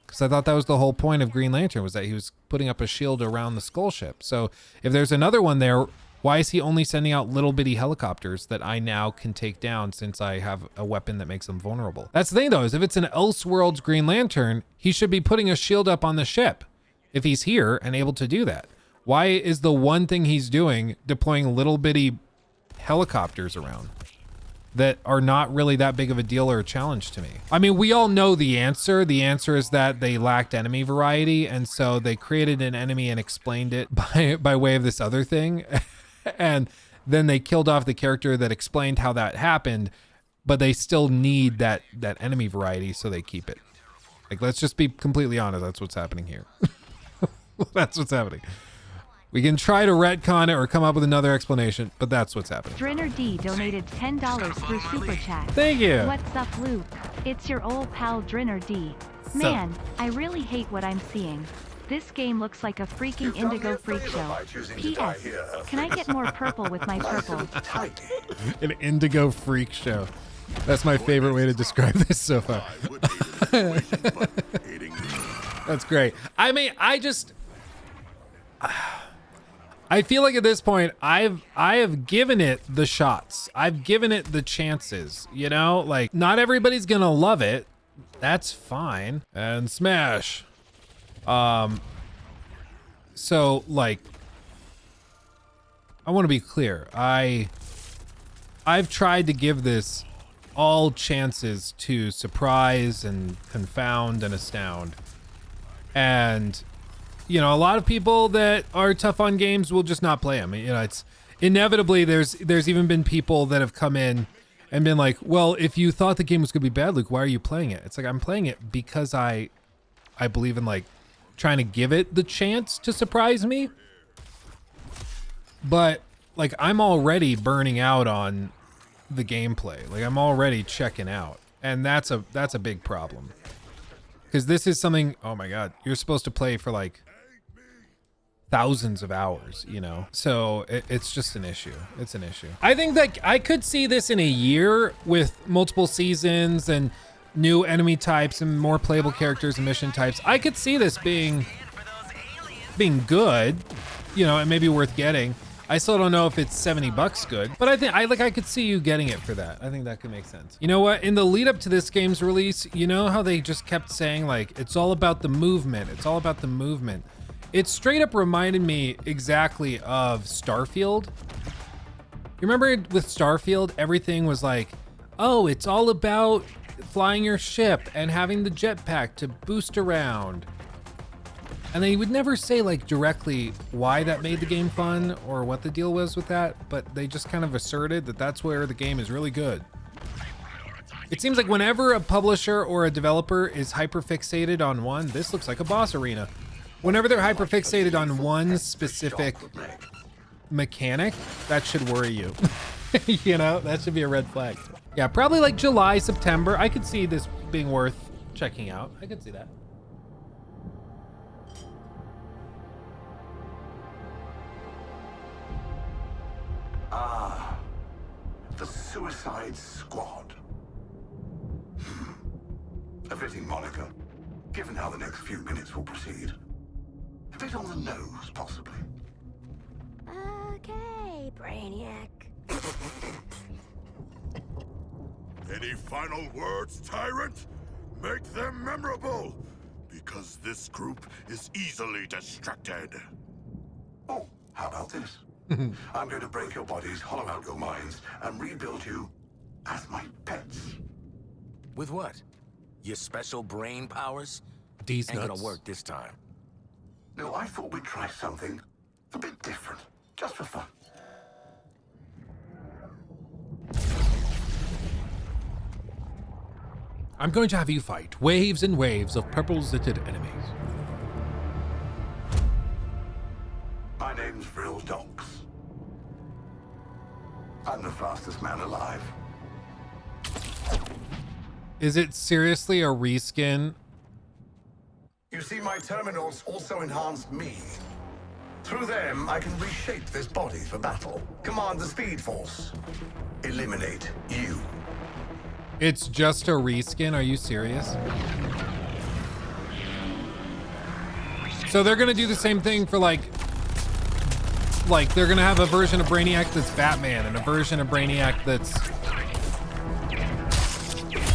Speaker 1: Because I thought that was the whole point of Green Lantern, was that he was putting up a shield around the Skull ship. So if there's another one there, why is he only sending out little bitty helicopters that I now can take down since I have a weapon that makes them vulnerable? That's the thing though, is if it's an Elseworld's Green Lantern, he should be putting a shield up on the ship if he's here and able to do that. Why is the one thing he's doing deploying little bitty helicopters around that are not really that big of a deal or a challenge to me? I mean, we all know the answer. The answer is that they lacked enemy variety, and so they created an enemy and explained it by way of this other thing. And then they killed off the character that explained how that happened, but they still need that enemy variety, so they keep it. Like, let's just be completely honest. That's what's happening here. That's what's happening. We can try to retcon it or come up with another explanation, but that's what's happening.
Speaker 10: Drinner D donated $10 through Super Chat.
Speaker 1: Thank you.
Speaker 10: What's up, Luke? It's your old pal Drinner D. Man, I really hate what I'm seeing. This game looks like a freaking Indigo freak show. P.S. Can I get more purple with my purple?
Speaker 1: An Indigo freak show. That's my favorite way to describe this so far. That's great. I mean, I feel like at this point, I have given it the shots. I've given it the chances, you know? Like, not everybody's gonna love it. That's fine. And smash. So, like, I want to be clear. I've tried to give this all chances to surprise and confound and astound. And you know, a lot of people that are tough on games will just not play them. You know, it's inevitably there's even been people that have come in and been like, well, if you thought the game was gonna be bad, Luke, why are you playing it? It's like, I'm playing it because I believe in like trying to give it the chance to surprise me. But like, I'm already burning out on the gameplay. Like, I'm already checking out, and that's a big problem. Because this is something, oh my God, you're supposed to play for like thousands of hours, you know? So it's just an issue. It's an issue. I think that I could see this in a year with multiple seasons and new enemy types and more playable characters and mission types. I could see this being good, you know, and maybe worth getting. I still don't know if it's $70 good, but I could see you getting it for that. I think that could make sense. You know what? In the lead up to this game's release, you know how they just kept saying like, it's all about the movement. It's all about the movement. It straight up reminded me exactly of Starfield. You remember with Starfield, everything was like, oh, it's all about flying your ship and having the jetpack to boost around. And they would never say like directly why that made the game fun or what the deal was with that, but they just kind of asserted that that's where the game is really good. It seems like whenever a publisher or a developer is hyperfixated on one, this looks like a boss arena. Whenever they're hyperfixated on one specific mechanic, that should worry you. You know, that should be a red flag. Yeah, probably like July, September. I could see this being worth checking out. I could see that.
Speaker 13: Ah, the Suicide Squad. A fitting moniker, given how the next few minutes will proceed. A bit on the nose, possibly.
Speaker 12: Okay, Brainiac.
Speaker 6: Any final words, Tyrant? Make them memorable, because this group is easily distracted.
Speaker 13: Oh, how about this? I'm going to break your bodies, hollow out your minds, and rebuild you as my pets.
Speaker 22: With what? Your special brain powers?
Speaker 1: These
Speaker 22: ain't
Speaker 1: nuts.
Speaker 22: gonna work this time.
Speaker 13: No, I thought we'd try something a bit different, just for fun.
Speaker 1: I'm going to have you fight waves and waves of purple-zitted enemies.
Speaker 13: I'm the fastest man alive.
Speaker 1: Is it seriously a reskin?
Speaker 13: You see, my terminals also enhance me. Through them, I can reshape this body for battle. Command the Speed Force. Eliminate you.
Speaker 1: It's just a reskin? Are you serious? So they're gonna do the same thing for like they're gonna have a version of Brainiac that's Batman and a version of Brainiac that's...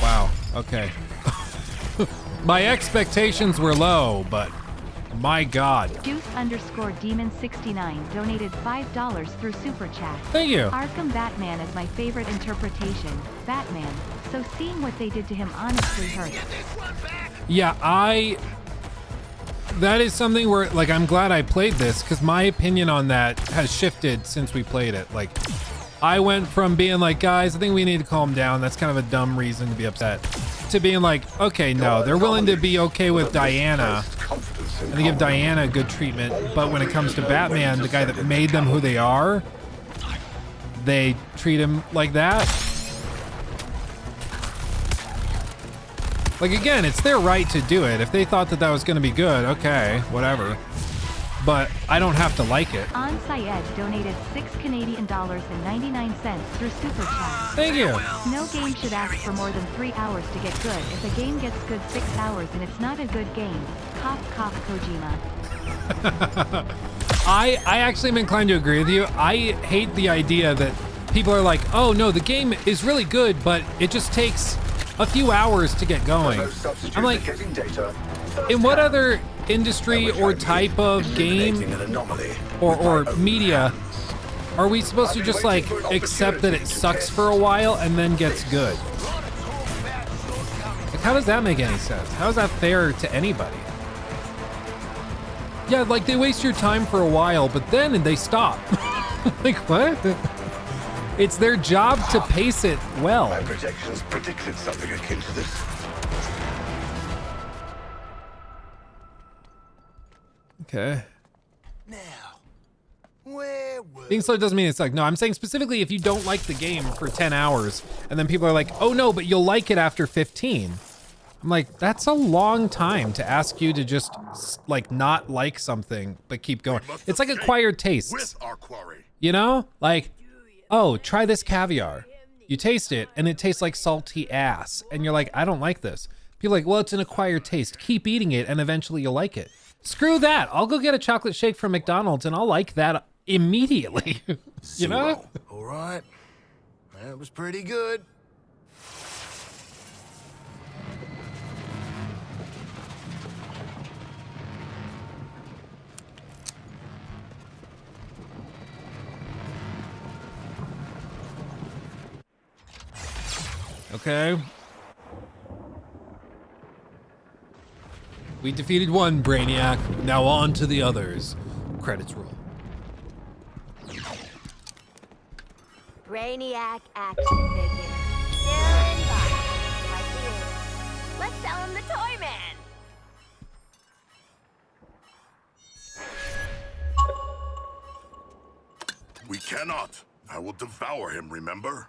Speaker 1: Wow, okay. My expectations were low, but my God.
Speaker 10: Goose_Demon69 donated $5 through Super Chat.
Speaker 1: Thank you.
Speaker 10: Arkham Batman is my favorite interpretation. Batman. So seeing what they did to him honestly hurt.
Speaker 1: Yeah, that is something where, like, I'm glad I played this because my opinion on that has shifted since we played it. Like, I went from being like, guys, I think we need to calm down. That's kind of a dumb reason to be upset. To being like, okay, no, they're willing to be okay with Diana and they give Diana good treatment. But when it comes to Batman, the guy that made them who they are, they treat him like that. Like, again, it's their right to do it. If they thought that that was going to be good, okay, whatever. But I don't have to like it.
Speaker 10: On Syed donated $6.99 through Super Chat.
Speaker 1: Thank you.
Speaker 10: No game should ask for more than 3 hours to get good. If a game gets good 6 hours and it's not a good game, cough, cough, Kojima.
Speaker 1: I actually am inclined to agree with you. I hate the idea that people are like, oh no, the game is really good, but it just takes a few hours to get going. I'm like, in what other industry or type of game or media are we supposed to just like accept that it sucks for a while and then gets good? Like, how does that make any sense? How is that fair to anybody? Yeah, like they waste your time for a while, but then they stop. Like, what? It's their job to pace it well.
Speaker 13: My projections predicted something akin to this.
Speaker 1: Okay.
Speaker 8: Now, where were
Speaker 1: Being slow doesn't mean it's like, no, I'm saying specifically if you don't like the game for 10 hours and then people are like, oh no, but you'll like it after 15. I'm like, that's a long time to ask you to just like not like something, but keep going. It's like acquired tastes, you know? Like, oh, try this caviar. You taste it and it tastes like salty ass. And you're like, I don't like this. People are like, well, it's an acquired taste. Keep eating it and eventually you'll like it. Screw that. I'll go get a chocolate shake from McDonald's and I'll like that immediately. You know?
Speaker 15: All right. That was pretty good.
Speaker 1: Okay. We defeated one Brainiac. Now on to the others. Credits roll.
Speaker 12: Brainiac action figure. Still in box. Like he is. Let's sell him the Toyman.
Speaker 6: We cannot. I will devour him, remember?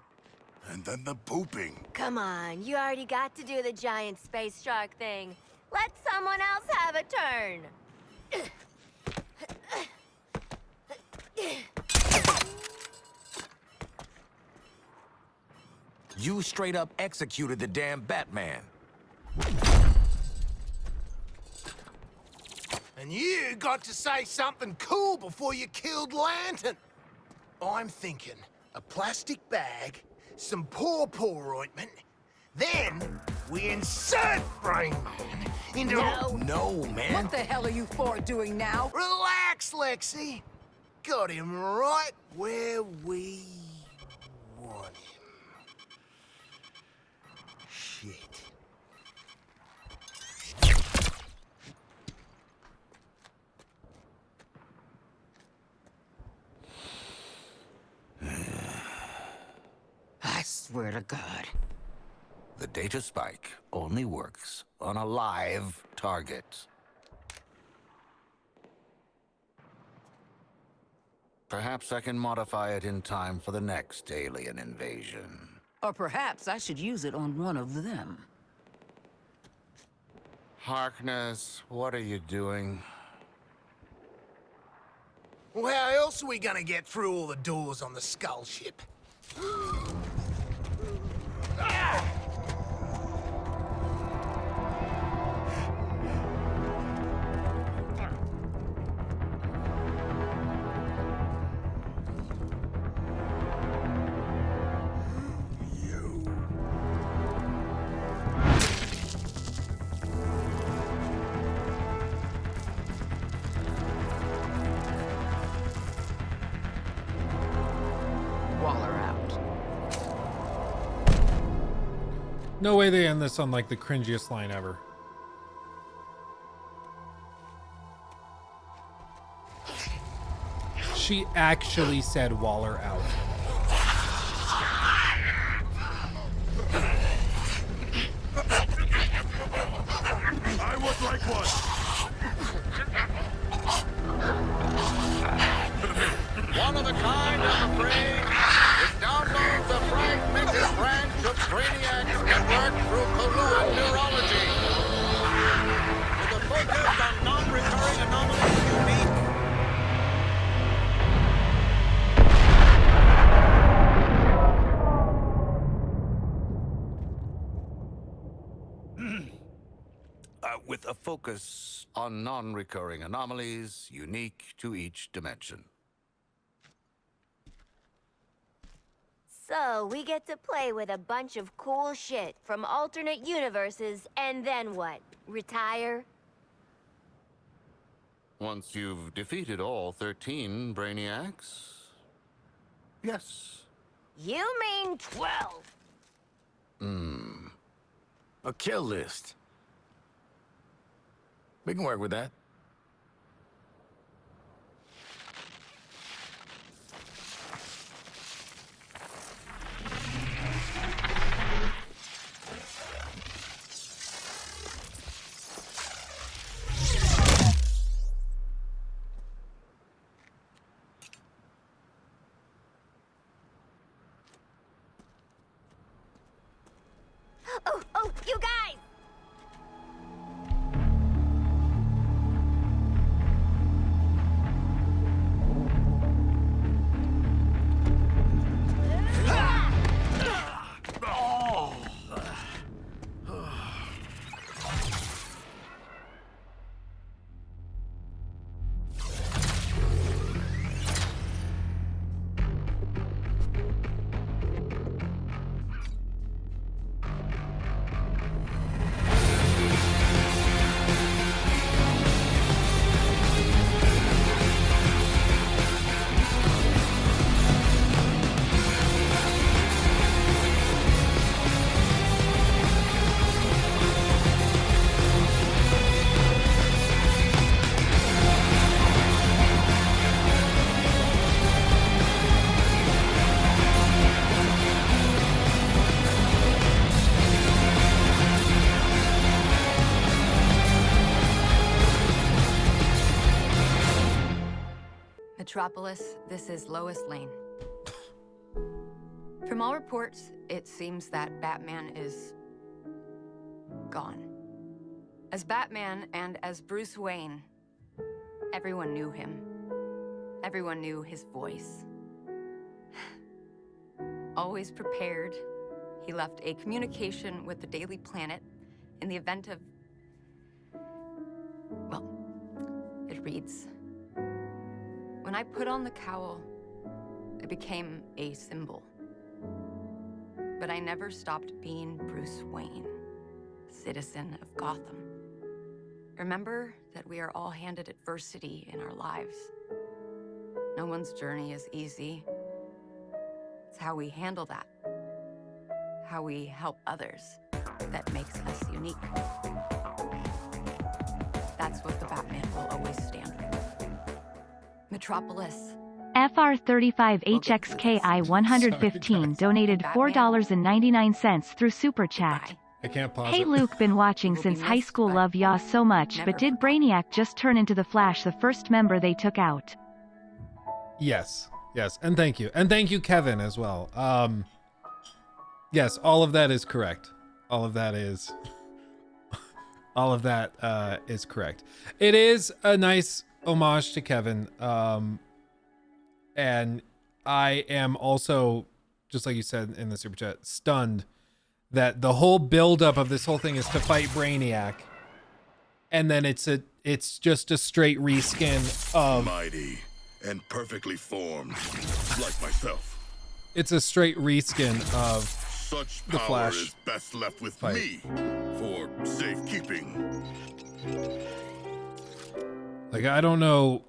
Speaker 6: And then the pooping.
Speaker 12: Come on, you already got to do the giant space shark thing. Let someone else have a turn.
Speaker 15: You straight up executed the damn Batman.
Speaker 8: And you got to say something cool before you killed Lantern. I'm thinking a plastic bag, some paw ointment, then we insert Brainman into...
Speaker 5: No,
Speaker 15: man.
Speaker 5: What the hell are you four doing now?
Speaker 8: Relax, Lexi. Got him right where we want him. Shit.
Speaker 5: I swear to God.
Speaker 13: The data spike only works on a live target. Perhaps I can modify it in time for the next alien invasion.
Speaker 14: Or perhaps I should use it on one of them.
Speaker 13: Harkness, what are you doing?
Speaker 8: Well, how else are we gonna get through all the doors on the Skull ship?
Speaker 1: No way they end this on like the cringiest line ever. She actually said Waller out.
Speaker 6: I would like one.
Speaker 21: One of a kind, I'm afraid. It downloads the fragmented branch of Brainiac's network through collusion neurology. With a focus on non-recurring anomalies unique.
Speaker 13: With a focus on non-recurring anomalies unique to each dimension.
Speaker 12: So, we get to play with a bunch of cool shit from alternate universes, and then what? Retire?
Speaker 13: Once you've defeated all 13 Brainiacs, yes.
Speaker 12: You mean 12?
Speaker 22: A kill list. We can work with that.
Speaker 12: Oh, you guys!
Speaker 23: Metropolis, this is Lois Lane. From all reports, it seems that Batman is gone. As Batman and as Bruce Wayne, everyone knew him. Everyone knew his voice. Always prepared, he left a communication with the Daily Planet in the event of... Well, it reads... When I put on the cowl, it became a symbol. But I never stopped being Bruce Wayne, citizen of Gotham. Remember that we are all handed adversity in our lives. No one's journey is easy. It's how we handle that, how we help others, that makes us unique. That's what the Batman will always stand for. Metropolis.
Speaker 10: FR35HXKI 115 donated $4.99 through Super Chat.
Speaker 1: I can't pause
Speaker 10: Hey
Speaker 1: it.
Speaker 10: Luke, been watching since high school, love y'all so much, but did Brainiac just turn into the Flash, the first member they took out?
Speaker 1: Yes. Yes. And thank you. And thank you, Kevin, as well. Yes, all of that is correct. All of that is correct. It is a nice homage to Kevin. And I am also, just like you said in the super chat, stunned that the whole buildup of this whole thing is to fight Brainiac, and then it's just a straight reskin of
Speaker 6: mighty and perfectly formed, like myself.
Speaker 1: It's a straight reskin of
Speaker 6: such
Speaker 1: the
Speaker 6: power
Speaker 1: Flash
Speaker 6: is best left with
Speaker 1: fight.
Speaker 6: me for safekeeping.
Speaker 1: Like, I don't know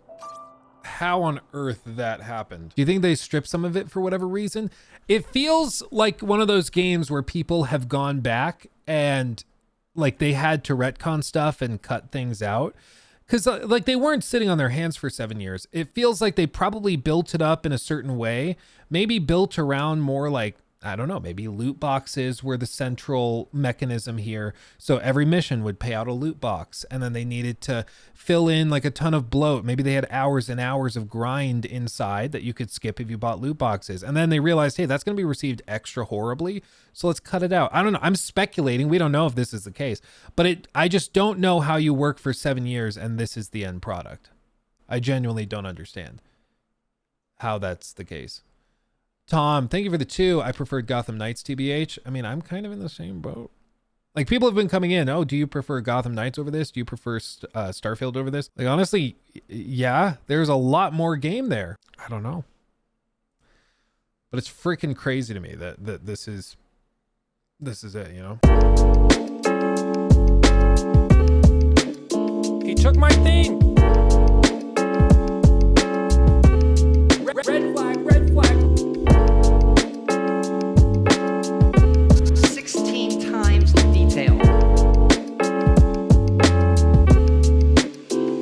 Speaker 1: how on earth that happened. Do you think they stripped some of it for whatever reason? It feels like one of those games where people have gone back and like they had to retcon stuff and cut things out. Because like they weren't sitting on their hands for 7 years. It feels like they probably built it up in a certain way, maybe built around more like, I don't know, maybe loot boxes were the central mechanism here. So every mission would pay out a loot box, and then they needed to fill in like a ton of bloat. Maybe they had hours and hours of grind inside that you could skip if you bought loot boxes. And then they realized, hey, that's going to be received extra horribly, so let's cut it out. I don't know. I'm speculating. We don't know if this is the case, but I just don't know how you work for 7 years and this is the end product. I genuinely don't understand how that's the case. Tom, thank you for the 2. I preferred Gotham Knights, TBH. I mean, I'm kind of in the same boat. Like, people have been coming in. Oh, do you prefer Gotham Knights over this? Do you prefer Starfield over this? Like, honestly, yeah, there's a lot more game there. I don't know. But it's freaking crazy to me that this is it, you know?